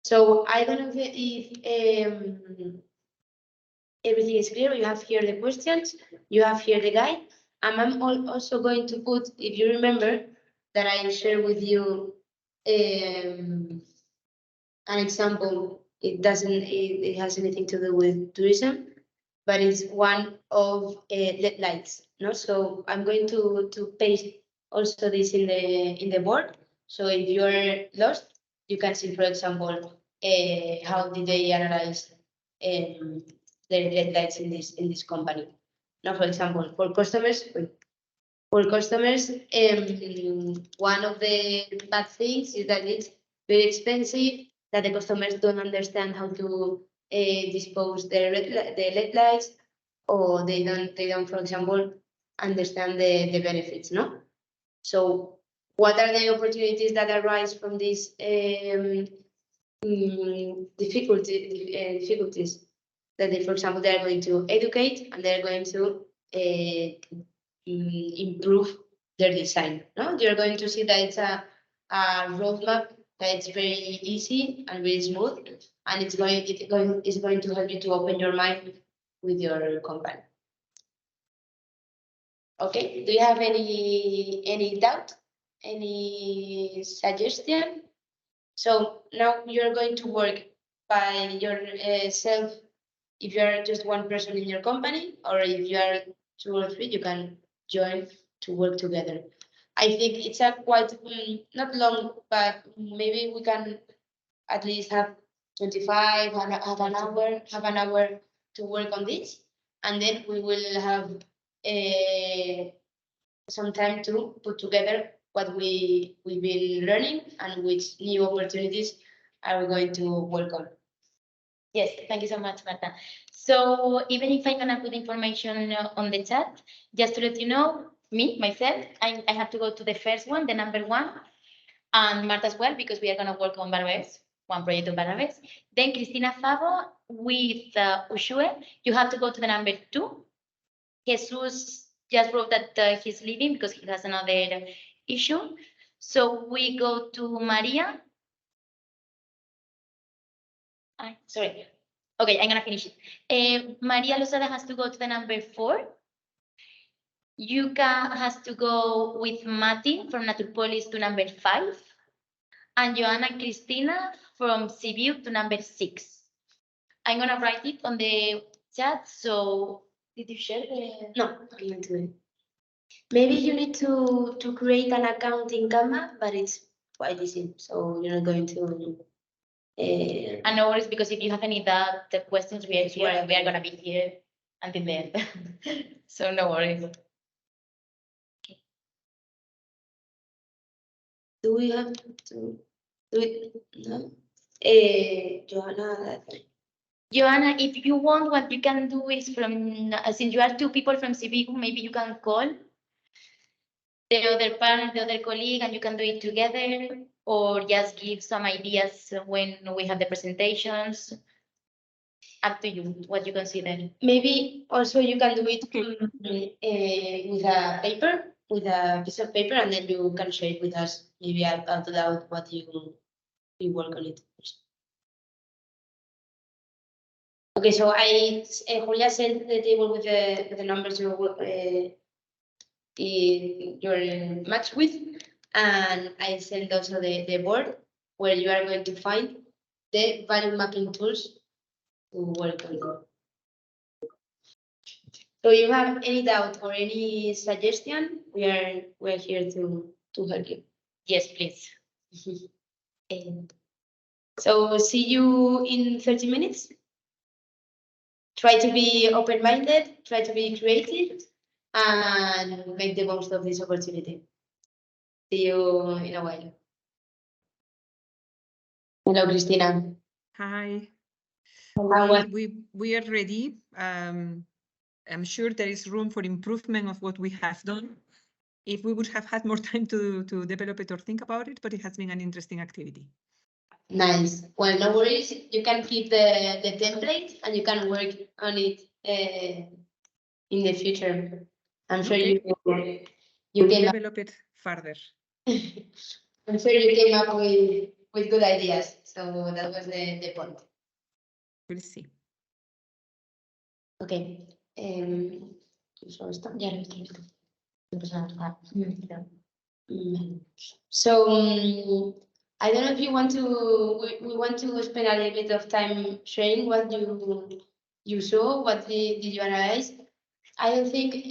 So I don't know if everything is clear. You have here the questions, you have here the guide, and I'm also going to put, if you remember, that I share with you an example. It has anything to do with tourism, but it's one of LED lights. No, so I'm going to paste also this in the board. So if you're lost, you can see, for example, how did they analyze the LED lights in this company. Now, for example, for customers, one of the bad things is that it's very expensive, that the customers don't understand how to dispose the LED lights, or they don't, for example, understand the benefits, no? So what are the opportunities that arise from this difficulties that they, for example, they are going to educate and they're going to improve their design. No, you're going to see that it's a roadmap that it's very easy and very smooth, and it's going to help you to open your mind with your company. Okay, do you have any doubt, any suggestion? So now you're going to work by yourself. If you are just one person in your company, or if you are 2 or 3, you can join to work together. I think it's a quite not long, but maybe we can at least have 25, have an hour to work on this, and then we will have some time to put together what we've been learning and which new opportunities are we going to work on. Yes, thank you so much, Marta. So even if I'm gonna put information on the chat, just to let you know, myself, I have to go to the first one, the number 1, and Marta as well, because we are gonna work on Barrabés, one project on Barrabés. Then Cristina Favo with Ushue, you have to go to the number 2. Jesus just wrote that he's leaving because he has another issue. So we go to Maria. Sorry. Okay, I'm gonna finish it. Maria Lozada has to go to the number 4. Yuka has to go with Mati from Naturpolis to number 5. And Joanna Cristina from Sibiu to number 6. I'm gonna write it on the chat. So did you share the? No, I'm not doing it. Maybe you need to create an account in Canva, but it's quite easy. So you're not going to. And no worries, because if you have any doubt, the questions we are here, we are gonna be here until the end. So no worries. Do we have to do it? No. Joanna, if you want, what you can do is from, since you are 2 people from Civic, maybe you can call the other partner, the other colleague, and you can do it together, or just give some ideas when we have the presentations. Up to you, what you consider. Maybe also you can do it with a paper, with a piece of paper, and then you can share it with us. Maybe out loud what you work on it. Okay, so Julia sent the table with the numbers you're matched with, and I sent also the board where you are going to find the value mapping tools to work on them. So if you have any doubt or any suggestion, we're here to help you. Yes, please. So see you in 30 minutes. Try to be open-minded, try to be creative, and make the most of this opportunity. See you in a while. Hello, Cristina. Hi. Hello. We are ready. I'm sure there is room for improvement of what we have done. If we would have had more time to develop it or think about it, but it has been an interesting activity. Nice. Well, no worries. You can keep the template and you can work on it in the future. I'm sure Okay. you came develop it further. I'm sure you came up with good ideas. So that was the point. We'll see. Okay. So stop. Yeah, so I don't know if you want to. We want to spend a little bit of time sharing what you saw. What did you analyze? I don't think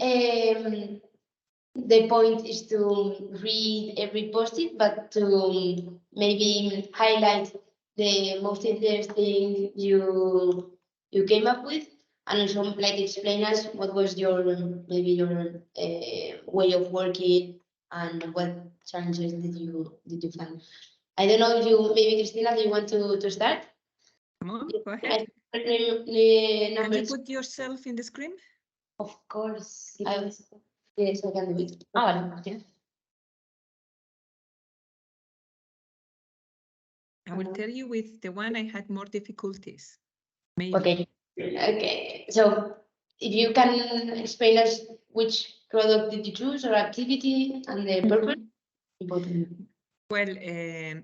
the point is to read every post-it, but to maybe highlight the most interesting you came up with, and also like explain us what was your maybe your way of working and what challenges did you find. I don't know if you maybe Cristina, do you want to start? Come on, go ahead. Can you put yourself in the screen? Of course. Yes, I can do it. vale. I will tell you with the one I had more difficulties. Maybe. Okay. Okay. So if you can explain us which product did you choose or activity and the purpose? Important. Well,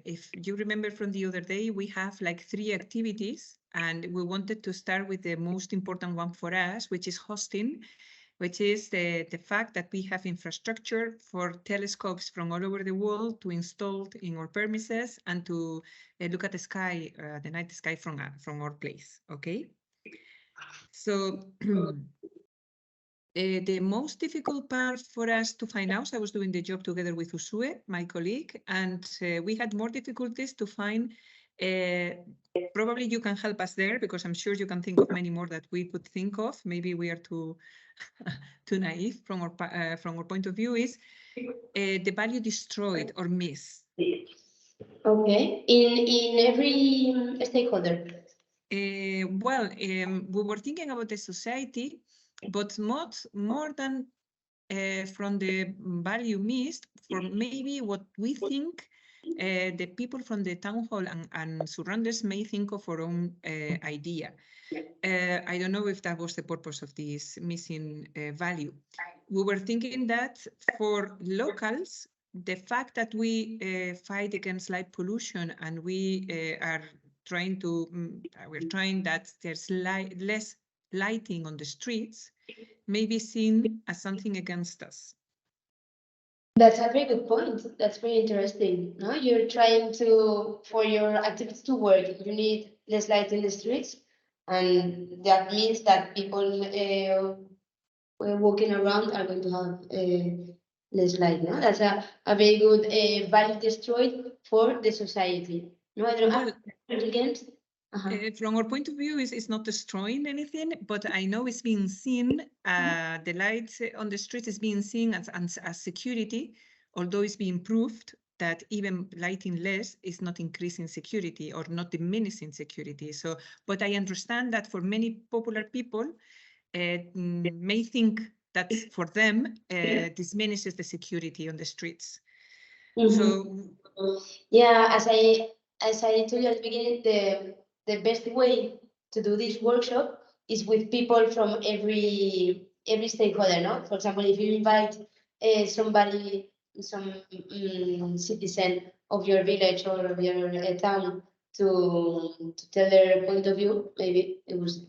if you remember from the other day, we have like 3 activities, and we wanted to start with the most important one for us, which is hosting, which is the fact that we have infrastructure for telescopes from all over the world to install in our premises and to look at the sky, the night sky from our place, okay? So the most difficult part for us to find out, I was doing the job together with Usue, my colleague, and we had more difficulties to find, probably you can help us there because I'm sure you can think of many more that we could think of. Maybe we are too, too naive from our point of view, is the value destroyed or missed. Okay. In every stakeholder. Well, we were thinking about the society, but more than from the value missed, for maybe what we think the people from the town hall and surroundings may think of our own idea. I don't know if that was the purpose of this missing value. We were thinking that for locals, the fact that we fight against light pollution and we are trying to, we're trying that there's less lighting on the streets, may be seen as something against us. That's a very good point. That's very interesting. No, you're trying to, for your activities to work, you need less light in the streets, and that means that people walking around are going to have less light. No, that's a very good value destroyed for the society. No, I don't Well, against. From our point of view, it's not destroying anything, but I know it's being seen, the lights on the street is being seen as security, although it's being proved that even lighting less is not increasing security or not diminishing security. So, but I understand that for many popular people, may think that for them, this diminishes the security on the streets. So, yeah, as I told you at the beginning, the best way to do this workshop is with people from every stakeholder. No, for example, if you invite somebody, some citizen of your village or of your town to tell their point of view, maybe it was,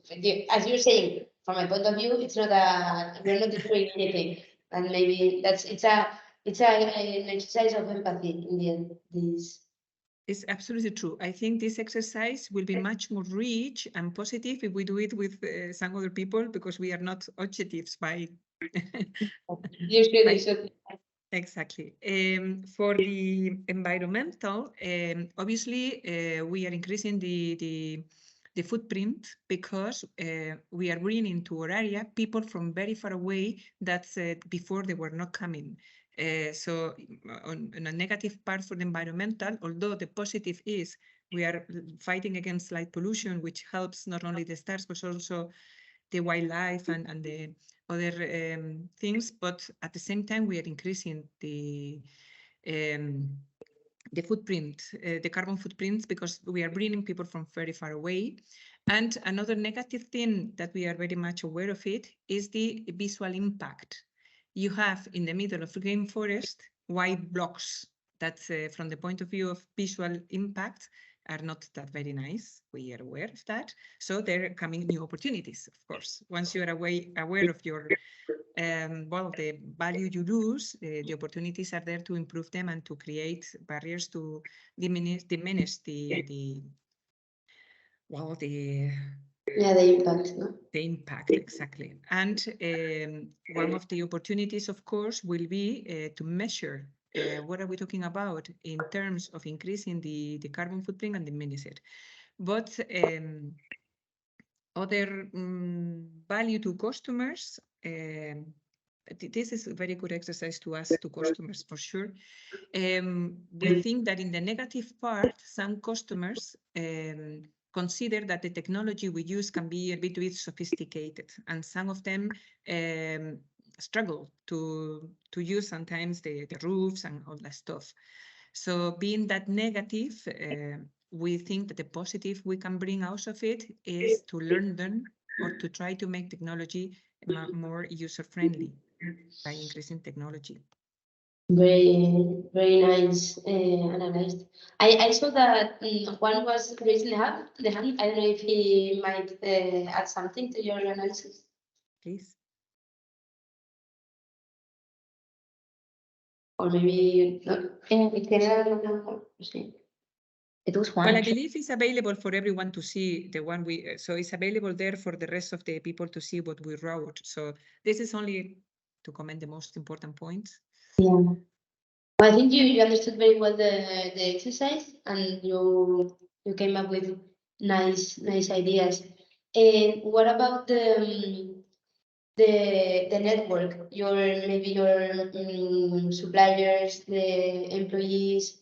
as you're saying, from my point of view, it's not we're not doing anything, and maybe it's an exercise of empathy in the end. This is absolutely true. I think this exercise will be much more rich and positive if we do it with some other people, because we are not objectives by. Exactly. For the environmental, obviously, we are increasing the footprint because we are bringing to our area people from very far away that before they were not coming. So on a negative part for the environmental, although the positive is we are fighting against light pollution, which helps not only the stars, but also the wildlife and the other things, but at the same time, we are increasing the footprint, the carbon footprints, because we are bringing people from very far away. And another negative thing that we are very much aware of it is the visual impact. You have in the middle of the rainforest white blocks that from the point of view of visual impact are not that very nice. We are aware of that. So there are coming new opportunities, of course. Once you are aware of your, well, the value you lose, the opportunities are there to improve them and to create barriers to diminish the impact. No? The impact, exactly. And one of the opportunities, of course, will be to measure what are we talking about in terms of increasing the carbon footprint and diminish it. But other value to customers, this is a very good exercise to ask to customers for sure. We think that in the negative part, some customers consider that the technology we use can be a bit sophisticated, and some of them struggle to use sometimes the roofs and all that stuff. So being that negative, we think that the positive we can bring out of it is to learn them or to try to make technology more user-friendly by increasing technology. Very nice analyzed. I saw that one was raising the hand. I don't know if he might add something to your analysis. Please. Or maybe not. It was one. Well, I believe it's available for everyone to see the one we, so it's available there for the rest of the people to see what we wrote. So this is only to comment the most important points. Yeah. Well, I think you understood very well the exercise, and you came up with nice ideas. And what about the network? Maybe your suppliers, the employees.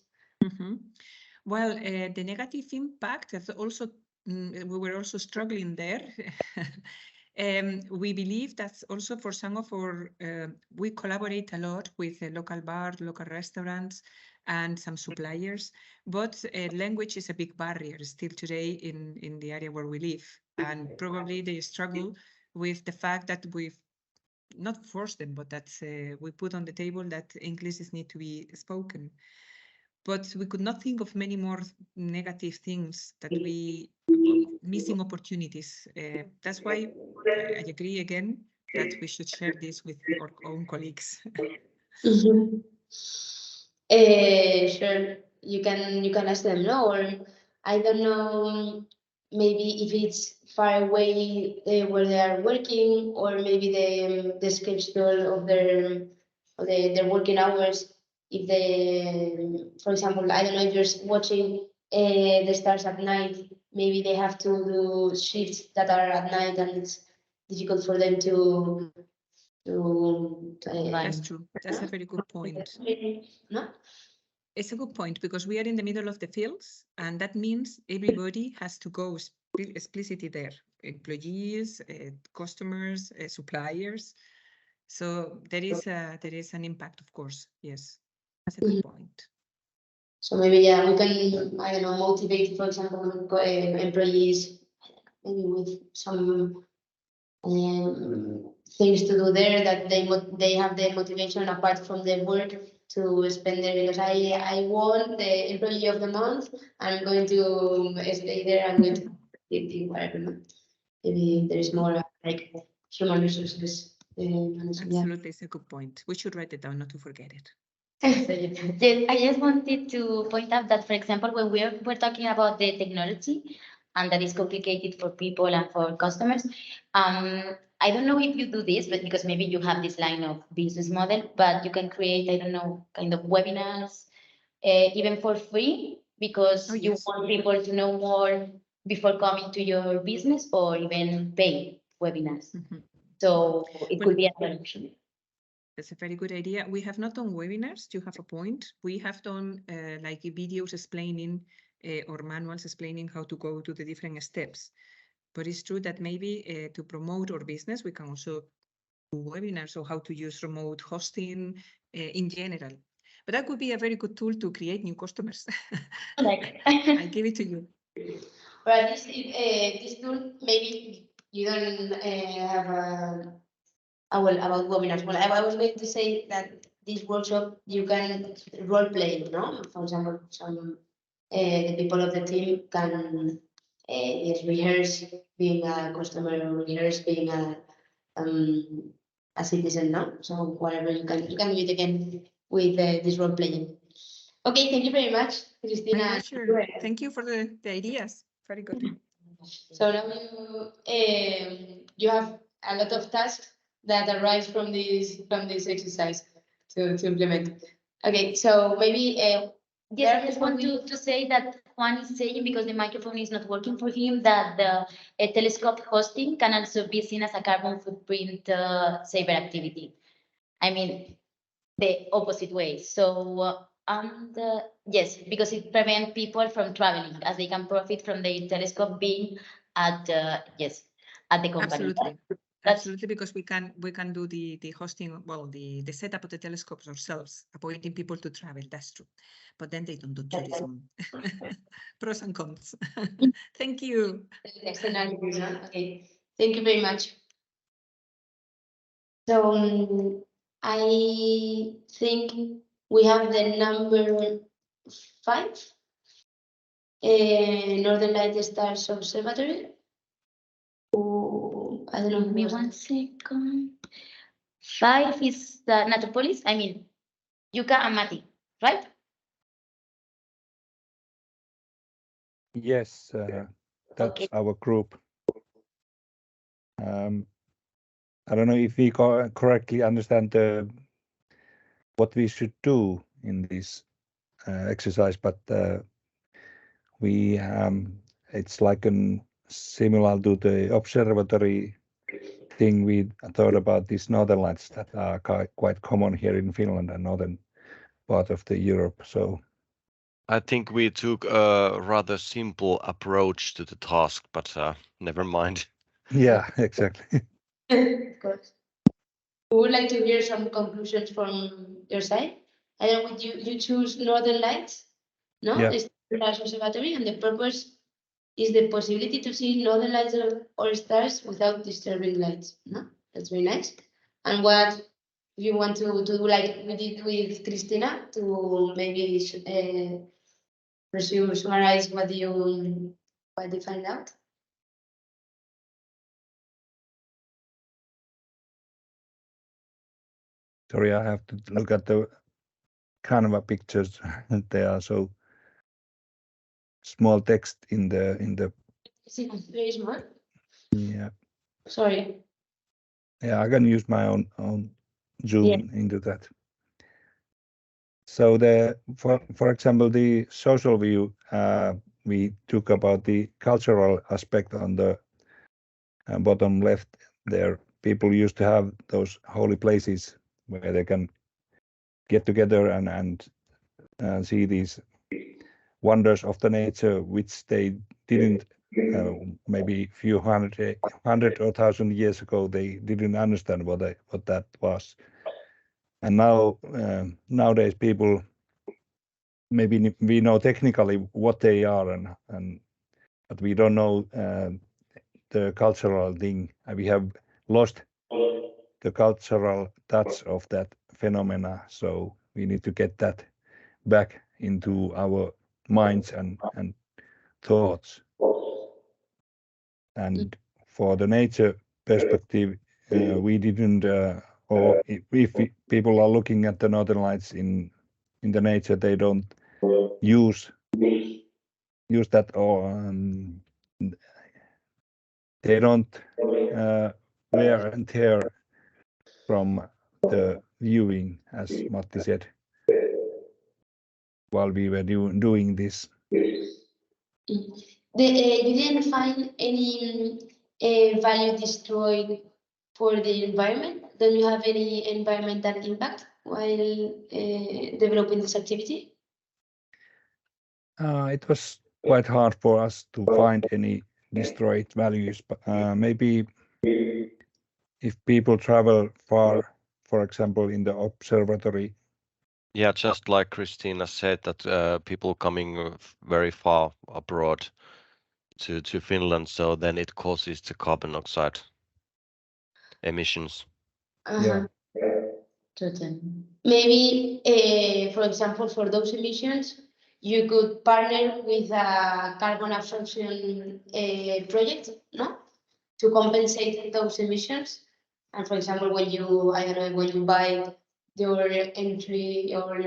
Well, the negative impact is also, we were also struggling there. We believe that's also for some of our, we collaborate a lot with local bars, local restaurants, and some suppliers, but language is a big barrier still today in the area where we live. And probably they struggle with the fact that we've not forced them, but that we put on the table that English is need to be spoken. But we could not think of many more negative things that we missing opportunities. That's why I agree again that we should share this with our own colleagues. Sure, you can ask them, no, or I don't know, maybe if it's far away where they are working, or maybe the schedule of their working hours. If they, for example, I don't know if you're watching the stars at night, maybe they have to do shifts that are at night, and it's difficult for them to That's true. That's a very good point. No? It's a good point because we are in the middle of the fields, and that means everybody has to go explicitly there. Employees, customers, suppliers. So there is an impact, of course. Yes, that's a good point. So maybe, yeah, we can, I don't know, motivate, for example, employees, maybe with some things to do there, that they have the motivation apart from the work to spend there, because I won the employee of the month. I'm going to stay there. I'm going to do whatever. Maybe there is more like human resources. Absolutely, it's a good point. We should write it down, not to forget it. Yes, I just wanted to point out that, for example, when we're talking about the technology and that is complicated for people and for customers, I don't know if you do this, but because maybe you have this line of business model, but you can create, I don't know, kind of webinars, even for free, because you want people to know more before coming to your business, or even pay webinars. So it could be a solution. That's a very good idea. We have not done webinars. You have a point. We have done like videos explaining or manuals explaining how to go to the different steps. But it's true that maybe to promote our business, we can also do webinars on how to use remote hosting in general. But that could be a very good tool to create new customers. I give it to you. But at least this tool, maybe you don't have well, about webinars. Well, I was going to say that this workshop you can role play, no? For example, some the people of the team can rehearse being a customer, or rehearse being a citizen, no? So whatever you can do it again with this role playing. Okay, thank you very much, Cristina. Thank you for the ideas. Very good. So now you have a lot of tasks that arise from this exercise to implement. Okay, so maybe yes, I just want to say that Juan is saying, because the microphone is not working for him, that the telescope hosting can also be seen as a carbon footprint saver activity. I mean, the opposite way. So yes, because it prevents people from traveling, as they can profit from the telescope being at the company. Absolutely, because we can do the hosting, well, the setup of the telescopes ourselves, appointing people to travel. That's true, but then they don't do tourism. Pros and cons. Thank you. Excellent. Okay, thank you very much. So I think we have the number 5, Northern Light Stars Observatory. Oh, I don't know. Give me 1 second. 5 is the Natopolis. I mean, Yuka and Mati, right? Yes, that's Okay. our group. I don't know if we correctly understand what we should do in this exercise, but we it's like similar to the observatory thing. We thought about these northern lights that are quite common here in Finland and northern part of the Europe. So I think we took a rather simple approach to the task, but never mind. yeah, exactly. Of course. We would like to hear some conclusions from your side. I know would you choose Northern Lights, no? Yeah. It's the Stars Observatory, and the purpose is the possibility to see Northern Lights or stars without disturbing lights. No, that's very nice. And what you want to do, like we did with Christina, to maybe summarize what you find out. Sorry, I have to look at the Canva pictures. They are so small text in the. See, it's very small. Yeah. Sorry. Yeah, I can use my own zoom into that. So for example, the social view, we took about the cultural aspect on the bottom left there. People used to have those holy places where they can get together and see these wonders of the nature, which they didn't maybe few hundred or 1,000 years ago. They didn't understand what that was. And now nowadays people, maybe we know technically what they are, but we don't know the cultural thing. We have lost the cultural touch of that phenomena, so we need to get that back into our minds and thoughts. And for the nature perspective, we didn't, or if people are looking at the northern lights in the nature, they don't use that, or they don't wear and tear from the viewing, as Matti said, while we were doing this. You didn't find any value destroyed for the environment? Don't you have any environmental impact while developing this activity? It was quite hard for us to find any destroyed values, but maybe if people travel far, for example, in the observatory. Yeah, just like Christina said, that people coming very far abroad to Finland, so then it causes the carbon dioxide emissions. Yeah. Totally. Maybe, for example, for those emissions, you could partner with a carbon absorption project, no, to compensate those emissions. And for example, when you, I don't know, when you buy your entry or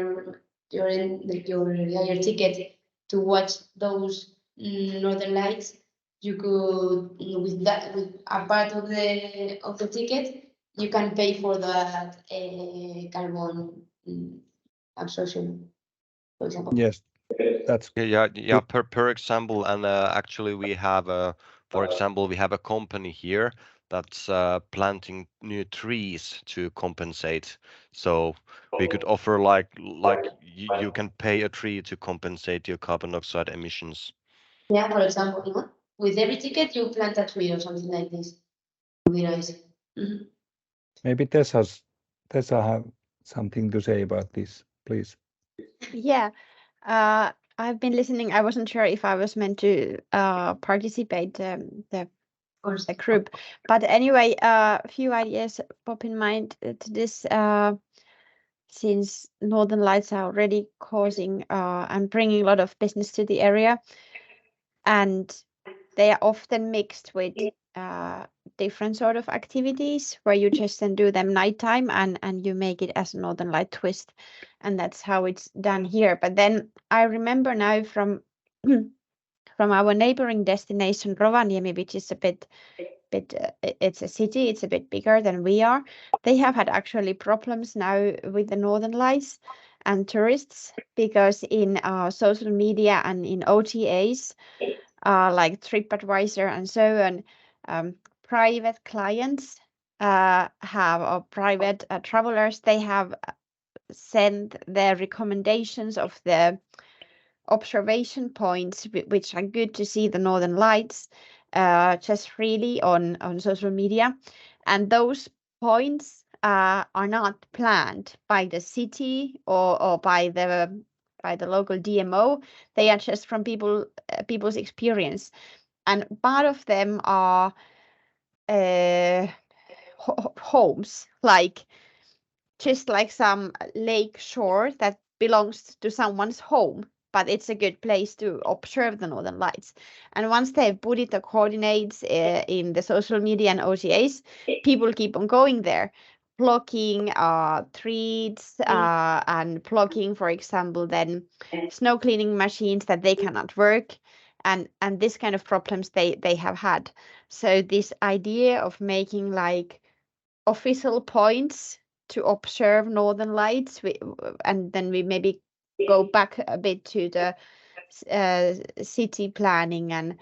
your ticket to watch those northern lights, you could, with a part of the ticket, you can pay for that carbon absorption, for example. Yes, that's Yeah. Per example, and actually we have for example, we have a company here that's planting new trees to compensate. So we could offer like you can pay a tree to compensate your carbon dioxide emissions. Yeah, for example, with every ticket you plant a tree or something like this. Would be nice. Maybe Tessa have something to say about this, please. Yeah, I've been listening. I wasn't sure if I was meant to participate the group, but anyway, a few ideas pop in mind to this. Since Northern Lights are already causing and bringing a lot of business to the area, and they are often mixed with different sort of activities where you just then do them nighttime and you make it as a Northern Light twist, and that's how it's done here. But then I remember now from our neighboring destination Rovaniemi, which is a bit it's a city, it's a bit bigger than we are. They have had actually problems now with the Northern Lights and tourists, because in social media and in OTAs, like TripAdvisor and so on, private clients have, or private travelers, they have sent their recommendations of the observation points which are good to see the Northern Lights just freely on social media, and those points are not planned by the city or by the local DMO. They are just from people's experience, and part of them are homes, like just like some lake shore that belongs to someone's home, but it's a good place to observe the Northern Lights. And once they've put it the coordinates in the social media and OTAs, people keep on going there, blocking trees and blocking, for example, then snow cleaning machines that they cannot work, and this kind of problems they have had. So this idea of making like official points to observe Northern Lights, and then we maybe go back a bit to the city planning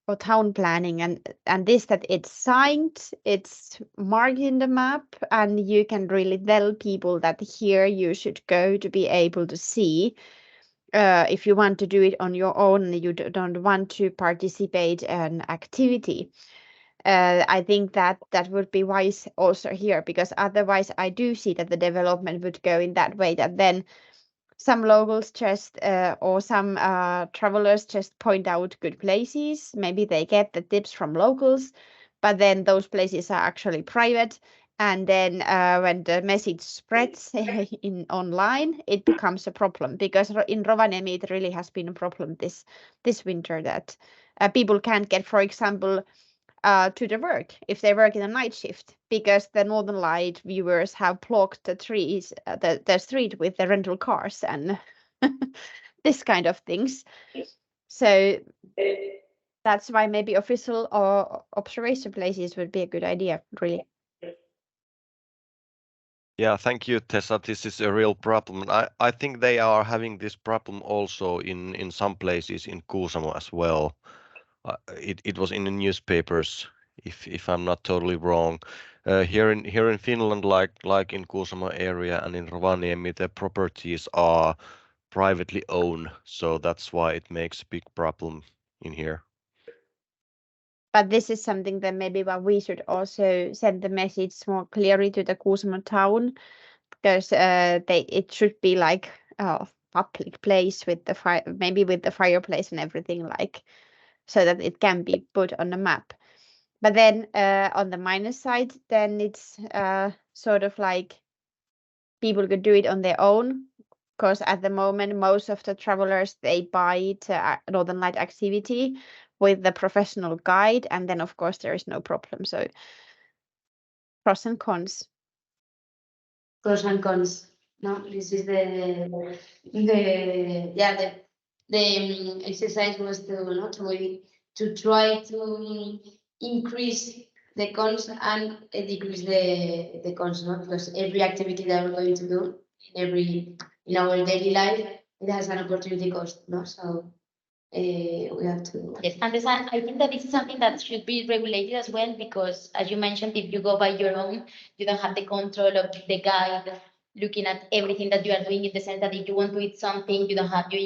or town planning, and this, that it's signed, it's marked in the map, and you can really tell people that here you should go to be able to see. If you want to do it on your own and you don't want to participate in an activity. I think that would be wise also here, because otherwise I do see that the development would go in that way, that then some locals just or some travelers just point out good places. Maybe they get the tips from locals, but then those places are actually private. And then when the message spreads in online, it becomes a problem, because in Rovaniemi it really has been a problem this winter that people can't get, for example, to the work if they work in a night shift, because the Northern Light viewers have blocked the trees, the street with the rental cars and this kind of things. So that's why maybe official or observation places would be a good idea, really. Yeah, thank you, Tessa. This is a real problem. I think they are having this problem also in some places in Kuusamo as well. It was in the newspapers, if I'm not totally wrong. Here in Finland, like in Kuusamo area and in Rovaniemi, the properties are privately owned, so that's why it makes a big problem in here. But this is something that maybe what we should also send the message more clearly to the Kuusamo town, because it should be like a public place with the maybe with the fireplace and everything, like, so that it can be put on the map. But then on the minus side, then it's sort of like people could do it on their own, because at the moment most of the travelers, they buy it Northern Light activity with the professional guide, and then of course there is no problem. So pros and cons. Pros and cons. No, this is the exercise was to try to increase the cons and decrease the cons, no? Because every activity that we're going to do in our daily life, it has an opportunity cost, no? So we have to. Yes, and I think that this is something that should be regulated as well, because as you mentioned, if you go by your own, you don't have the control of the guide looking at everything that you are doing, in the sense that if you want to eat something, you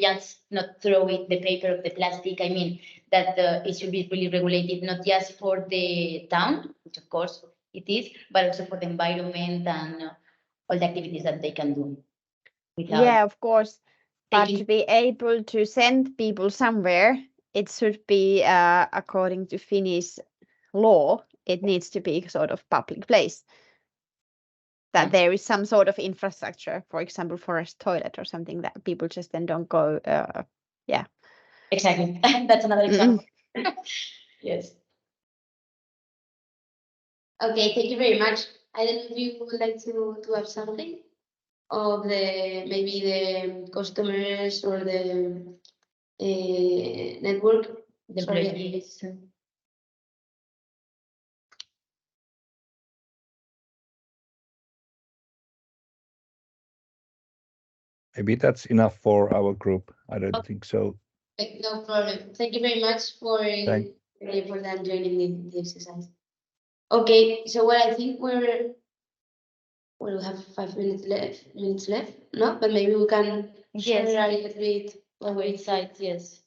just not throw it, the paper of the plastic. I mean, that it should be really regulated, not just for the town, which of course it is, but also for the environment and all the activities that they can do. Yeah, of course. But taking- to be able to send people somewhere, it should be according to Finnish law. It needs to be sort of public place. That there is some sort of infrastructure, for example, forest toilet or something that people just then don't go. Yeah. Exactly. That's another example. Yes. Okay, thank you very much. I don't know if you would like to have something of the maybe the customers or the network. The Sorry. employees. Maybe that's enough for our group. I don't think so. No problem. Thank you very much for Thank- for them joining the exercise. Okay, so what I think we'll have 5 minutes left. No, but maybe we can share Yes. a little bit. Our insights, yes.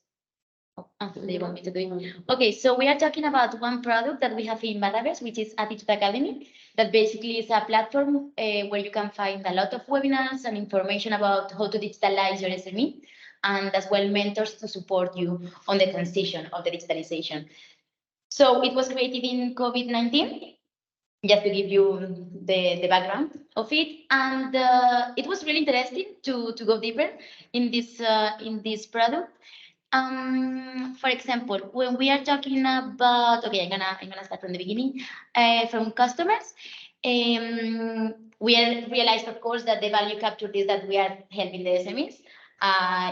They want me to do it. Okay, so we are talking about one product that we have in Badajoz, which is Attitude Academy. That basically is a platform where you can find a lot of webinars and information about how to digitalize your SME, and as well mentors to support you on the transition of the digitalization. So it was created in COVID-19, just to give you the background of it, and it was really interesting to go deeper in this product. For example, when we are talking about, okay, I'm gonna start from the beginning. From customers, we realized, of course, that the value capture is that we are helping the SMEs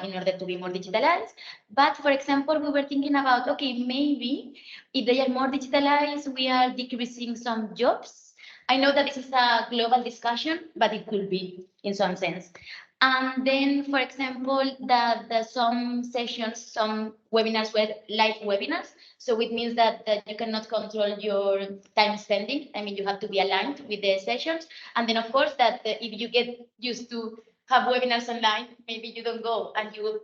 in order to be more digitalized. But for example, we were thinking about, okay, maybe if they are more digitalized, we are decreasing some jobs. I know that this is a global discussion, but it could be in some sense. And then, for example, that some sessions, some webinars were live webinars. So it means that you cannot control your time spending. I mean, you have to be aligned with the sessions. And then, of course, that if you get used to have webinars online, maybe you don't go and you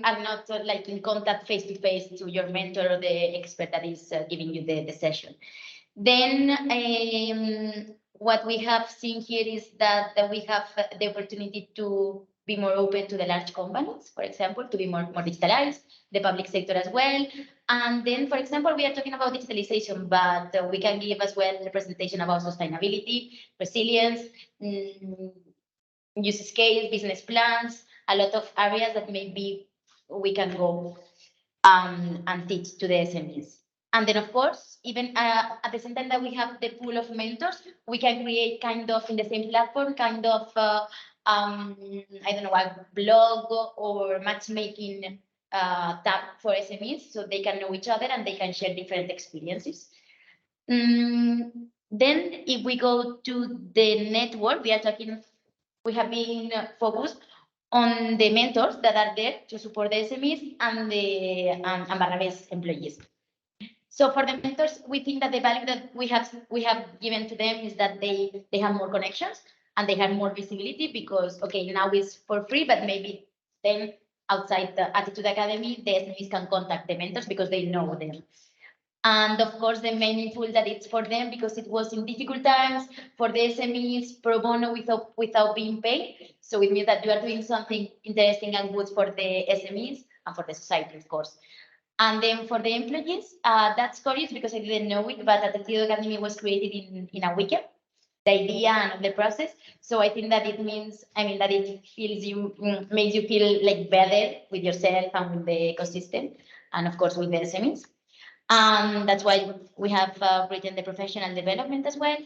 are not like in contact face-to-face to your mentor or the expert that is giving you the session. Then what we have seen here is that we have the opportunity to be more open to the large companies, for example, to be more digitalized, the public sector as well. And then, for example, we are talking about digitalization, but we can give as well a presentation about sustainability, resilience, use scale, business plans, a lot of areas that maybe we can go and teach to the SMEs. And then, of course, even at the same time that we have the pool of mentors, we can create kind of in the same platform, kind of, I don't know, a blog or matchmaking tab for SMEs so they can know each other and they can share different experiences. Then if we go to the network, we have been focused on the mentors that are there to support the SMEs and the Badajoz employees. So for the mentors, we think that the value that we have given to them is that they have more connections and they have more visibility because, okay, now it's for free, but maybe then outside the Attitude Academy, the SMEs can contact the mentors because they know them. And of course, the meaningful that it's for them because it was in difficult times for the SMEs pro bono without being paid. So it means that you are doing something interesting and good for the SMEs and for the society, of course. And then for the employees, that's curious because I didn't know it, but Attitude Academy was created in a weekend, the idea and the process. So I think that it means, that it makes you feel like better with yourself and with the ecosystem, and of course with the SMEs. That's why we have written the professional development as well.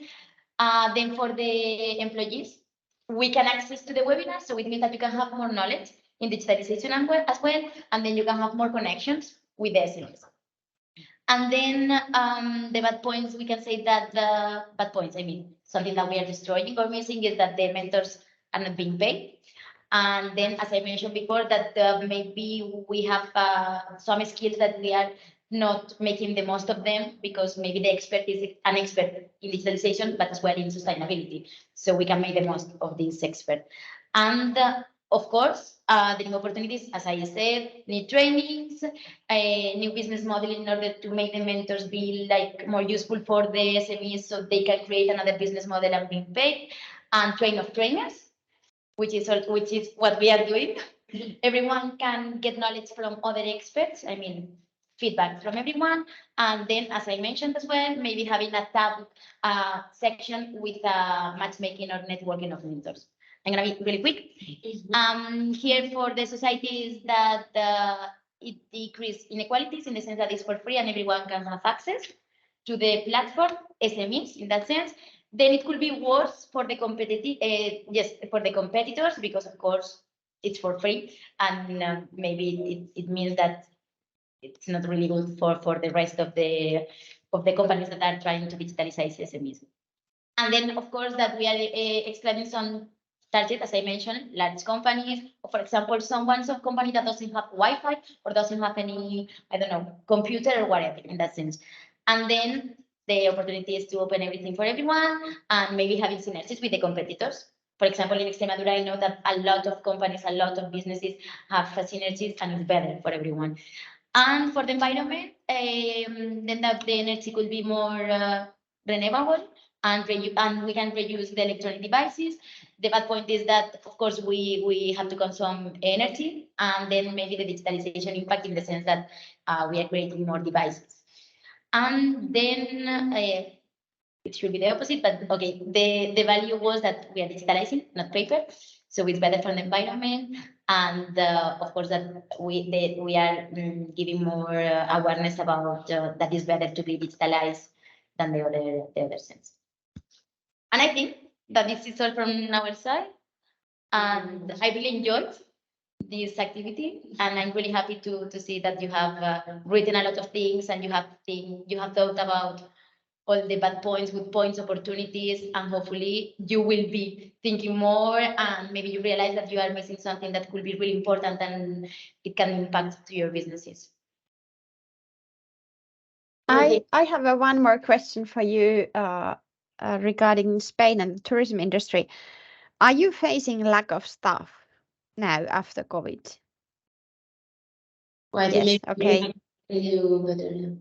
Then for the employees, we can access to the webinar. So it means that you can have more knowledge in digitalization as well. And then you can have more connections with the SMEs. And then the bad points, we can say that the bad points, something that we are destroying or missing is that the mentors are not being paid. And then, as I mentioned before, that maybe we have some skills that we are not making the most of them because maybe the expert is an expert in digitalization, but as well in sustainability. So we can make the most of this expert. And of course, the new opportunities, as I said, new trainings, new business model in order to make the mentors be like more useful for the SMEs so they can create another business model and be paid, and train of trainers, which is what we are doing. Everyone can get knowledge from other experts. I mean, feedback from everyone. And then, as I mentioned as well, maybe having a tab section with matchmaking or networking of mentors. I'm gonna be really quick. Here for the societies that it decrease inequalities in the sense that it's for free and everyone can have access to the platform, SMEs in that sense. Then it could be worse for the for the competitors, because of course it's for free, and maybe it means that it's not really good for the rest of the companies that are trying to digitalize SMEs. And then of course that we are excluding some target, as I mentioned, large companies, or for example, some company that doesn't have Wi-Fi or doesn't have any, I don't know, computer or whatever in that sense. And then the opportunity is to open everything for everyone and maybe having synergies with the competitors. For example, in Extremadura, I know that a lot of companies, a lot of businesses have synergies and it's better for everyone. And for the environment, then the energy could be more renewable, and we can reuse the electronic devices. The bad point is that, of course, we have to consume energy, and then maybe the digitalization impact in the sense that we are creating more devices. And then it should be the opposite, but okay, the value was that we are digitalizing, not paper, so it's better for the environment, and of course that we are giving more awareness about that it's better to be digitalized than the other sense. And I think that this is all from our side, and I really enjoyed this activity, and I'm really happy to see that you have written a lot of things, and you have thought about all the bad points, good points, opportunities, and hopefully you will be thinking more, and maybe you realize that you are missing something that could be really important and it can impact to your businesses. I have one more question for you regarding Spain and the tourism industry. Are you facing lack of staff now after COVID? Well, Yes, okay. You better.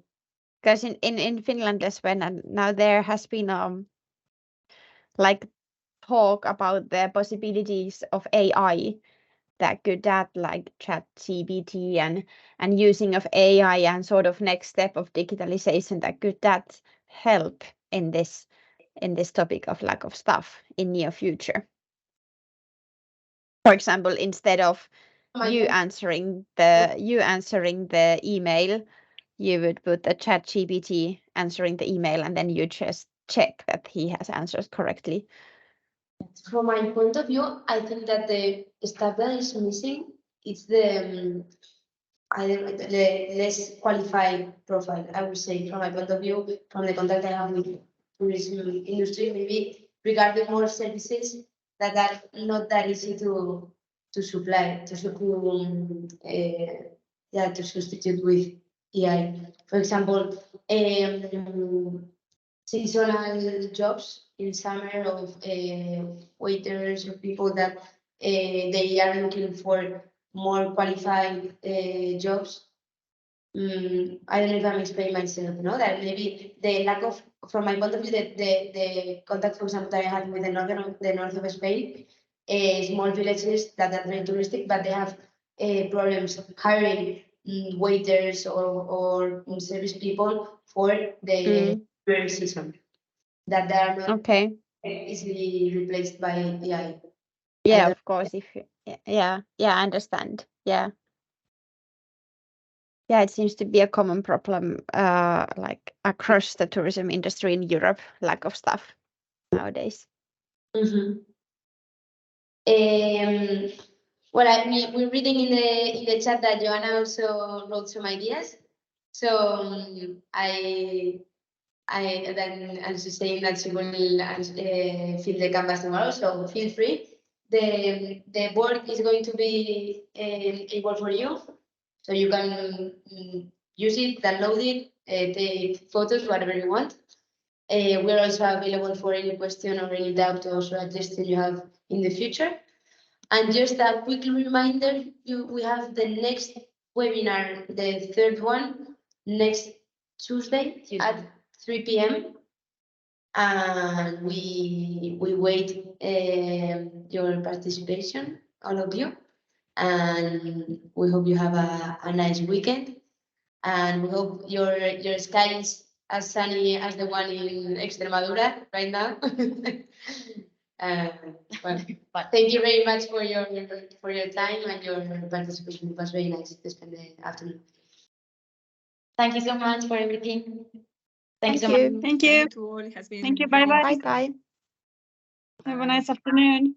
Because in Finland as well, and now there has been like talk about the possibilities of AI that could add like ChatGPT and using of AI and sort of next step of digitalization that could that help in this topic of lack of staff in near future. For example, instead of you answering the email, you would put the ChatGPT answering the email, and then you just check that he has answered correctly. From my point of view, I think that the stuff that is missing is the the less qualified profile. I would say, from my point of view, from the contact I have with tourism industry, maybe regarding more services that are not that easy to supply, to substitute with AI. For example, seasonal jobs in summer of waiters or people that they are looking for more qualified jobs. I don't know if I'm explaining myself, no? That maybe the lack of, from my point of view, the contact, for example, that I had with the north of Spain, small villages that are very touristic, but they have problems hiring waiters or service people for the very season, that they are not easily replaced by AI. Yeah, of course. If you, yeah, I understand. Yeah, it seems to be a common problem, like across the tourism industry in Europe, lack of staff nowadays. Mm-hmm. Well, we're reading in the chat that Joanna also wrote some ideas. So then I'm just saying that she will fill the canvas tomorrow. So feel free. The board is going to be able for you, so you can use it, download it, take photos, whatever you want. We're also available for any question or any doubt or suggestion you have in the future. And just a quick reminder, we have the next webinar, the third one, next Tuesday at 3 p.m. And we wait your participation, all of you. And we hope you have a nice weekend. And we hope your sky is as sunny as the one in Extremadura right now. Well, thank you very much for your time and your participation. It was very nice to spend the afternoon. Thank you so much for everything. Thank you so Thank you. much. Thank you. To all, it has been Thank you. Bye bye. Bye bye. Have a nice afternoon.